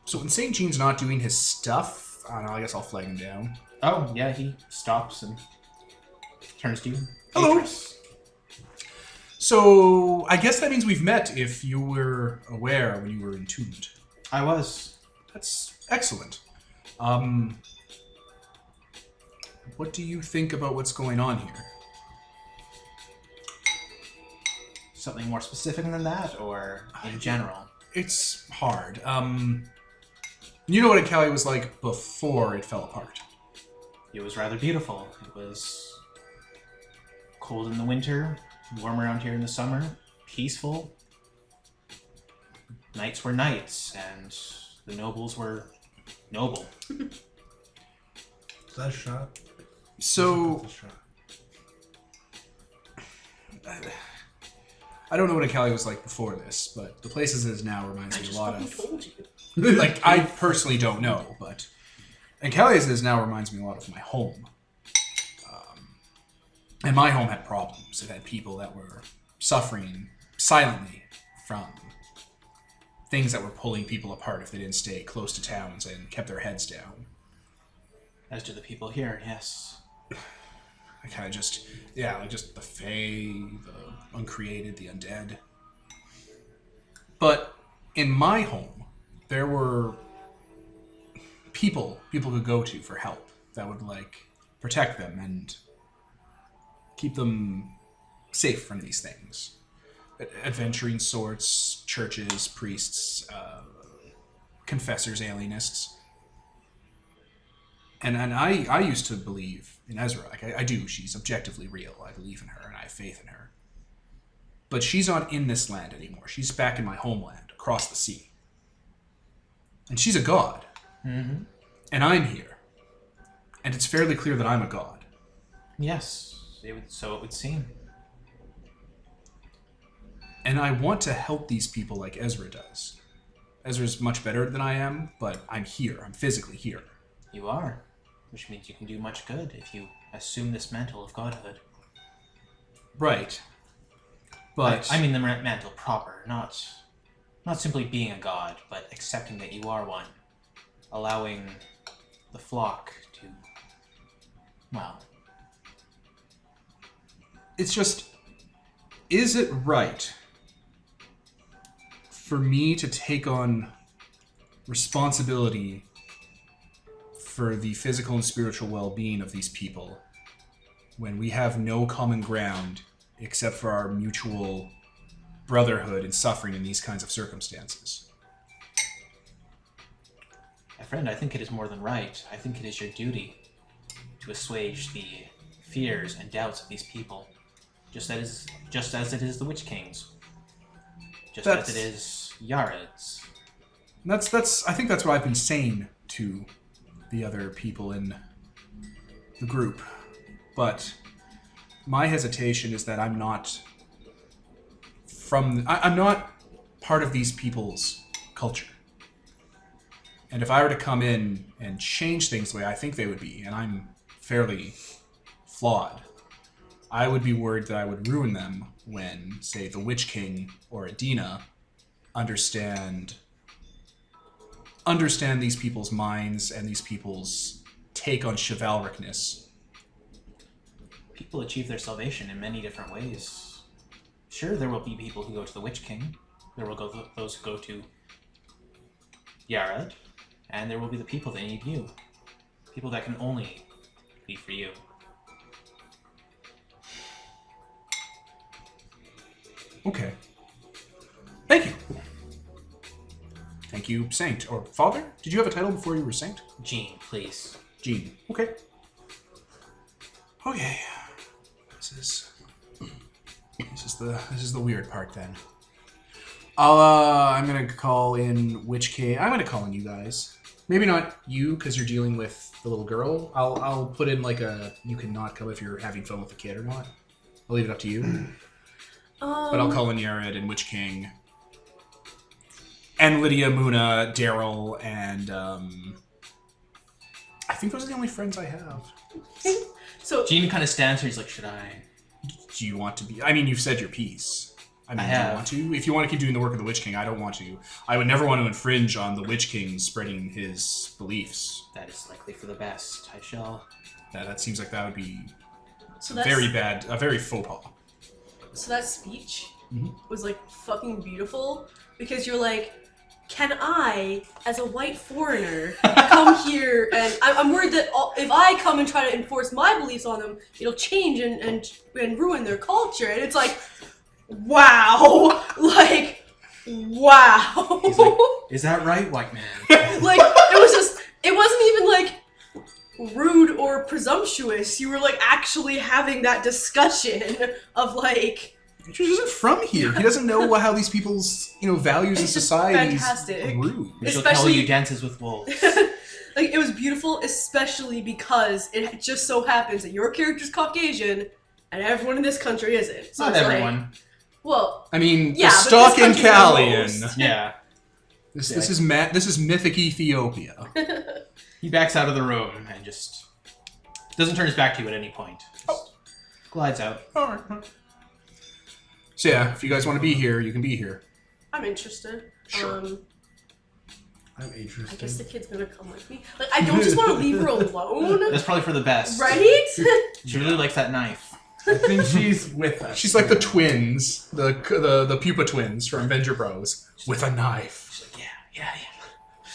Speaker 2: So when St. Jean's not doing his stuff, I don't know, I guess I'll flag him down.
Speaker 3: Oh, yeah, he stops and turns to you.
Speaker 2: Hello.
Speaker 3: Atrus.
Speaker 2: So I guess that means we've met if you were aware when you were entombed.
Speaker 3: I was.
Speaker 2: That's excellent. What do you think about what's going on here?
Speaker 3: Something more specific than that, or in general?
Speaker 2: It's hard. You know what Akali was like before it fell apart.
Speaker 3: It was rather beautiful. It was cold in the winter, warm around here in the summer, peaceful. Nights were nights, and the nobles were noble.
Speaker 4: Is that a shot?
Speaker 2: So
Speaker 4: That's a shot.
Speaker 2: I don't know what Akali was like before this, but the place as it is now reminds
Speaker 5: I
Speaker 2: me a
Speaker 5: just
Speaker 2: lot
Speaker 5: fucking
Speaker 2: of.
Speaker 5: told you.
Speaker 2: Like, I personally don't know, but Akali as it is now reminds me a lot of my home. And my home had problems. It had people that were suffering silently from things that were pulling people apart if they didn't stay close to towns and kept their heads down.
Speaker 3: As do the people here, yes.
Speaker 2: I kind of just, like just the Fae, the uncreated, the undead. But in my home, there were people could go to for help that would, like, protect them and keep them safe from these things. Adventuring sorts, churches, priests, confessors, alienists. And I used to believe in Ezra. Like, I do. She's objectively real. I believe in her, and I have faith in her. But she's not in this land anymore. She's back in my homeland, across the sea. And she's a god.
Speaker 3: Mm-hmm.
Speaker 2: And I'm here. And it's fairly clear that I'm a god.
Speaker 3: Yes, so it would seem.
Speaker 2: And I want to help these people like Ezra does. Ezra's much better than I am, but I'm here. I'm physically here.
Speaker 3: You are, which means you can do much good if you assume this mantle of godhood.
Speaker 2: Right. But
Speaker 3: I mean the mantle proper, not simply being a god, but accepting that you are one. Allowing the flock to, well...
Speaker 2: it's just, is it right for me to take on responsibility for the physical and spiritual well-being of these people when we have no common ground except for our mutual brotherhood and suffering in these kinds of circumstances?
Speaker 3: My friend, I think it is more than right. I think it is your duty to assuage the fears and doubts of these people. Just as it is the Witch King's. Just as it is Yared's.
Speaker 2: I think that's what I've been saying to the other people in the group. But my hesitation is that I'm not I'm not part of these people's culture. And if I were to come in and change things the way I think they would be, and I'm fairly flawed, I would be worried that I would ruin them when, say, the Witch King or Adina understand these people's minds and these people's take on chivalricness.
Speaker 3: People achieve their salvation in many different ways. Sure, there will be people who go to the Witch King. There will go those who go to Yared. And there will be the people that need you. People that can only be for you.
Speaker 2: Okay. Thank you. Thank you, Saint. Or Father? Did you have a title before you were Saint?
Speaker 3: Jean, please.
Speaker 2: Jean. Okay. Okay. This is the weird part then. I'm gonna call in Witch King. I'm gonna call in you guys. Maybe not you because you're dealing with the little girl. I'll put in like a you cannot come if you're having fun with the kid or not. I'll leave it up to you. But I'll call in Yared and Witch King. And Lydia, Muna, Daryl, and I think those are the only friends I have.
Speaker 5: So
Speaker 3: Gene kind of stands here. He's like, should I?
Speaker 2: Do you want to be? I mean, you've said your piece. I mean,
Speaker 3: I
Speaker 2: do you
Speaker 3: have.
Speaker 2: want to? If you want to keep doing the work of the Witch King, I don't want to. I would never want to infringe on the Witch King spreading his beliefs.
Speaker 3: That is likely for the best. I shall.
Speaker 2: That seems like that would be
Speaker 5: so that's,
Speaker 2: very bad, a very faux pas.
Speaker 5: So that speech was like fucking beautiful because you're like, can I, as a white foreigner, come here and I'm worried that if I come and try to enforce my beliefs on them, it'll change and ruin their culture. And it's like, wow, like, wow.
Speaker 3: He's like, is that right, white man?
Speaker 5: Like, it wasn't even like rude or presumptuous. You were like actually having that discussion of like.
Speaker 2: He isn't from here. He doesn't know how these people's values in
Speaker 5: It's just
Speaker 2: society
Speaker 5: fantastic.
Speaker 2: grew.
Speaker 3: We shall
Speaker 5: Especially-
Speaker 3: tell you dances with wolves.
Speaker 5: Like, it was beautiful, especially because it just so happens that your character's Caucasian and everyone in this country isn't. So
Speaker 3: Not
Speaker 5: it's
Speaker 3: everyone.
Speaker 5: Like, well,
Speaker 2: I mean,
Speaker 5: Yeah,
Speaker 2: the
Speaker 5: but
Speaker 2: stock
Speaker 5: this
Speaker 2: in
Speaker 5: country
Speaker 2: Callian.
Speaker 5: knows.
Speaker 3: Yeah.
Speaker 2: This is mythic Ethiopia.
Speaker 3: He backs out of the room and just doesn't turn his back to you at any point. Just glides out.
Speaker 2: All right. So yeah, if you guys want to be here, you can be here.
Speaker 5: I'm interested.
Speaker 2: Sure.
Speaker 4: I'm interested.
Speaker 5: I guess the kid's gonna come with me. Like, I don't just want to leave her alone,
Speaker 3: That's probably for the best.
Speaker 5: right?
Speaker 3: She really likes that knife.
Speaker 4: I think she's with us.
Speaker 2: She's like the twins, the pupa twins from Avenger Bros, with a knife.
Speaker 3: She's like, yeah.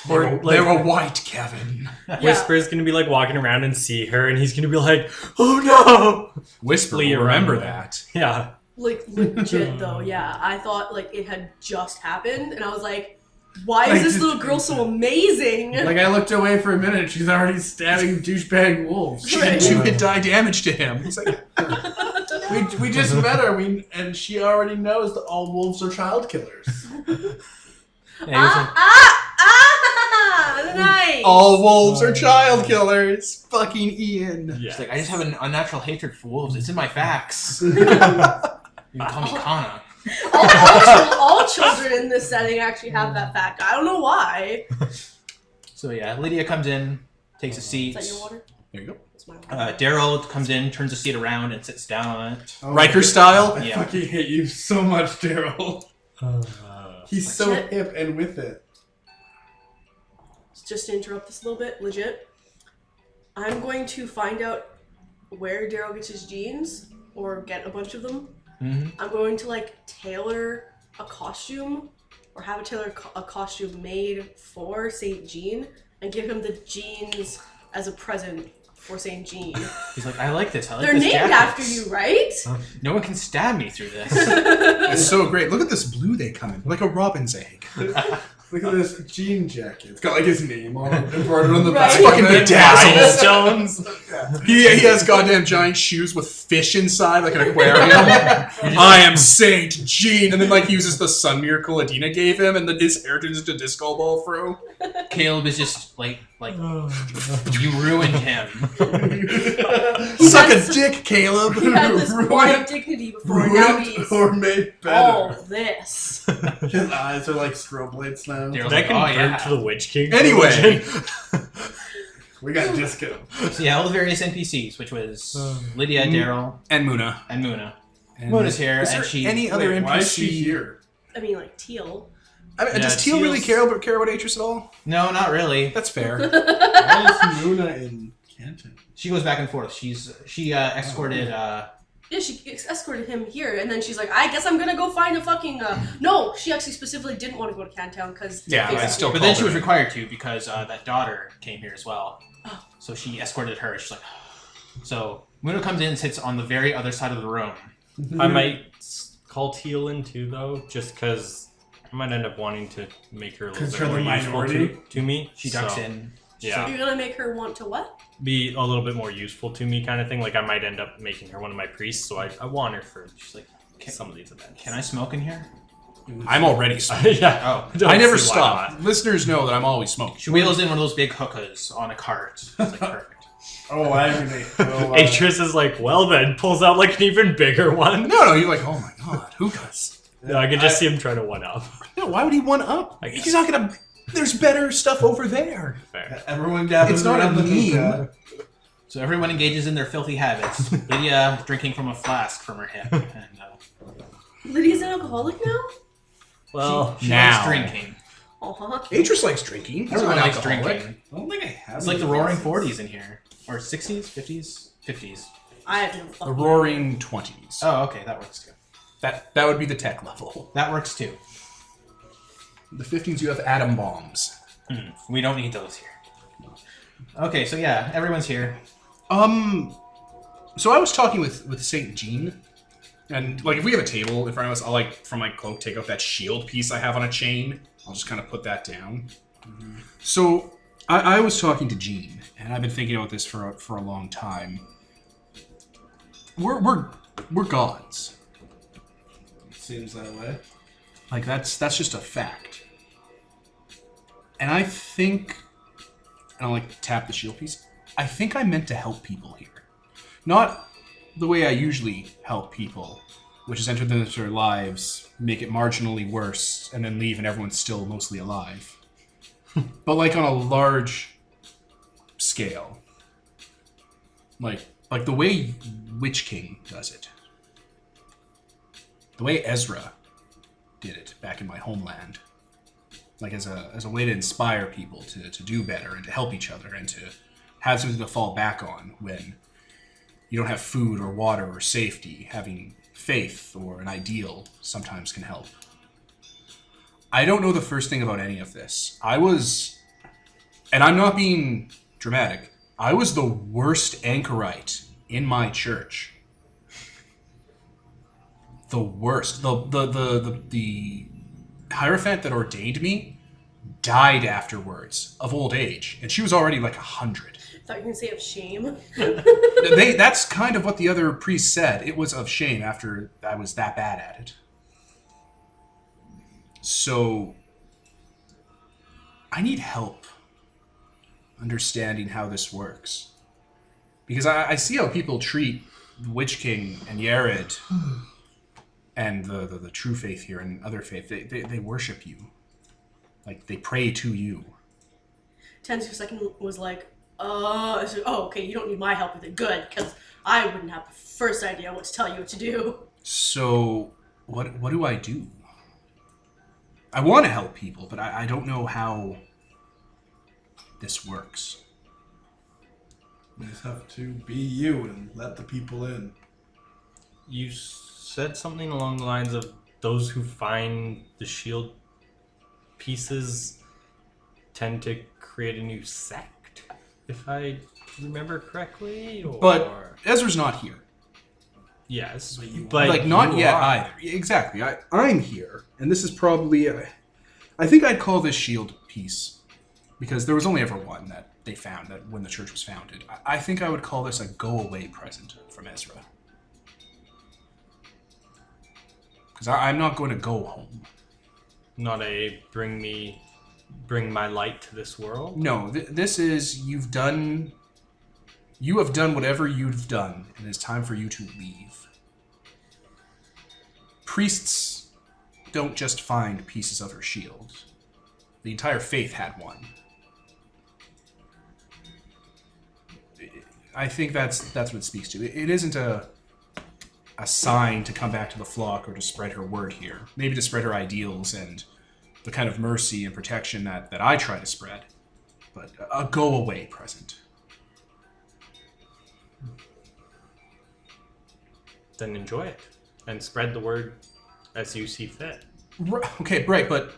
Speaker 2: They're a white, Kevin.
Speaker 6: Whisper's gonna be like walking around and see her, and he's gonna be like, "Oh no!"
Speaker 2: Whisper,
Speaker 6: Flee
Speaker 2: remember
Speaker 6: around.
Speaker 2: that.
Speaker 6: Yeah.
Speaker 5: Like, legit though, yeah. I thought like it had just happened, and I was like, why is
Speaker 4: Like,
Speaker 5: this
Speaker 4: just-
Speaker 5: little girl so amazing?
Speaker 4: Like, I looked away for a minute, she's already stabbing douchebag wolves.
Speaker 2: She did 2 hit die damage to him. He's like,
Speaker 4: We just met her, and she already knows that all wolves are child killers.
Speaker 5: Nice.
Speaker 2: all wolves are child killers. Fucking Ian.
Speaker 6: Yeah.
Speaker 3: She's like, I just have an unnatural hatred for wolves. It's in my facts. You can call me Kana.
Speaker 5: all children in this setting actually have that fact. I don't know why.
Speaker 3: So yeah, Lydia comes in, takes a seat.
Speaker 5: Is that your water?
Speaker 2: There you go.
Speaker 5: That's my water.
Speaker 3: Daryl comes in, turns the seat around, and sits down on it.
Speaker 4: Oh,
Speaker 2: Riker style.
Speaker 4: I
Speaker 3: Yeah.
Speaker 4: fucking hate you so much, Daryl. He's so
Speaker 5: Legit.
Speaker 4: hip and with it.
Speaker 5: Just to interrupt this a little bit, legit. I'm going to find out where Daryl gets his jeans, or get a bunch of them.
Speaker 3: Mm-hmm.
Speaker 5: I'm going to like tailor a costume, or have a costume made for Saint Jean, and give him the jeans as a present for Saint Jean.
Speaker 3: He's like, I like this. I like
Speaker 5: They're
Speaker 3: this
Speaker 5: named
Speaker 3: jacket.
Speaker 5: after you, right?
Speaker 3: No one can stab me through this.
Speaker 2: It's so great. Look at this blue they come in, like a robin's egg.
Speaker 4: Look at this jean jacket. It's got like his name on it, embroidered on the
Speaker 5: Right.
Speaker 4: back.
Speaker 2: It's fucking
Speaker 4: of it.
Speaker 2: bedazzled.
Speaker 6: Stones.
Speaker 2: He has goddamn giant shoes with fish inside, like an aquarium. I am Saint Jean, and then like he uses the sun miracle Adina gave him, and then his hair turns into disco ball throw.
Speaker 3: Caleb is just like you ruined him.
Speaker 2: Suck
Speaker 5: has-
Speaker 2: a dick, Caleb.
Speaker 5: He had this
Speaker 4: Ruined-
Speaker 5: quiet dignity before, now
Speaker 4: Ruined
Speaker 5: he's
Speaker 4: or made
Speaker 5: all
Speaker 4: better.
Speaker 5: this.
Speaker 4: His eyes are like strobe lights now.
Speaker 3: Daryl's
Speaker 6: That
Speaker 3: like,
Speaker 6: can
Speaker 3: oh
Speaker 6: burn
Speaker 3: yeah.
Speaker 6: to the Witch King.
Speaker 2: Anyway,
Speaker 4: We got disco.
Speaker 3: So yeah, all the various NPCs, which was Lydia, Daryl,
Speaker 2: and Muna.
Speaker 3: and Muna.
Speaker 2: And
Speaker 3: Muna's here,
Speaker 2: is
Speaker 3: and
Speaker 2: there
Speaker 3: she.
Speaker 2: any other
Speaker 4: Wait,
Speaker 2: NPC?
Speaker 4: why is she here?
Speaker 5: I mean, like, teal.
Speaker 2: I mean,
Speaker 3: Yeah,
Speaker 2: does Teal really
Speaker 3: Teal's-
Speaker 2: care about Atrus at all?
Speaker 3: No, not really.
Speaker 2: That's fair.
Speaker 4: Why is Muna in Canton?
Speaker 3: She goes back and forth. She escorted.
Speaker 5: Yeah, she escorted him here, and then she's like, I guess I'm gonna go find a fucking, No, she actually specifically didn't want to go to Cantown, because...
Speaker 2: Yeah, I still-
Speaker 3: But then she was required to because that daughter came here as well.
Speaker 5: Oh.
Speaker 3: So she escorted her. She's like, so Muna comes in and sits on the very other side of the room.
Speaker 6: I might call Teal in too, though, just because I might end up wanting to make her a little
Speaker 4: 'Cause
Speaker 6: bit
Speaker 4: you're
Speaker 6: more
Speaker 4: the
Speaker 6: useful
Speaker 4: minority?
Speaker 6: to me.
Speaker 3: She ducks
Speaker 6: So,
Speaker 3: in.
Speaker 6: Yeah,
Speaker 5: You're gonna make her want to what?
Speaker 6: be a little bit more useful to me, kind of thing. Like I might end up making her one of my priests, so I want her for
Speaker 3: She's like,
Speaker 6: some of these events.
Speaker 3: can I smoke in here?
Speaker 2: I'm already smoking.
Speaker 6: yeah.
Speaker 3: Oh.
Speaker 6: Don't
Speaker 2: I never
Speaker 6: see why
Speaker 2: stop.
Speaker 6: not.
Speaker 2: Listeners know that I'm always smoking.
Speaker 3: She wheels in one of those big hookahs on a cart. It's like perfect.
Speaker 4: Oh, I mean,
Speaker 6: Atrus is like, well then, pulls out like an even bigger one.
Speaker 2: No, you're like, oh my god, hookahs.
Speaker 6: No, I can just see him trying to one up.
Speaker 2: No, why would he one up?
Speaker 6: I guess.
Speaker 2: He's not gonna. There's better stuff over there.
Speaker 6: Fair.
Speaker 4: everyone gathers
Speaker 2: It's not
Speaker 4: around
Speaker 2: a
Speaker 4: the
Speaker 2: meme.
Speaker 4: hookah.
Speaker 3: So everyone engages in their filthy habits. Lydia drinking from a flask from her hip. And,
Speaker 5: Lydia's an alcoholic now?
Speaker 6: Well,
Speaker 3: she
Speaker 2: Now.
Speaker 3: likes drinking.
Speaker 5: Uh-huh.
Speaker 2: Atrus likes drinking. He's
Speaker 3: Everyone
Speaker 2: not
Speaker 3: likes
Speaker 2: alcoholic.
Speaker 3: drinking.
Speaker 4: I don't think I have.
Speaker 3: It's like the roaring 40s in here. Or 60s? 50s? 50s.
Speaker 5: I have no
Speaker 2: The
Speaker 5: fucking
Speaker 2: roaring 20s.
Speaker 3: Oh, okay, that works too.
Speaker 2: That would be the tech level.
Speaker 3: That works too.
Speaker 2: The 15s, you have atom bombs.
Speaker 3: We don't need those here. Okay, so yeah, everyone's here.
Speaker 2: So I was talking with Saint Jean, and like if we have a table in front of us, I'll like from my cloak take out that shield piece I have on a chain. I'll just kind of put that down. So I was talking to Jean, and I've been thinking about this for a long time. We're gods.
Speaker 4: Seems that way.
Speaker 2: Like that's just a fact. And I think, and I'll like tap the shield piece. I think I meant to help people here. Not the way I usually help people, which is enter them into their lives, make it marginally worse, and then leave and everyone's still mostly alive. But like on a large scale. Like the way Witch King does it. The way Ezra did it back in my homeland. Like as a way to inspire people to do better and to help each other and to have something to fall back on when you don't have food or water or safety. Having faith or an ideal sometimes can help. I don't know the first thing about any of this. And I'm not being dramatic, I was the worst anchorite in my church. The worst. The Hierophant that ordained me died afterwards of old age, and she was already like 100.
Speaker 5: I thought you were going to say of shame.
Speaker 2: That's kind of what the other priest said. It was of shame after I was that bad at it. So, I need help understanding how this works. Because I see how people treat the Witch King and Yared and the true faith here and other faith. They worship you. Like, they pray to you.
Speaker 5: Tansy for a second was like, okay, you don't need my help with it. Good, because I wouldn't have the first idea what to tell you what to do.
Speaker 2: So, what do I do? I want to help people, but I don't know how this works.
Speaker 4: You just have to be you and let the people in.
Speaker 6: You said something along the lines of those who find the shield pieces tend to create a new sect, if I remember correctly. Or...
Speaker 2: But Ezra's not here.
Speaker 6: yes,
Speaker 2: But like not
Speaker 6: you
Speaker 2: yet
Speaker 6: are.
Speaker 2: either. Exactly. I'm here, and this is probably. I think I'd call this shield piece because there was only ever one that they found that when the church was founded. I think I would call this a go-away present from Ezra. Because I'm not going to go home.
Speaker 6: Not a bring my light to this world.
Speaker 2: No, this is you have done whatever you've done, and it's time for you to leave. Priests don't just find pieces of her shield. The entire faith had one. I think that's what it speaks to. It isn't a sign to come back to the flock or to spread her word here. Maybe to spread her ideals and the kind of mercy and protection that I try to spread. But a go-away present.
Speaker 6: Then enjoy it and spread the word as you see fit.
Speaker 2: Okay, right, but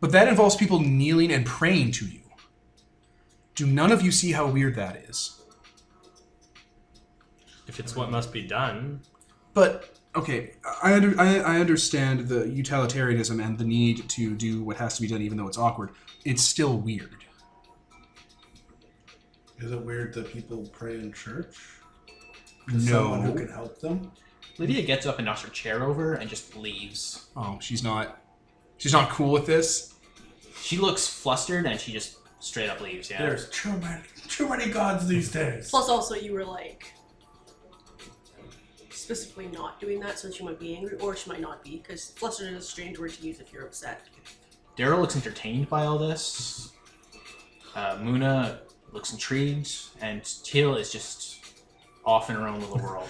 Speaker 2: that involves people kneeling and praying to you. Do none of you see how weird that is?
Speaker 6: If it's what must be done.
Speaker 2: But okay, I understand the utilitarianism and the need to do what has to be done, even though it's awkward. It's still weird.
Speaker 4: Is it weird that people pray in church?
Speaker 2: No.
Speaker 4: Someone who can help them?
Speaker 3: Lydia gets up and knocks her chair over and just leaves.
Speaker 2: Oh, she's not. She's not cool with this?
Speaker 3: She looks flustered and she just straight up leaves, yeah.
Speaker 4: There's too many gods these days.
Speaker 5: Plus, also, you were like specifically not doing that, so she might be angry, or she might not be, because flustered is a strange word to use if you're upset.
Speaker 3: Daryl looks entertained by all this. Muna looks intrigued, and Teal is just off in her own little world.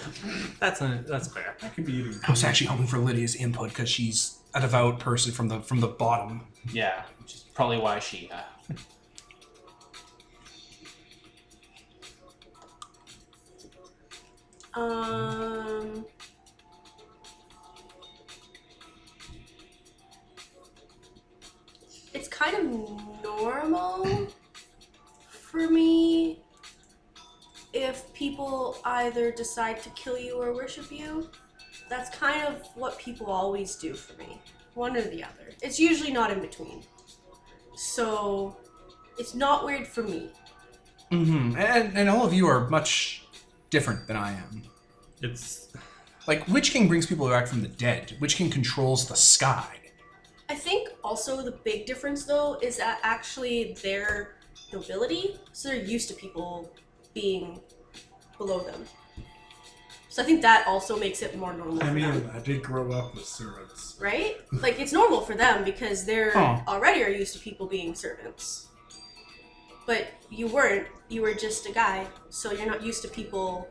Speaker 6: That's fair.
Speaker 4: I could be eating.
Speaker 2: I was actually hoping for Lydia's input because she's a devout person from the bottom.
Speaker 3: Yeah, which is probably why she...
Speaker 5: It's kind of normal for me if people either decide to kill you or worship you. That's kind of what people always do for me. One or the other. It's usually not in between. So, it's not weird for me.
Speaker 2: Mm-hmm. And all of you are much different than I am.
Speaker 6: It's...
Speaker 2: Like, Witch King brings people back from the dead. Witch King controls the sky.
Speaker 5: I think also the big difference, though, is that actually their nobility, so they're used to people being below them. So I think that also makes it more normal for them.
Speaker 4: I did grow up with servants.
Speaker 5: Right? Like, it's normal for them because they're already are used to people being servants. But you weren't. You were just a guy, so you're not used to people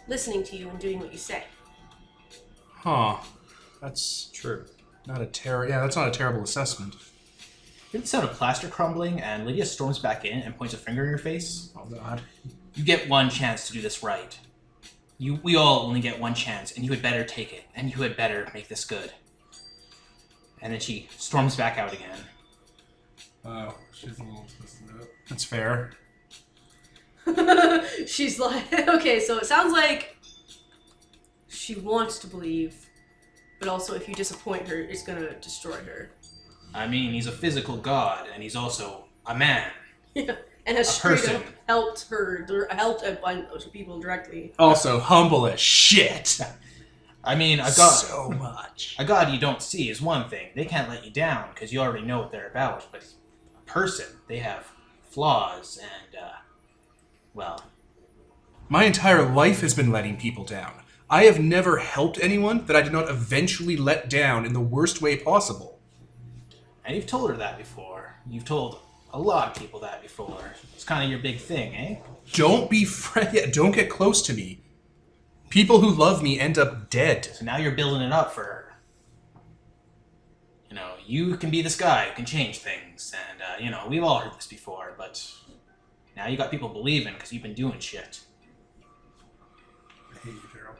Speaker 5: listening to you and doing what you say.
Speaker 2: Huh. That's
Speaker 6: True.
Speaker 2: not a that's not a terrible assessment.
Speaker 3: You hear the sound of plaster crumbling, and Lydia storms back in and points a finger in your face.
Speaker 2: Oh god.
Speaker 3: You get one chance to do this right. We all only get one chance, and you had better take it, and you had better make this good. And then she storms back out again.
Speaker 4: Wow, she's a little twisted up.
Speaker 2: That's fair.
Speaker 5: She's like, okay, so it sounds like she wants to believe, but also if you disappoint her, it's gonna destroy her.
Speaker 3: I mean, he's a physical god, and he's also a man.
Speaker 5: Yeah, and has
Speaker 3: A
Speaker 5: straight
Speaker 3: person.
Speaker 5: up helped a bunch of people directly.
Speaker 2: Also, humble as shit.
Speaker 3: I mean, a god,
Speaker 2: So much.
Speaker 3: a god you don't see is one thing. They can't let you down because you already know what they're about. But a person, they have flaws, and well,
Speaker 2: My entire life has been letting people down. I have never helped anyone that I did not eventually let down in the worst way possible.
Speaker 3: and you've told her that before. You've told a lot of people that before. It's kind of your big thing, eh?
Speaker 2: Don't be don't get close to me. People who love me end up dead.
Speaker 3: So now you're building it up for her. You know, you can be this guy who can change things, and you know, we've all heard this before, but now you got people believing because you've been doing shit.
Speaker 4: I hate you, Daryl.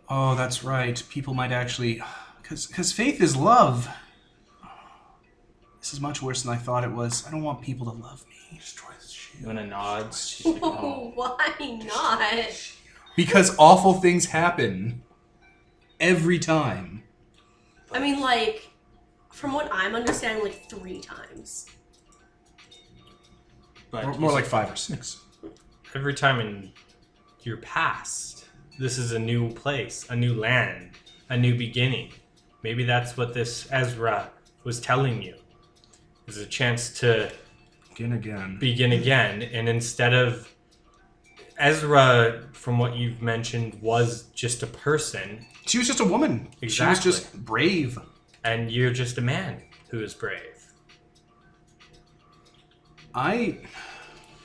Speaker 2: Oh, that's right. People might actually... Because faith is love. This is much worse than I thought it was. I don't want people to love me.
Speaker 4: Destroy this shit.
Speaker 3: Luna nods. She's like, oh.
Speaker 5: Why not?
Speaker 2: Because awful things happen. Every time.
Speaker 5: I mean, like, from what I'm understanding, like 3 times.
Speaker 3: But
Speaker 2: More like 5 or 6.
Speaker 6: Every time in your past, this is a new place, a new land, a new beginning. Maybe that's what this Ezra was telling you. Is a chance to begin again. And instead of Ezra, from what you've mentioned, was just a person.
Speaker 2: She was just a woman.
Speaker 6: Exactly.
Speaker 2: She was just brave.
Speaker 6: And you're just a man who is brave.
Speaker 5: I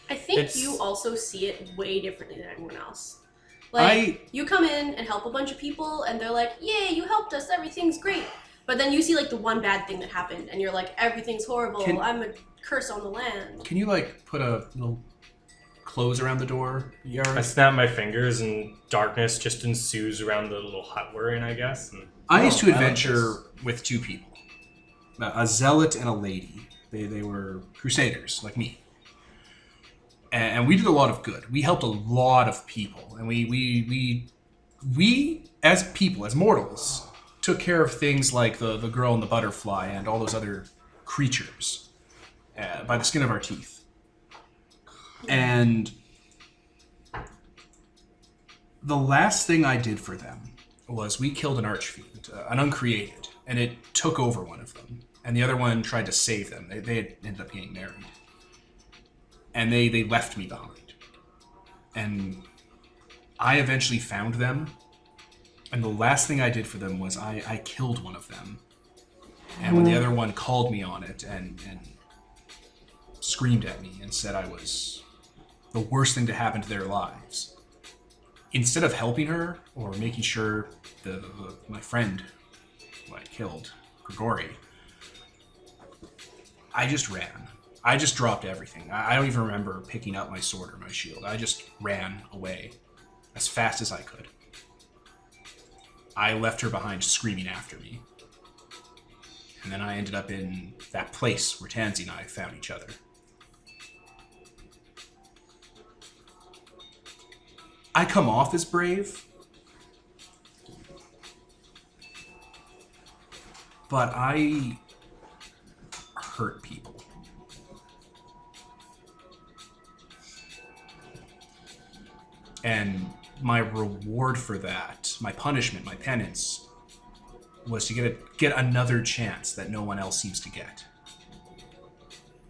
Speaker 5: think
Speaker 6: It's-
Speaker 5: you also see it way differently than everyone else. Like, you come in and help a bunch of people, and they're like, yay, you helped us, everything's great. But then you see, like, the one bad thing that happened, and you're like, everything's horrible, I'm a curse on the land.
Speaker 2: Can you, like, put a little close around the door,
Speaker 6: I
Speaker 2: Yared?
Speaker 6: snap my fingers and darkness just ensues around the little hut we're in, I guess. And
Speaker 2: I used to
Speaker 3: I like
Speaker 2: adventure with 2 people. A zealot and a lady. They were crusaders, like me. And we did a lot of good. We helped a lot of people. And we as people, as mortals, took care of things like the girl and the butterfly and all those other creatures by the skin of our teeth. And the last thing I did for them was we killed an archfiend, an uncreated, and it took over one of them. and the other one tried to save them. They had ended up getting married. And they left me behind. And I eventually found them, and the last thing I did for them was I killed one of them. And when the other one called me on it and screamed at me and said I was the worst thing to happen to their lives, instead of helping her or making sure my friend who I killed, Grigori, I just ran. I just dropped everything. I don't even remember picking up my sword or my shield. I just ran away as fast as I could. I left her behind screaming after me. And then I ended up in that place where Tansy and I found each other. I come off as brave, but I hurt people. And my reward for that, my punishment, my penance, was to get another chance that no one else seems to get.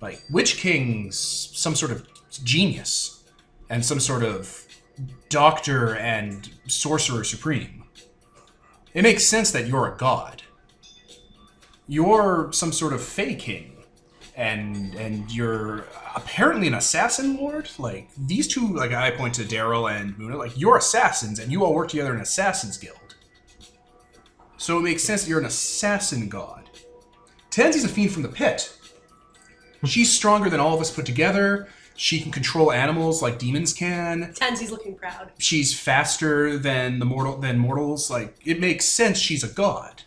Speaker 2: Like, Witch King's some sort of genius, and some sort of doctor and sorcerer supreme. It makes sense that you're a god. You're some sort of Fey king. And you're apparently an assassin lord? Like, these two, like, I point to Daryl and Muna, like, you're assassins, and you all work together in an assassin's guild. So it makes sense that you're an assassin god. Tansy's a fiend from the pit. She's stronger than all of us put together. She can control animals like demons can.
Speaker 5: Tansy's looking proud. She's
Speaker 2: faster than mortals. Like, it makes sense she's a god.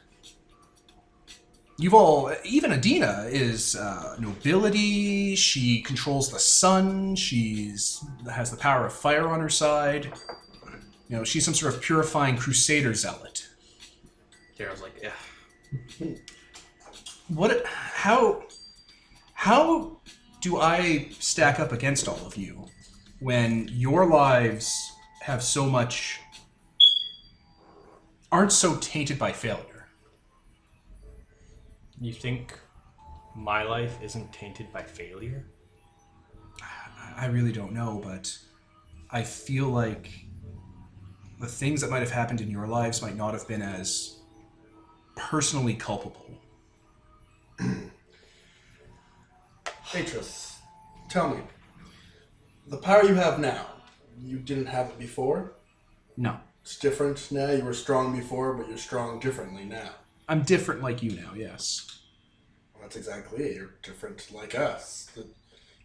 Speaker 2: Even Adina is nobility. She controls the sun. Has the power of fire on her side. You know, she's some sort of purifying crusader zealot.
Speaker 6: Daryl's like, yeah.
Speaker 2: How do I stack up against all of you when your lives aren't so tainted by failure?
Speaker 6: You think my life isn't tainted by failure?
Speaker 2: I really don't know, but I feel like the things that might have happened in your lives might not have been as personally culpable.
Speaker 4: Atrus, tell me, the power you have now, you didn't have it before?
Speaker 2: No.
Speaker 4: It's different now? You were strong before, but you're strong differently now.
Speaker 2: I'm different like you now, yes.
Speaker 4: Well, that's exactly it. You're different like us.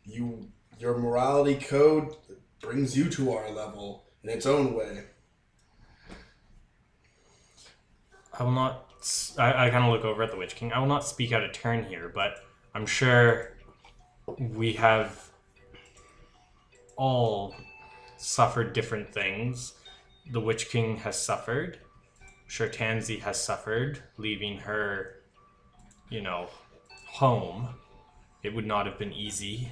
Speaker 4: Your morality code brings you to our level in its own way.
Speaker 6: I will not... I kind of look over at the Witch King. I will not speak out of turn here, but I'm sure we have all suffered different things. The Witch King has suffered. I'm sure Tansy has suffered, leaving her, home. It would not have been easy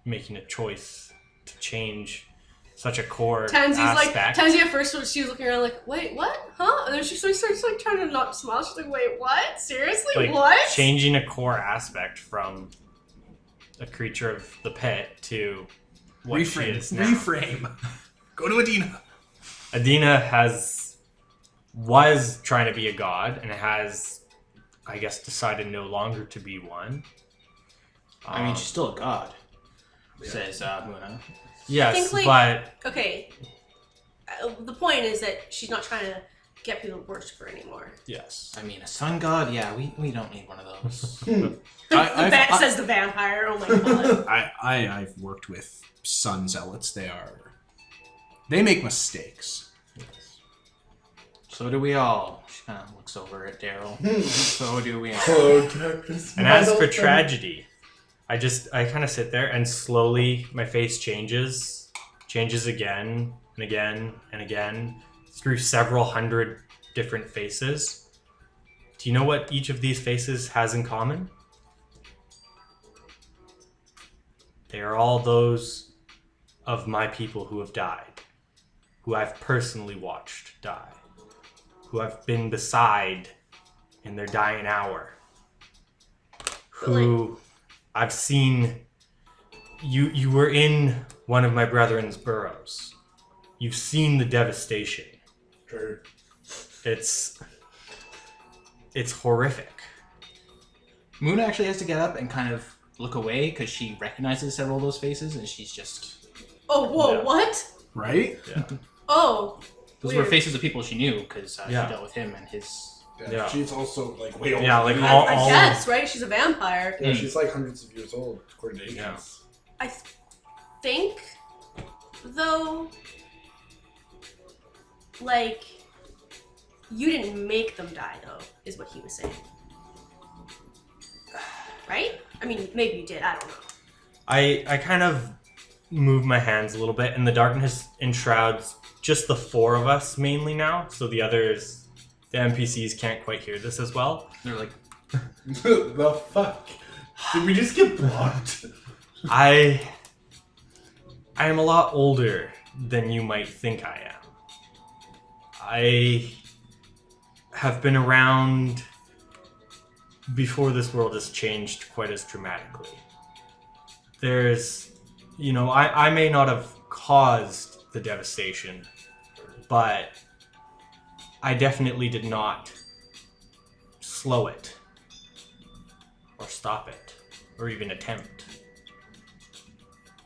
Speaker 6: making a choice to change such a core aspect.
Speaker 5: Tansy at first, she was looking around like, wait, what? Huh? And then she starts like trying to not smile. She's like, wait, what? Seriously?
Speaker 6: Like,
Speaker 5: what?
Speaker 6: Changing a core aspect from a creature of the pit to what she is now.
Speaker 2: Reframe. Go to Adina.
Speaker 6: Adina was trying to be a god and has, I guess, decided no longer to be one.
Speaker 3: I mean, she's still a god, says Muna.
Speaker 6: Yes,
Speaker 5: but... Okay. The point is that she's not trying to get people to worship her anymore.
Speaker 6: Yes.
Speaker 3: I mean, a sun god? Yeah, we don't need one of those.
Speaker 5: Says the vampire. Oh my god.
Speaker 2: I've worked with sun zealots. They make mistakes.
Speaker 6: Yes.
Speaker 3: So do we all. She kind of looks over at Daryl. So do we all.
Speaker 6: And as for tragedy, I kind of sit there and slowly my face changes again and again and again through several hundred different faces. Do you know what each of these faces has in common? They are all those of my people who have died, who I've personally watched die, who I've been beside in their dying hour. who I've seen. You were in one of my brethren's burrows. You've seen the devastation.
Speaker 4: Sure.
Speaker 6: It's horrific.
Speaker 3: Moon actually has to get up and kind of look away because she recognizes several of those faces, and she's just...
Speaker 5: Oh, whoa,
Speaker 6: Yeah.
Speaker 5: what?
Speaker 2: Right?
Speaker 6: Yeah.
Speaker 5: Oh.
Speaker 3: Those
Speaker 5: weird.
Speaker 3: were faces of people she knew because
Speaker 6: Yeah.
Speaker 3: she dealt with him and his...
Speaker 6: Yeah.
Speaker 4: She's also like way older.
Speaker 6: Yeah, like
Speaker 4: than
Speaker 6: all-
Speaker 4: you.
Speaker 5: I guess, right? She's a vampire.
Speaker 4: Yeah, she's like hundreds of years old, according to
Speaker 6: Yeah.
Speaker 4: ages.
Speaker 5: I think, though, like, you didn't make them die, though, is what he was saying. Right? I mean, maybe you did. I don't know.
Speaker 6: I kind of move my hands a little bit, and the darkness enshrouds just the four of us mainly now, so the others, the NPCs can't quite hear this as well.
Speaker 3: They're like,
Speaker 4: The fuck? Did we just get blocked?
Speaker 6: I am a lot older than you might think I am. I have been around before this world has changed quite as dramatically. There's, I may not have caused the devastation, but I definitely did not slow it, or stop it, or even attempt.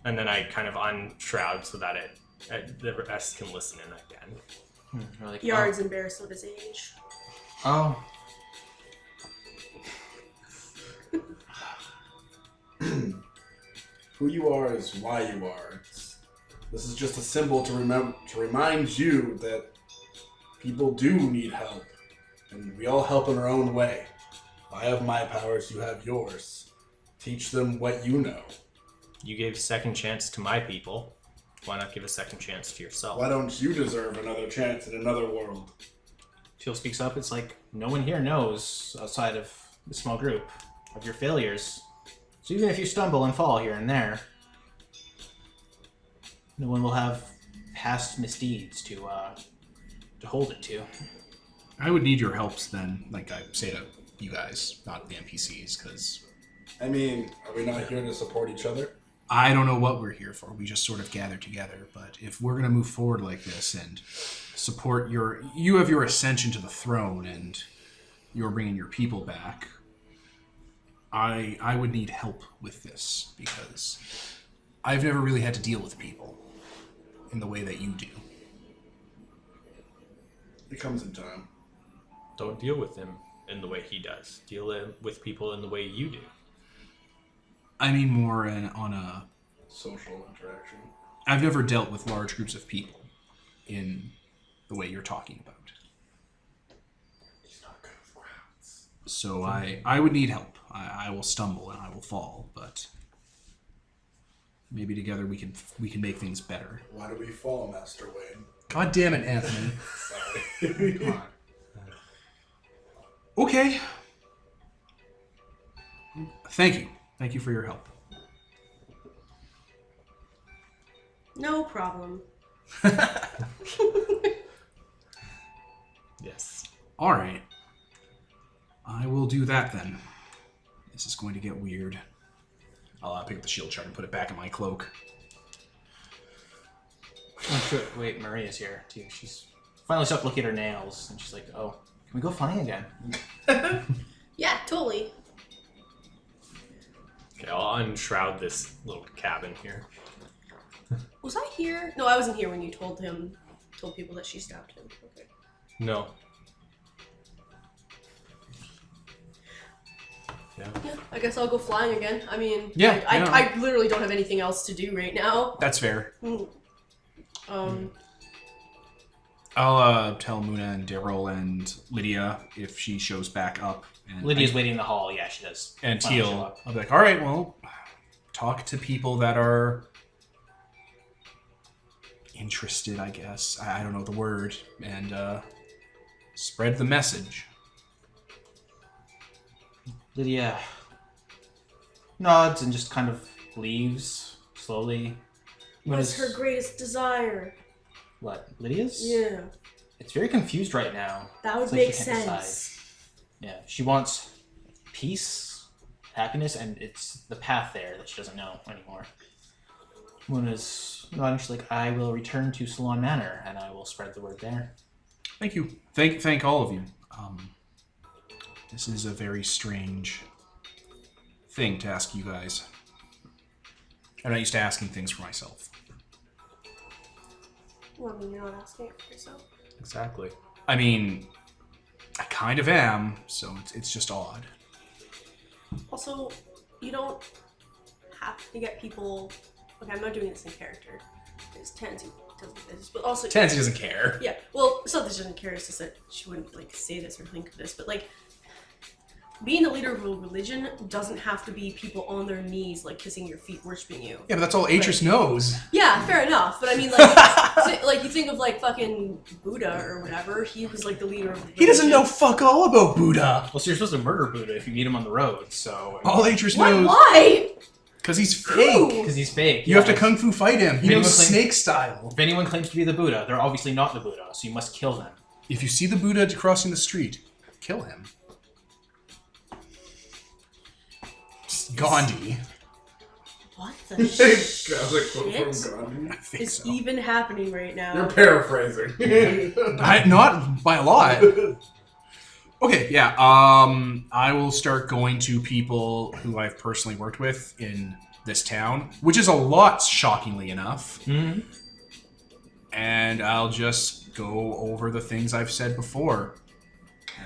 Speaker 6: And then I kind of unshroud so that the rest can listen in again.
Speaker 3: they're like,
Speaker 5: Yared's embarrassed of his age.
Speaker 3: Oh.
Speaker 4: Who you are is why you are. This is just a symbol to remind you that people do need help, and we all help in our own way. I have my powers, you have yours. Teach them what you know.
Speaker 6: You gave second chance to my people. Why not give a second chance to yourself?
Speaker 4: Why don't you deserve another chance in another world?
Speaker 3: Teal speaks up. It's like, no one here knows, outside of the small group, of your failures. So even if you stumble and fall here and there, no one will have past misdeeds to hold it to.
Speaker 2: I would need your helps then, like I say to you guys, not the NPCs, because
Speaker 4: I mean, are we not here to support each other?
Speaker 2: I don't know what we're here for. We just sort of gather together. But if we're going to move forward like this and support you have your ascension to the throne and you're bringing your people back, I would need help with this because I've never really had to deal with people in the way that you do.
Speaker 4: It comes in time.
Speaker 6: Don't deal with him in the way he does. Deal with people in the way you do.
Speaker 2: I mean more on a...
Speaker 4: Social interaction.
Speaker 2: I've never dealt with large groups of people in the way you're talking about.
Speaker 4: He's not good with crowds.
Speaker 2: So I would need help. I will stumble and I will fall, but maybe together we can make things better.
Speaker 4: Why do we fall, Master Wayne?
Speaker 2: God damn it, Anthony.
Speaker 4: Sorry.
Speaker 2: Come on. Okay. Thank you. Thank you for your help.
Speaker 5: No problem.
Speaker 6: Yes.
Speaker 2: All right. I will do that then. This is going to get weird. I'll pick up the shield shard and put it back in my cloak.
Speaker 3: Oh, sure. Wait, Maria's here, too. She's finally stopped looking at her nails, and she's like, oh, can we go flying again?
Speaker 5: Yeah, totally.
Speaker 6: Okay, I'll unshroud this little cabin here.
Speaker 5: Was I here? No, I wasn't here when you told people that she stabbed him. Okay.
Speaker 6: No. Yeah.
Speaker 5: Yeah, I guess I'll go flying again. I mean,
Speaker 2: Yeah,
Speaker 5: I literally don't have anything else to do right now.
Speaker 2: That's fair.
Speaker 5: Um,
Speaker 2: I'll tell Muna and Daryl and Lydia if she shows back up. And
Speaker 3: Lydia's waiting in the hall. Yeah, she does.
Speaker 2: And
Speaker 3: Finally show
Speaker 2: Teal.
Speaker 3: up.
Speaker 2: I'll be like, all right, well, talk to people that are interested, I guess. I don't know the word. And spread the message.
Speaker 3: Lydia nods and just kind of leaves slowly.
Speaker 5: what's her greatest desire?
Speaker 3: What, Lydia's?
Speaker 5: Yeah,
Speaker 3: It's very confused right now.
Speaker 5: that would
Speaker 3: It's like
Speaker 5: make
Speaker 3: she can't
Speaker 5: sense.
Speaker 3: decide. Yeah, she wants peace happiness, and it's the path there that she doesn't know anymore. Moon is nodding. She's like, I will return to Salon Manor, and I will spread the word there.
Speaker 2: Thank you. Thank all of you. This is a very strange thing to ask you guys. I'm not used to asking things for myself.
Speaker 5: Well, I mean, you're not asking it for yourself.
Speaker 2: Exactly. I mean, I kind of am, so it's just odd.
Speaker 5: Also, you don't have to get people... Okay, I'm not doing this in character. Because Tansy doesn't this, but also...
Speaker 2: Tansy doesn't care.
Speaker 5: Yeah, well, it's not that she doesn't care, it's just that she wouldn't, like, say this or think of this, but, like, being the leader of a religion doesn't have to be people on their knees, like, kissing your feet, worshiping you.
Speaker 2: Yeah, but that's all Atrus knows.
Speaker 5: Yeah, fair enough, but I mean, like, like, you think of, like, fucking Buddha or whatever, he was, like, the leader of the religion.
Speaker 2: He doesn't know fuck all about Buddha.
Speaker 3: Well, so you're supposed to murder Buddha if you meet him on the road, so...
Speaker 2: All Atrus
Speaker 5: What?
Speaker 2: knows...
Speaker 5: Why?
Speaker 2: Because he's fake.
Speaker 3: Because he's fake.
Speaker 2: You have to kung fu fight him. He
Speaker 3: Anyone
Speaker 2: knows
Speaker 3: claim-
Speaker 2: snake style.
Speaker 3: If anyone claims to be the Buddha, they're obviously not the Buddha, so you must kill them.
Speaker 2: If you see the Buddha crossing the street, kill him. Gandhi.
Speaker 5: What the
Speaker 4: That's a quote
Speaker 5: shit
Speaker 4: from Gandhi.
Speaker 2: I think
Speaker 5: is
Speaker 2: so.
Speaker 5: even happening right now?
Speaker 4: You're paraphrasing.
Speaker 2: Not by a lot. Okay, yeah. I will start going to people who I've personally worked with in this town, which is a lot, shockingly enough.
Speaker 3: Mm-hmm.
Speaker 2: And I'll just go over the things I've said before.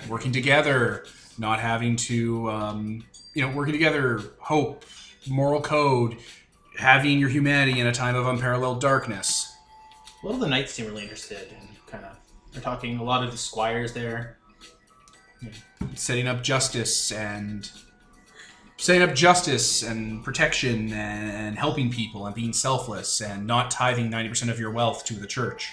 Speaker 2: Working together, not having to, working together, hope, moral code, having your humanity in a time of unparalleled darkness.
Speaker 3: A lot of the knights seem really interested and kind of are talking. A lot of the squires there.
Speaker 2: Setting up justice and protection and helping people and being selfless and not tithing 90% of your wealth to the church.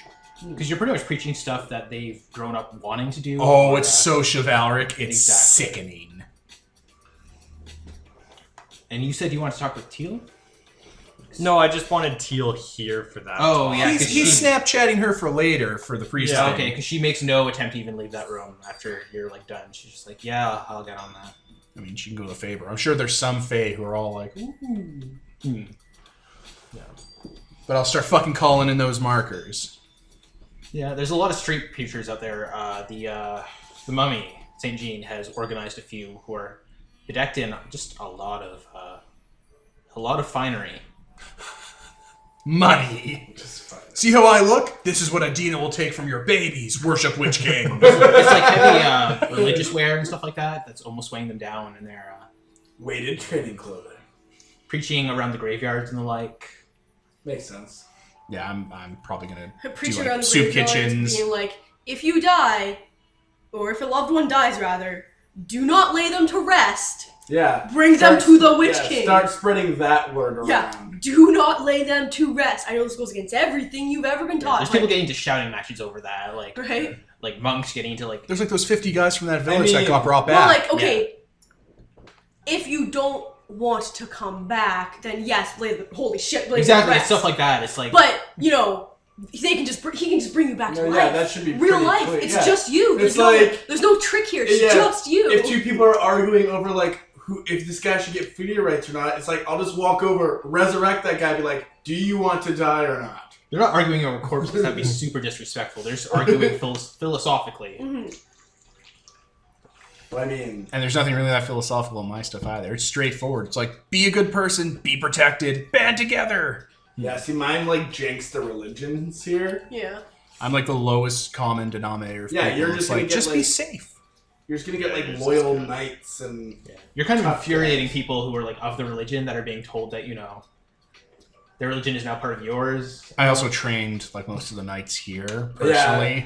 Speaker 3: Because you're pretty much preaching stuff that they've grown up wanting to do.
Speaker 2: Oh, it's so chivalric. It's
Speaker 3: Exactly.
Speaker 2: sickening.
Speaker 3: And you said you wanted to talk with Teal?
Speaker 6: No, I just wanted Teal here for that.
Speaker 3: Oh, yeah.
Speaker 2: He's Snapchatting her for later for the priest.
Speaker 6: Yeah,
Speaker 2: thing.
Speaker 3: Okay, because she makes no attempt to even leave that room after you're, like, done. She's just like, yeah, I'll get on that.
Speaker 2: I mean, she can go to the Faber. I'm sure there's some Fae who are all like, ooh.
Speaker 3: Hmm.
Speaker 2: Yeah. But I'll start fucking calling in those markers.
Speaker 3: Yeah, there's a lot of street preachers out there. The Mummy, St. Jean, has organized a few who are bedecked in just a lot of finery.
Speaker 2: Money. See how I look? This is what Adina will take from your babies. Worship Witch King.
Speaker 3: It's like heavy religious wear and stuff like that. That's almost weighing them down, and they're
Speaker 4: Weighted training clothing.
Speaker 3: preaching around the graveyards and the like.
Speaker 4: Makes sense.
Speaker 2: Yeah, I'm probably gonna
Speaker 5: Preaching
Speaker 2: do
Speaker 5: around
Speaker 2: like
Speaker 5: the
Speaker 2: soup
Speaker 5: graveyards,
Speaker 2: kitchens.
Speaker 5: being like, if you die, or if a loved one dies rather, do not lay them to rest.
Speaker 4: Yeah.
Speaker 5: Bring them to the Witch King.
Speaker 4: Start spreading that word around.
Speaker 5: Yeah, do not lay them to rest. I know this goes against everything you've ever been taught.
Speaker 3: There's people getting into shouting matches over that, like
Speaker 5: right?
Speaker 3: like monks getting into like.
Speaker 2: There's like those 50 guys from that village
Speaker 4: mean,
Speaker 2: that got brought
Speaker 5: Well,
Speaker 2: back.
Speaker 5: like, okay, if you don't want to come back, then yes, lay the holy shit, lay
Speaker 3: Exactly,
Speaker 5: them to
Speaker 3: it's
Speaker 5: rest.
Speaker 3: stuff like that. It's like.
Speaker 5: But he can just bring you back to
Speaker 4: No,
Speaker 5: life.
Speaker 4: yeah, that should be
Speaker 5: real
Speaker 4: pretty
Speaker 5: life.
Speaker 4: clear.
Speaker 5: It's
Speaker 4: Yeah.
Speaker 5: just you.
Speaker 4: It's
Speaker 5: There's no trick here. It's
Speaker 4: Yeah.
Speaker 5: just you.
Speaker 4: If two people are arguing over like if this guy should get free rights or not, it's like I'll just walk over, resurrect that guy, be like, "Do you want to die or not?"
Speaker 3: They're not arguing over corpses. That'd be super disrespectful. They're just arguing philosophically.
Speaker 5: Mhm.
Speaker 4: But I mean,
Speaker 2: And there's nothing really that philosophical in my stuff either. It's straightforward. It's like, be a good person, be protected, band together.
Speaker 4: yeah. See, mine like jinx the religions here.
Speaker 5: Yeah.
Speaker 2: I'm like the lowest common denominator of
Speaker 4: Yeah,
Speaker 2: people.
Speaker 4: you're
Speaker 2: It's
Speaker 4: just gonna
Speaker 2: like,
Speaker 4: get,
Speaker 2: just be
Speaker 4: like-
Speaker 2: safe.
Speaker 4: You're just gonna get like loyal knights and
Speaker 3: You're kind of
Speaker 4: Tough
Speaker 3: infuriating
Speaker 4: guys.
Speaker 3: people who are like of the religion that are being told that their religion is now part of yours.
Speaker 2: I also trained like most of the knights here personally.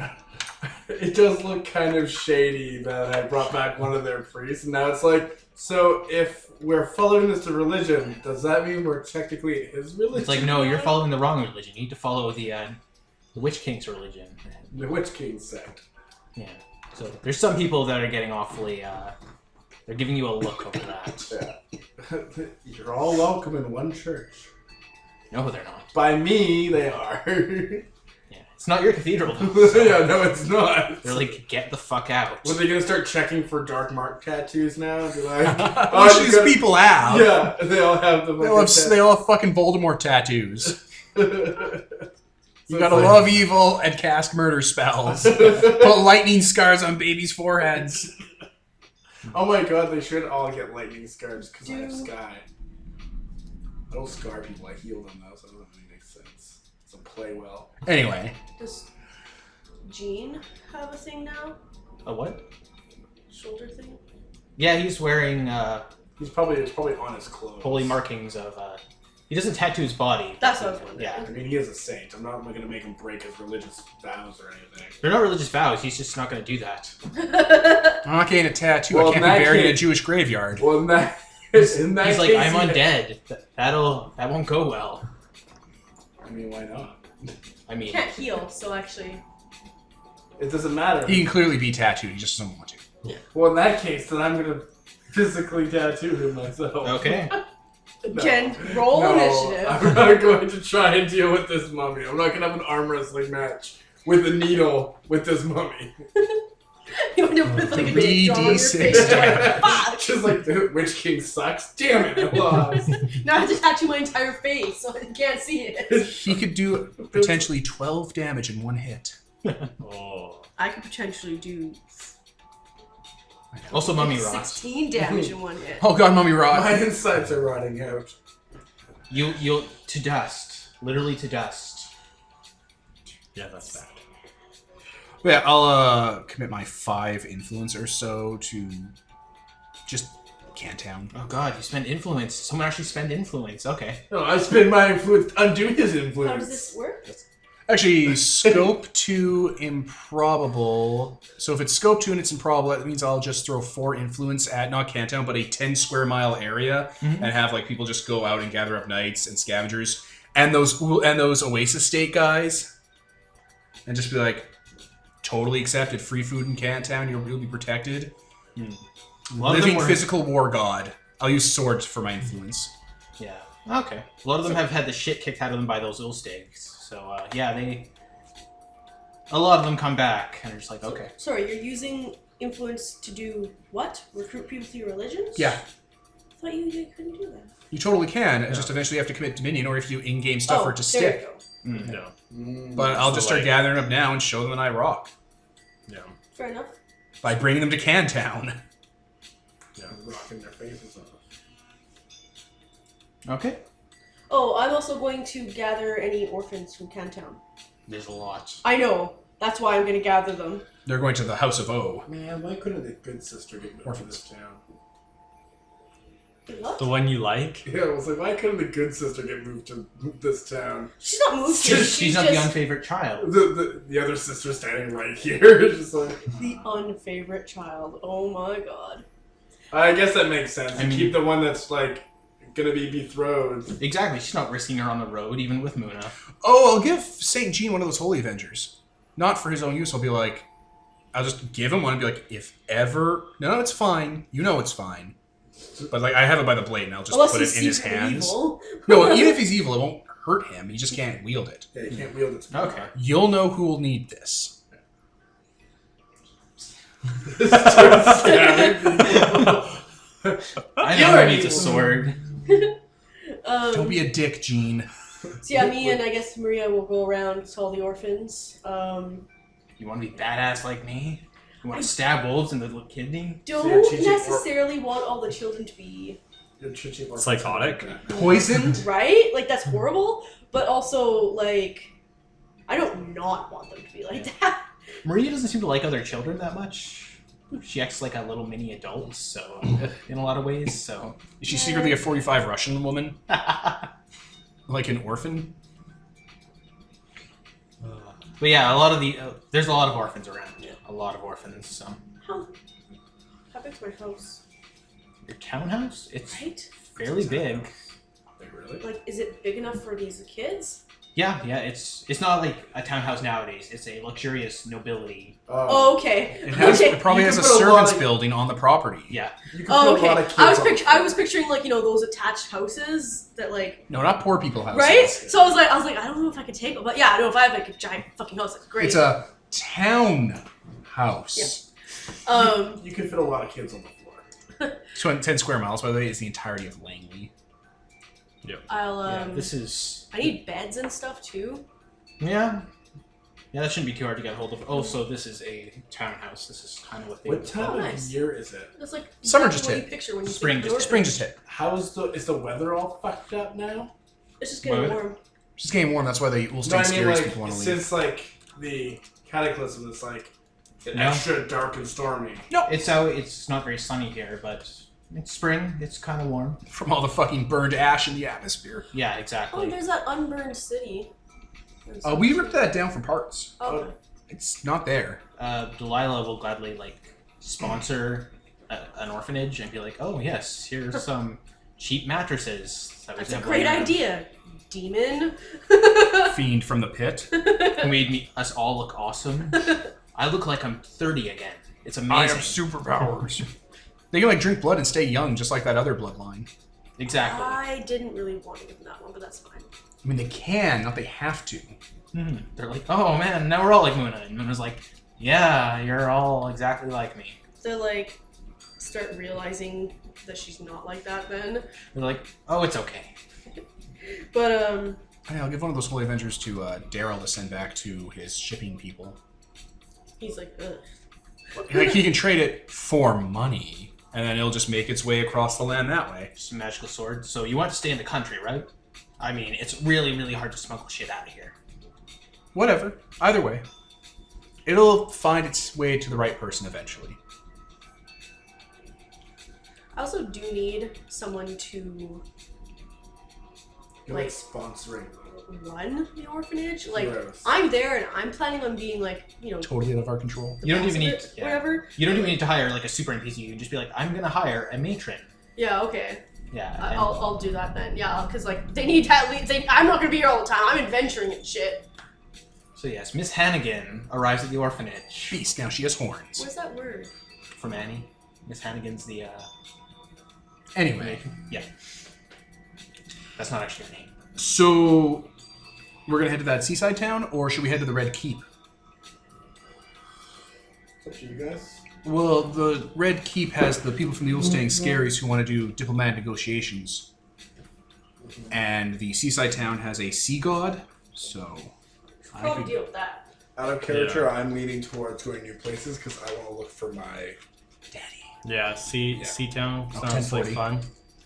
Speaker 4: it does look kind of shady that I brought back one of their priests, and now it's like, so if we're following this to religion, does that mean we're technically his religion?
Speaker 3: It's like, no, you're following the wrong religion. You need to follow the Witch King's religion.
Speaker 4: the Witch King sect.
Speaker 3: Yeah. So there's some people that are getting awfully. They're giving you a look over that.
Speaker 4: Yeah. You're all welcome in one church.
Speaker 3: No, they're not.
Speaker 4: By me, they are.
Speaker 3: Yeah. It's not your cathedral, though. So
Speaker 4: Yeah, no, it's not.
Speaker 3: they're like, get the fuck out.
Speaker 4: Were they gonna start checking for dark mark tattoos now? Be like,
Speaker 2: Which
Speaker 4: you
Speaker 2: these
Speaker 4: got-
Speaker 2: people have.
Speaker 4: Yeah, they all have the.
Speaker 2: They all have fucking Voldemort tattoos. You gotta
Speaker 4: like-
Speaker 2: love evil and cast murder spells. Put lightning scars on babies' foreheads.
Speaker 4: Oh my god, they should all get lightning scars because I have
Speaker 5: Do-
Speaker 4: Sky. I don't scar people, I heal them though, so it doesn't really make sense. So play well.
Speaker 2: Anyway,
Speaker 5: Does Jean have a thing now?
Speaker 3: A what?
Speaker 5: Shoulder thing?
Speaker 3: Yeah, he's wearing
Speaker 4: It's probably on his clothes.
Speaker 3: holy markings of. He doesn't tattoo his body.
Speaker 5: That's what I was wondering.
Speaker 3: Yeah.
Speaker 4: I mean, he is a saint. I'm not gonna make him break his religious vows or anything.
Speaker 3: They're not religious vows. He's just not going to do that.
Speaker 2: I'm not getting a tattoo.
Speaker 4: Well,
Speaker 2: I can't
Speaker 4: in
Speaker 2: be
Speaker 4: that
Speaker 2: buried in a
Speaker 4: case-
Speaker 2: Jewish graveyard.
Speaker 4: Well, in that
Speaker 3: He's
Speaker 4: case,
Speaker 3: like, I'm
Speaker 4: yeah.
Speaker 3: undead. That won't go well.
Speaker 4: I mean, why not?
Speaker 3: I mean,
Speaker 5: Can't heal, so actually.
Speaker 4: It doesn't matter.
Speaker 2: He can clearly be tattooed. He just doesn't want to.
Speaker 4: Well, in that case, then I'm gonna physically tattoo him myself.
Speaker 3: okay.
Speaker 5: Again, roll initiative.
Speaker 4: I'm not going to try and deal with this mummy. I'm not gonna have an arm wrestling match with a needle with this mummy.
Speaker 5: You end up with like a dick drawn on your
Speaker 2: 3d6
Speaker 5: face.
Speaker 2: damage.
Speaker 5: Fuck!
Speaker 4: Just like the Witch King sucks. Damn it, I lost.
Speaker 5: Now I have to tattoo my entire face so I can't see it.
Speaker 2: He could do potentially 12 damage in one hit.
Speaker 6: Oh.
Speaker 5: I could potentially do
Speaker 3: Also, mummy rot.
Speaker 5: 16 damage in one hit.
Speaker 2: Oh god, Mummy
Speaker 4: My
Speaker 2: Rod.
Speaker 4: insides are rotting out.
Speaker 3: You'll to dust. Literally to dust.
Speaker 6: Yeah, that's bad.
Speaker 2: Yeah, I'll commit my 5 influence or so to just Cantown.
Speaker 3: Oh god, you spend influence. Someone actually spend influence. Okay.
Speaker 4: No, I spend my influence to undo his influence.
Speaker 5: How does this work?
Speaker 2: Actually, scope to improbable. So if it's scope 2 and it's improbable, that means I'll just throw 4 influence at not Cantown, but a 10 square mile area, and have like people just go out and gather up knights and scavengers and those Oasis State guys, and just be like, totally accepted, free food in Cantown. You'll be protected.
Speaker 3: A lot of them
Speaker 2: Living
Speaker 3: were-
Speaker 2: physical war god. I'll use swords for my influence.
Speaker 3: Yeah. Okay. A lot of them have had the shit kicked out of them by those Ulstags. So yeah, a lot of them come back and are just like, okay.
Speaker 5: Sorry, you're using influence to do what? Recruit people to your religions?
Speaker 2: Yeah,
Speaker 5: I thought you couldn't do that.
Speaker 2: you totally can. It's just eventually you have to commit Dominion, or if you in-game stuff for it to
Speaker 5: there
Speaker 2: stick.
Speaker 5: you go.
Speaker 6: No.
Speaker 2: But I'll just start
Speaker 6: like-
Speaker 2: gathering up now and show them that I rock
Speaker 6: Yeah.
Speaker 5: Fair enough.
Speaker 2: by bringing them to Cantown.
Speaker 4: Rocking their faces off.
Speaker 3: Okay.
Speaker 5: Oh, I'm also going to gather any orphans from Cantown.
Speaker 3: There's a lot.
Speaker 5: I know. That's why I'm going to gather them.
Speaker 2: They're going to the House of O.
Speaker 4: Man, why couldn't the good sister get moved to this town?
Speaker 5: What?
Speaker 6: The one you like?
Speaker 4: Yeah, I was like, why couldn't the good sister get moved to this town?
Speaker 5: She's not moved here.
Speaker 3: She's not the unfavorite child.
Speaker 4: The other sister standing right here. Just like,
Speaker 5: the unfavorite child. Oh my god.
Speaker 4: I guess that makes sense.
Speaker 3: I
Speaker 4: You
Speaker 3: mean-
Speaker 4: keep the one that's like gonna be betrothed.
Speaker 3: Exactly. She's not risking her on the road, even with Muna.
Speaker 2: Oh, I'll give Saint Jean one of those Holy Avengers. Not for his own use. I'll be like, I'll just give him one and be like, if ever, no, it's fine. You know it's fine. But like, I have it by the blade, and I'll just
Speaker 5: Unless
Speaker 2: put
Speaker 5: he's
Speaker 2: it in his
Speaker 5: secretly
Speaker 2: hands.
Speaker 5: evil.
Speaker 2: No, even if he's evil, it won't hurt him. He just can't wield it.
Speaker 4: Yeah, you can't wield it.
Speaker 3: Okay.
Speaker 2: You'll know who will need this.
Speaker 3: I know who needs a sword.
Speaker 2: Don't be a dick, Jean.
Speaker 5: So yeah, me and I guess Maria will go around to all the orphans.
Speaker 3: You want to be badass like me? You want to stab wolves in the little kidney?
Speaker 5: Don't
Speaker 4: Chichi-
Speaker 5: necessarily want all the children to be
Speaker 6: Psychotic?
Speaker 2: Poisoned?
Speaker 5: right. Like that's horrible. But also like, I don't not want them to be like that.
Speaker 3: Maria doesn't seem to like other children that much. She acts like a little mini adult, so in a lot of ways. So
Speaker 2: Is she secretly a 45 Russian woman? Like an orphan?
Speaker 3: But yeah, a lot of the there's a lot of orphans around. Yeah. A lot of orphans. So
Speaker 5: How big's my house?
Speaker 3: your townhouse, it's
Speaker 5: Right?
Speaker 3: fairly big.
Speaker 4: Like, really?
Speaker 5: Like, is it big enough for these kids?
Speaker 3: Yeah, it's not like a townhouse nowadays. It's a luxurious nobility.
Speaker 5: Oh, okay.
Speaker 2: It probably
Speaker 4: You
Speaker 2: has a
Speaker 4: can put a lot
Speaker 2: servants'
Speaker 4: of-
Speaker 2: building on the property.
Speaker 3: Yeah.
Speaker 4: You can
Speaker 5: Oh,
Speaker 4: put a lot
Speaker 5: okay.
Speaker 4: of kids
Speaker 5: I was picturing like those attached houses that like.
Speaker 2: No, not poor people houses.
Speaker 5: Right. So I was like, I don't know if I could take it, but yeah, I know if I have like a giant fucking house, that's great.
Speaker 2: It's a town house.
Speaker 4: You can fit a lot of kids on the floor.
Speaker 2: So 10 square miles, by the way, is the entirety of Langley.
Speaker 5: I'll
Speaker 3: Yeah, this is.
Speaker 5: I need beds and stuff too.
Speaker 3: Yeah. Yeah, that shouldn't be too hard to get hold of. Oh, so this is a townhouse. This is kind of what they.
Speaker 4: What time
Speaker 5: nice.
Speaker 4: of year is it?
Speaker 5: It's like
Speaker 2: Summer
Speaker 5: exactly
Speaker 2: just
Speaker 5: what
Speaker 2: hit.
Speaker 5: you picture when you
Speaker 3: Spring
Speaker 5: think
Speaker 3: just-
Speaker 5: of
Speaker 2: Spring just hit.
Speaker 4: Is the weather all fucked up now?
Speaker 5: It's just getting
Speaker 3: Wait.
Speaker 5: warm.
Speaker 2: It's just getting warm. That's why the
Speaker 4: No,
Speaker 2: Ulstein
Speaker 4: I mean
Speaker 2: Scaries
Speaker 4: like
Speaker 2: people want to leave.
Speaker 4: since like the cataclysm is like
Speaker 3: No.
Speaker 4: extra dark and stormy.
Speaker 3: It's out. It's not very sunny here, but it's spring. It's kind of warm.
Speaker 2: From all the fucking burned ash in the atmosphere.
Speaker 3: Yeah,
Speaker 5: Oh,
Speaker 3: exactly.
Speaker 5: there's that unburned city.
Speaker 2: We ripped that down for parts.
Speaker 5: Okay.
Speaker 2: It's not there.
Speaker 3: Delilah will gladly sponsor an orphanage and be like, "Oh yes, here's some cheap mattresses." That we
Speaker 5: That's a
Speaker 3: have
Speaker 5: great
Speaker 3: lying around."
Speaker 5: idea, demon.
Speaker 2: Fiend from the pit.
Speaker 3: Who made us all look awesome. I look like I'm 30 again. It's amazing.
Speaker 2: I have superpowers. They can drink blood and stay young, just like that other bloodline.
Speaker 3: Exactly.
Speaker 5: I didn't really want to give them that one, but that's fine.
Speaker 2: I mean, they can, not they have to.
Speaker 3: They're like, "Oh man, now we're all like Muna." And Muna's like, "Yeah, you're all exactly like me."
Speaker 5: They're like, start realizing that she's not like that then.
Speaker 3: They're like, "Oh, it's okay."
Speaker 5: But
Speaker 2: Hey, I'll give one of those Holy Avengers to Daryl to send back to his shipping people.
Speaker 5: he's like, ugh.
Speaker 2: He can trade it for money, and then it'll just make its way across the land that way.
Speaker 3: Just a magical sword. So you want to stay in the country, right? I mean, it's really, really hard to smuggle shit out of here.
Speaker 2: Whatever. Either way. It'll find its way to the right person eventually.
Speaker 5: I also do need someone to
Speaker 4: You're
Speaker 5: Like-
Speaker 4: sponsoring.
Speaker 5: run the orphanage. Like,
Speaker 4: Yes.
Speaker 5: I'm there and I'm planning on being like,
Speaker 2: Totally out of our control.
Speaker 3: You don't
Speaker 5: boss
Speaker 3: even
Speaker 5: of
Speaker 3: need,
Speaker 5: it,
Speaker 3: yeah.
Speaker 5: whatever.
Speaker 3: You don't even need to hire like a super NPC. You can just be like, "I'm gonna hire a matron."
Speaker 5: Yeah, okay.
Speaker 3: Yeah. and-
Speaker 5: I'll do that then. Yeah, because like they need at least. I'm not gonna be here all the time. I'm adventuring and shit.
Speaker 3: So yes, Miss Hannigan arrives at the orphanage
Speaker 2: Beast, now she has horns.
Speaker 5: What's that word?
Speaker 3: from Annie. Miss Hannigan's the
Speaker 2: Anyway,
Speaker 3: yeah. That's not actually her name.
Speaker 2: so we're gonna head to that seaside town, or should we head to the Red Keep?
Speaker 4: It's up to you guys.
Speaker 2: Well, the Red Keep has the people from the Ulstein Scaries who want to do diplomatic negotiations. And the seaside town has a sea god, so... I
Speaker 5: Probably
Speaker 2: could-
Speaker 5: deal with that.
Speaker 4: Out of character, I'm leaning towards going new places because I want to look for my
Speaker 2: Daddy.
Speaker 6: Yeah, Sea-Town
Speaker 2: Oh,
Speaker 6: sounds like
Speaker 2: 1040.
Speaker 6: fun.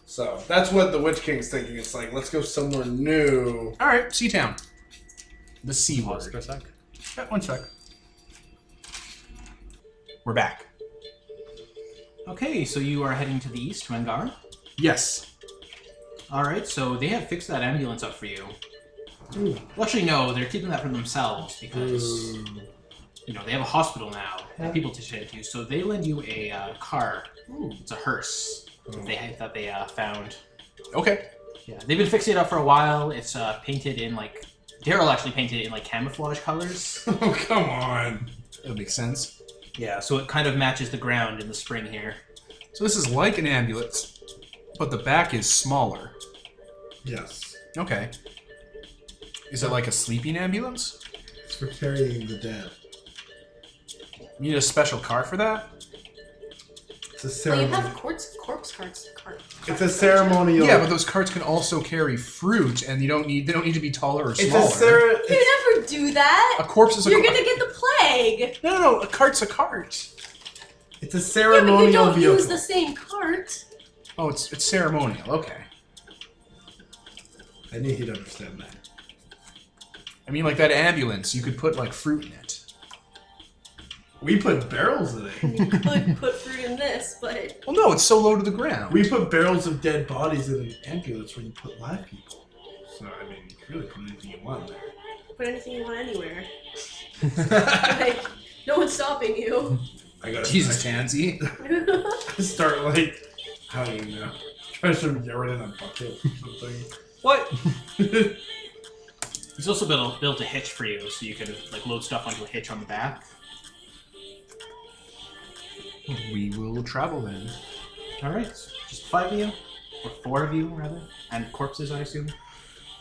Speaker 4: So that's what the Witch King's thinking. It's like, let's go somewhere new.
Speaker 2: Alright, Sea Town. The C
Speaker 6: Pause
Speaker 2: word.
Speaker 6: for a sec.
Speaker 2: Yeah, one sec. We're back.
Speaker 3: Okay, so you are heading to the east, Rengar.
Speaker 2: Yes.
Speaker 3: Alright, so they have fixed that ambulance up for you. Well, actually, no, they're keeping that for themselves because, you know, they have a hospital now and people to share to. So they lend you a car. It's a hearse that they found.
Speaker 2: Okay.
Speaker 3: Yeah, they've been fixing it up for a while. It's painted in Daryl actually painted it in camouflage colors.
Speaker 4: Oh, come on.
Speaker 2: That makes sense.
Speaker 3: Yeah, so it kind of matches the ground in the spring here.
Speaker 2: So this is like an ambulance, but the back is smaller.
Speaker 4: Yes.
Speaker 2: Okay. Is it like a sleeping ambulance?
Speaker 4: It's for carrying the dead.
Speaker 2: You need a special car for that?
Speaker 4: It's a
Speaker 5: Well, you
Speaker 4: ceremony.
Speaker 5: have corpse carts.
Speaker 4: It's a ceremonial.
Speaker 2: Yeah, but those carts can also carry fruit, and they don't need to be taller or
Speaker 4: it's
Speaker 2: smaller.
Speaker 5: You never do that.
Speaker 2: A corpse is a
Speaker 5: You're
Speaker 2: car-
Speaker 5: gonna get the plague.
Speaker 2: No, a cart's a cart.
Speaker 4: It's a
Speaker 5: Yeah, but
Speaker 4: ceremonial
Speaker 5: you don't
Speaker 4: vehicle.
Speaker 5: use the same cart.
Speaker 2: Oh, it's ceremonial. Okay.
Speaker 4: I need you to understand that.
Speaker 2: I mean, like that ambulance, you could put fruit in it.
Speaker 4: We put barrels in it.
Speaker 5: You could put fruit in this, but
Speaker 2: Well, no, it's so low to the ground.
Speaker 4: We put barrels of dead bodies in an ambulance where you put live people. So, I mean, you can really put anything you want in there.
Speaker 5: put anything you want anywhere. Like, no one's stopping you.
Speaker 4: I gotta
Speaker 2: Jesus, Tansy.
Speaker 4: start I don't even know. Try to Yared in a bucket or something.
Speaker 2: What?
Speaker 3: He's also built a hitch for you, so you can like load stuff onto a hitch on the back.
Speaker 2: We will travel then.
Speaker 3: All right, just 5 of you, or 4 of you rather, and corpses, I assume.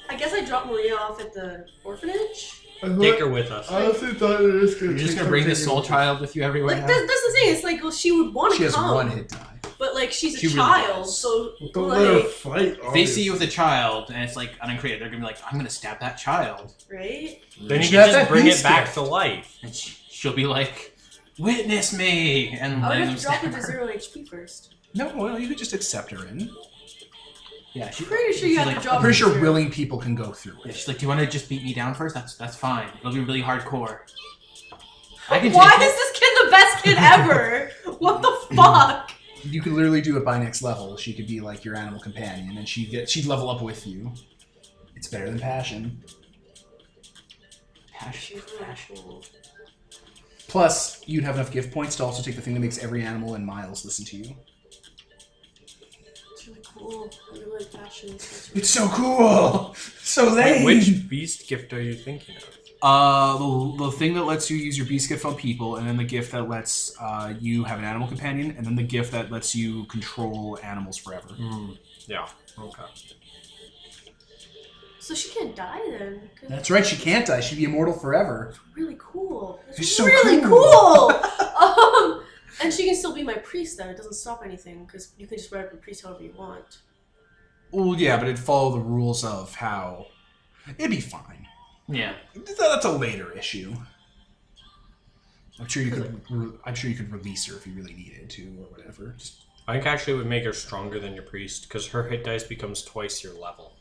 Speaker 5: I guess I dropped Maria off at the orphanage.
Speaker 6: Take her with us.
Speaker 4: I honestly thought it was
Speaker 3: You're just gonna bring this soul child with you everywhere.
Speaker 5: Like
Speaker 3: now?
Speaker 5: that's the thing. It's like, well, she would want
Speaker 2: She
Speaker 5: to
Speaker 2: has
Speaker 5: come,
Speaker 2: 1 hit die.
Speaker 5: but like she's
Speaker 3: She
Speaker 5: a
Speaker 3: really
Speaker 5: child,
Speaker 3: does.
Speaker 5: so
Speaker 4: Don't let her
Speaker 5: like,
Speaker 4: fight.
Speaker 3: If they see you with a child and it's like uncreated, they're gonna be like, "I'm gonna stab that child,"
Speaker 5: right?
Speaker 6: Then you
Speaker 2: She
Speaker 6: can
Speaker 2: has
Speaker 6: just
Speaker 2: that
Speaker 6: bring it
Speaker 2: beast
Speaker 6: back
Speaker 2: gift.
Speaker 6: to life.
Speaker 3: and she'll be like, "Witness me!" And
Speaker 5: I would
Speaker 3: let
Speaker 5: have
Speaker 3: him
Speaker 5: to drop
Speaker 3: stab
Speaker 5: her to
Speaker 3: her.
Speaker 5: 0 HP first.
Speaker 2: No, well, you could just accept her in.
Speaker 3: Yeah, she's
Speaker 5: Pretty sure you have
Speaker 3: like,
Speaker 5: to drop
Speaker 2: I'm pretty
Speaker 5: her
Speaker 2: sure
Speaker 5: to 0.
Speaker 2: willing people can go through
Speaker 3: Yeah,
Speaker 2: it.
Speaker 3: she's like, "Do you want to just beat me down first? That's fine. It'll be really hardcore." I can
Speaker 5: Why
Speaker 3: take
Speaker 5: is
Speaker 3: it.
Speaker 5: this kid the best kid ever? What the fuck?
Speaker 2: You could literally do it by next level. She could be like your animal companion, and she'd level up with you. It's better than passion.
Speaker 3: Passion.
Speaker 5: She's really cool.
Speaker 2: Plus, you'd have enough gift points to also take the thing that makes every animal in Miles listen to you.
Speaker 5: It's really cool. I really like passion.
Speaker 2: It's so cool! So lame!
Speaker 6: Which beast gift are you thinking of?
Speaker 2: The thing that lets you use your beast gift on people, and then the gift that lets you have an animal companion, and then the gift that lets you control animals forever.
Speaker 6: Yeah. Okay.
Speaker 5: So she can't die then. 'Cause
Speaker 2: That's right, she can't die. She'd be immortal forever.
Speaker 5: It's really cool. It's
Speaker 2: She's so
Speaker 5: really
Speaker 2: cool.
Speaker 5: cool. And she can still be my priest then. It doesn't stop anything because you can just write up a priest however you want.
Speaker 2: Well, yeah, but it'd follow the rules of how... It'd be fine.
Speaker 3: Yeah.
Speaker 2: That's a later issue. I'm sure you could release her if you really needed to, or whatever. Just...
Speaker 6: I think actually it would make her stronger than your priest because her hit dice becomes twice your level.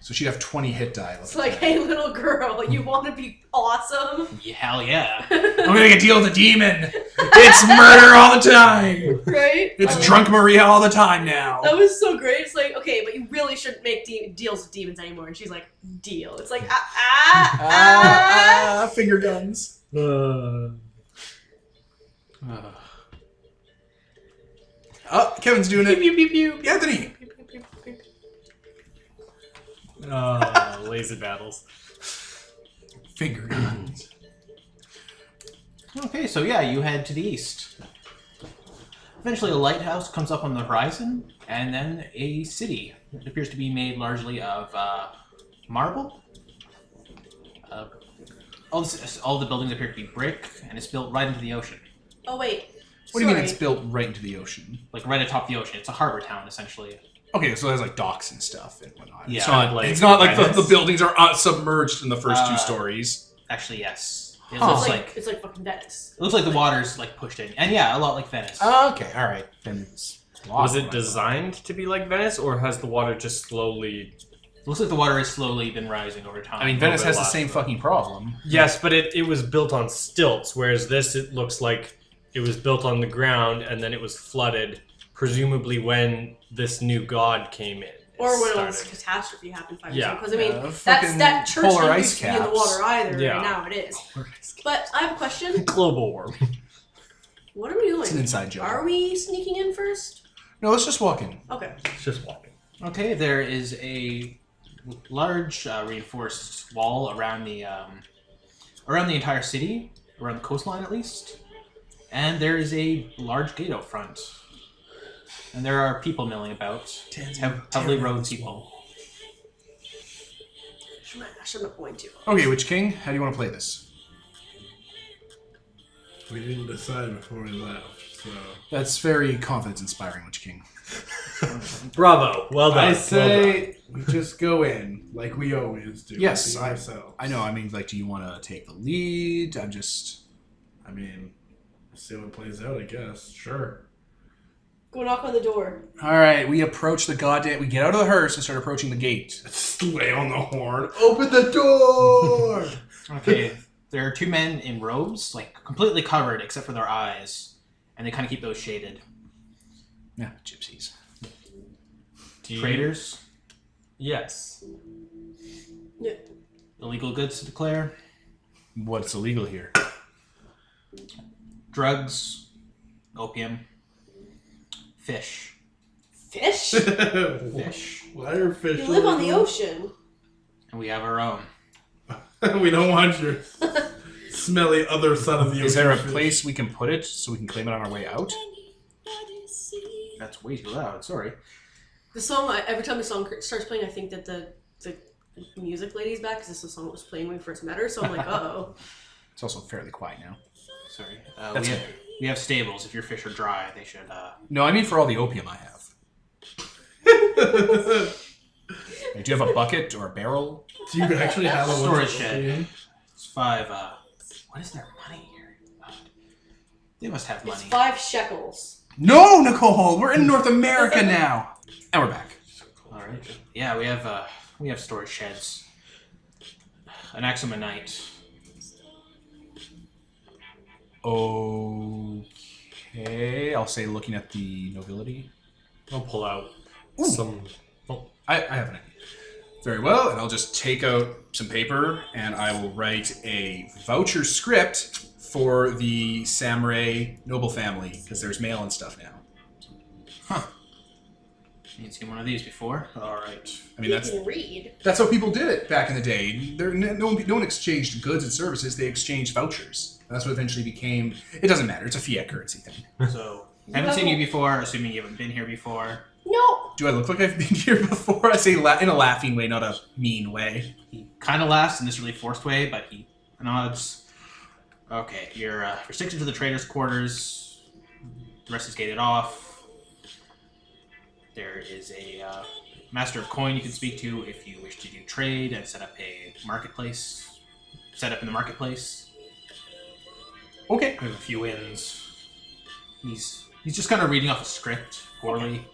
Speaker 2: So she'd have 20 hit die.
Speaker 5: It's like, hey, little girl, you want to be awesome?
Speaker 3: Yeah, hell yeah.
Speaker 2: I'm gonna make a deal with the demon. It's murder all the time.
Speaker 5: Right?
Speaker 2: It's drunk Maria all the time now.
Speaker 5: That was so great. It's like, okay, but you really shouldn't make deals with demons anymore. And she's like, deal. It's like,
Speaker 2: Finger guns. Oh, Kevin's doing it.
Speaker 5: Pew, pew, pew, pew.
Speaker 2: Anthony.
Speaker 6: Laser battles.
Speaker 2: Finger guns.
Speaker 3: Okay, so yeah, you head to the east. Eventually a lighthouse comes up on the horizon, and then a city. It appears to be made largely of marble. All the buildings appear to be brick, and it's built right into the ocean.
Speaker 5: Oh, wait.
Speaker 2: What do you mean it's built right into the ocean?
Speaker 3: Like right atop the ocean. It's a harbor town, essentially.
Speaker 2: Okay, so there's like docks and stuff and whatnot.
Speaker 3: Yeah.
Speaker 2: It's not like the
Speaker 6: Venice?
Speaker 2: buildings are submerged in the first 2 stories.
Speaker 3: Actually, yes. It
Speaker 2: Huh.
Speaker 3: looks
Speaker 5: It's like fucking Venice.
Speaker 3: it looks like the water's like pushed in. And yeah, a lot like Venice.
Speaker 2: Oh, okay, all right. Then it's
Speaker 6: Was it designed to be like Venice, or has the water just slowly...
Speaker 3: It looks like the water has slowly been rising over time.
Speaker 2: I mean, Venice has the same fucking problem.
Speaker 6: Yes, but it was built on stilts, whereas this, it looks like it was built on the ground, and then it was flooded, presumably when this new god came in.
Speaker 5: Or when all this
Speaker 6: started.
Speaker 5: catastrophe happened 5 years
Speaker 6: Yeah.
Speaker 5: ago. Because, I mean,
Speaker 2: Yeah,
Speaker 5: that church
Speaker 2: polar
Speaker 5: didn't
Speaker 2: ice
Speaker 5: used to be in the
Speaker 2: caps.
Speaker 5: water either.
Speaker 6: Yeah.
Speaker 5: Right now it is. But I have a question.
Speaker 6: Global warming.
Speaker 5: What are we doing?
Speaker 2: It's an inside joke.
Speaker 5: Are we sneaking in first?
Speaker 2: No, let's just walk in.
Speaker 5: Okay.
Speaker 6: It's just walking.
Speaker 3: Okay, there is a large reinforced wall around the entire city, around the coastline at least, and there is a large gate out front, and there are people milling about, heavily rowed people.
Speaker 5: I shouldn't have going to.
Speaker 2: Okay, Witch King, how do you want to play this?
Speaker 4: We didn't decide before we left, so...
Speaker 2: That's very confidence-inspiring, Witch King.
Speaker 6: Bravo. Well done.
Speaker 4: I
Speaker 6: Well
Speaker 4: say we just go in, like we always do.
Speaker 2: Yes,
Speaker 4: be ourselves.
Speaker 2: I know. I mean, like, do you want to take the lead? I
Speaker 4: mean, see how it plays out, I guess. Sure.
Speaker 5: Go knock on the door.
Speaker 2: All right, we approach the goddamn... We get out of the hearse and start approaching the gate.
Speaker 4: Lay on the horn. Open the door!
Speaker 3: Okay, there are 2 men in robes, like completely covered except for their eyes, and they kind of keep those shaded.
Speaker 2: Yeah, gypsies.
Speaker 6: Do you-
Speaker 3: Traders,
Speaker 6: Yes.
Speaker 5: Yeah.
Speaker 3: illegal goods to declare,
Speaker 2: What's illegal here?
Speaker 3: drugs, opium, fish.
Speaker 5: Fish?
Speaker 3: Fish.
Speaker 4: Why are fish
Speaker 5: You live on the
Speaker 4: illegal?
Speaker 5: ocean.
Speaker 3: And we have our own.
Speaker 4: We don't want your smelly other side of the ocean.
Speaker 2: Is there a
Speaker 4: fish.
Speaker 2: place we can put it so we can claim it on our way out?
Speaker 3: That's way too loud. Sorry.
Speaker 5: The song, every time the song starts playing, I think that the music lady's back because this is the song that was playing when we first met her. So I'm like, uh-oh.
Speaker 2: It's also fairly quiet now.
Speaker 3: Sorry.
Speaker 2: That's
Speaker 3: We have stables. If your fish are dry, they should.
Speaker 2: No, I mean for all the opium I have. Like, do you have a bucket or a barrel?
Speaker 4: Do you actually have a
Speaker 3: Storage shed. It's 5. What is their money here? They must have money.
Speaker 5: It's 5 shekels.
Speaker 2: No, Nicole! We're in North America now! And we're back.
Speaker 3: All right. Yeah, we have storage sheds. An axum a night.
Speaker 2: Okay, I'll say looking at the nobility.
Speaker 6: I'll pull out
Speaker 2: Ooh.
Speaker 6: some. Oh,
Speaker 2: I have an idea. Very well, and I'll just take out some paper and I will write a voucher script for the samurai noble family, because there's mail and stuff now.
Speaker 3: Huh. You've seen one of these before? All right.
Speaker 2: I mean,
Speaker 5: You can read.
Speaker 2: that's how people did it back in the day. No one exchanged goods and services, they exchanged vouchers. And that's what eventually became, it doesn't matter, it's a fiat currency thing.
Speaker 3: So, haven't seen you before, assuming you haven't been here before.
Speaker 5: No.
Speaker 2: Do I look like I've been here before? I say in a laughing way, not a mean way.
Speaker 3: He kind of laughs in this really forced way, but he nods. Okay, you're restricted to the trader's quarters. The rest is gated off. There is a master of coin you can speak to if you wish to do trade and set up a marketplace. Set up in the marketplace.
Speaker 2: Okay.
Speaker 3: We have a few inns. He's just kind of reading off a script poorly.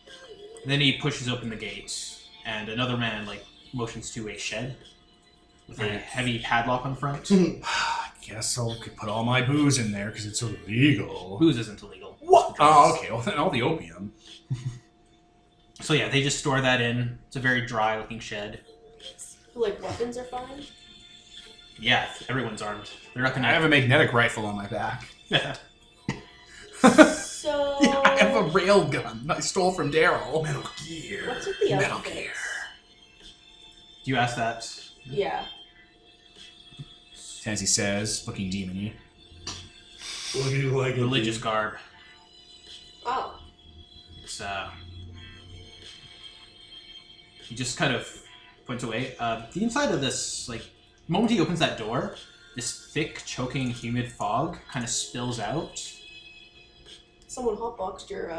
Speaker 3: And then he pushes open the gate, and another man motions to a shed with a heavy padlock on the front.
Speaker 2: I guess I'll put all my booze in there because it's illegal.
Speaker 3: Booze isn't illegal.
Speaker 2: What? Oh, okay. Well, then all the opium.
Speaker 3: So yeah, they just store that in. It's a very dry-looking shed.
Speaker 5: Like, weapons are fine?
Speaker 3: Yeah, everyone's armed. They're not
Speaker 2: I
Speaker 3: gonna
Speaker 2: have a magnetic rifle on my back.
Speaker 5: So...
Speaker 2: Yeah, I have a rail gun I stole from Daryl. Metal Gear.
Speaker 5: What's with the
Speaker 2: Metal
Speaker 5: outfits?
Speaker 2: Gear.
Speaker 3: Do you ask that?
Speaker 5: Yeah.
Speaker 2: Tansy says, looking demon-y.
Speaker 4: Looking like
Speaker 3: Religious garb.
Speaker 5: Oh.
Speaker 3: It's he just kind of points away. The inside of this, the moment he opens that door, this thick, choking, humid fog kind of spills out.
Speaker 5: Someone hotboxed your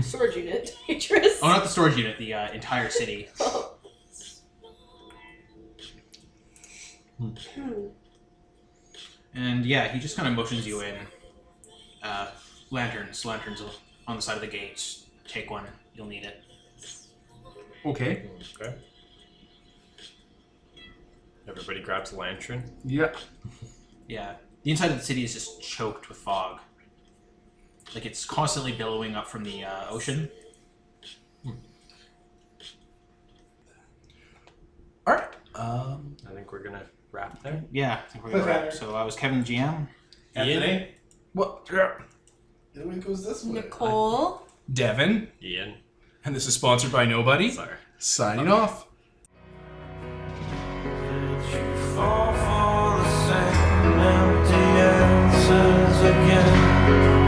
Speaker 5: storage unit, Atrus.
Speaker 3: Oh, not the storage unit, the entire city.
Speaker 5: Oh.
Speaker 3: And yeah, he just kind of motions you in. Lanterns on the side of the gate. Take one, you'll need it.
Speaker 2: Okay.
Speaker 6: okay. Everybody grabs a lantern.
Speaker 2: Yeah.
Speaker 3: Yeah, the inside of the city is just choked with fog. It's constantly billowing up from the ocean.
Speaker 2: Alright.
Speaker 6: I think we're gonna wrap there.
Speaker 3: Yeah, I think we're gonna wrap. So I was Kevin GM.
Speaker 4: Anthony?
Speaker 2: What? Yeah.
Speaker 4: It goes this way.
Speaker 5: Nicole.
Speaker 2: Devin.
Speaker 6: Ian.
Speaker 2: And this is sponsored by Nobody.
Speaker 6: Sorry.
Speaker 2: Signing off.
Speaker 1: That you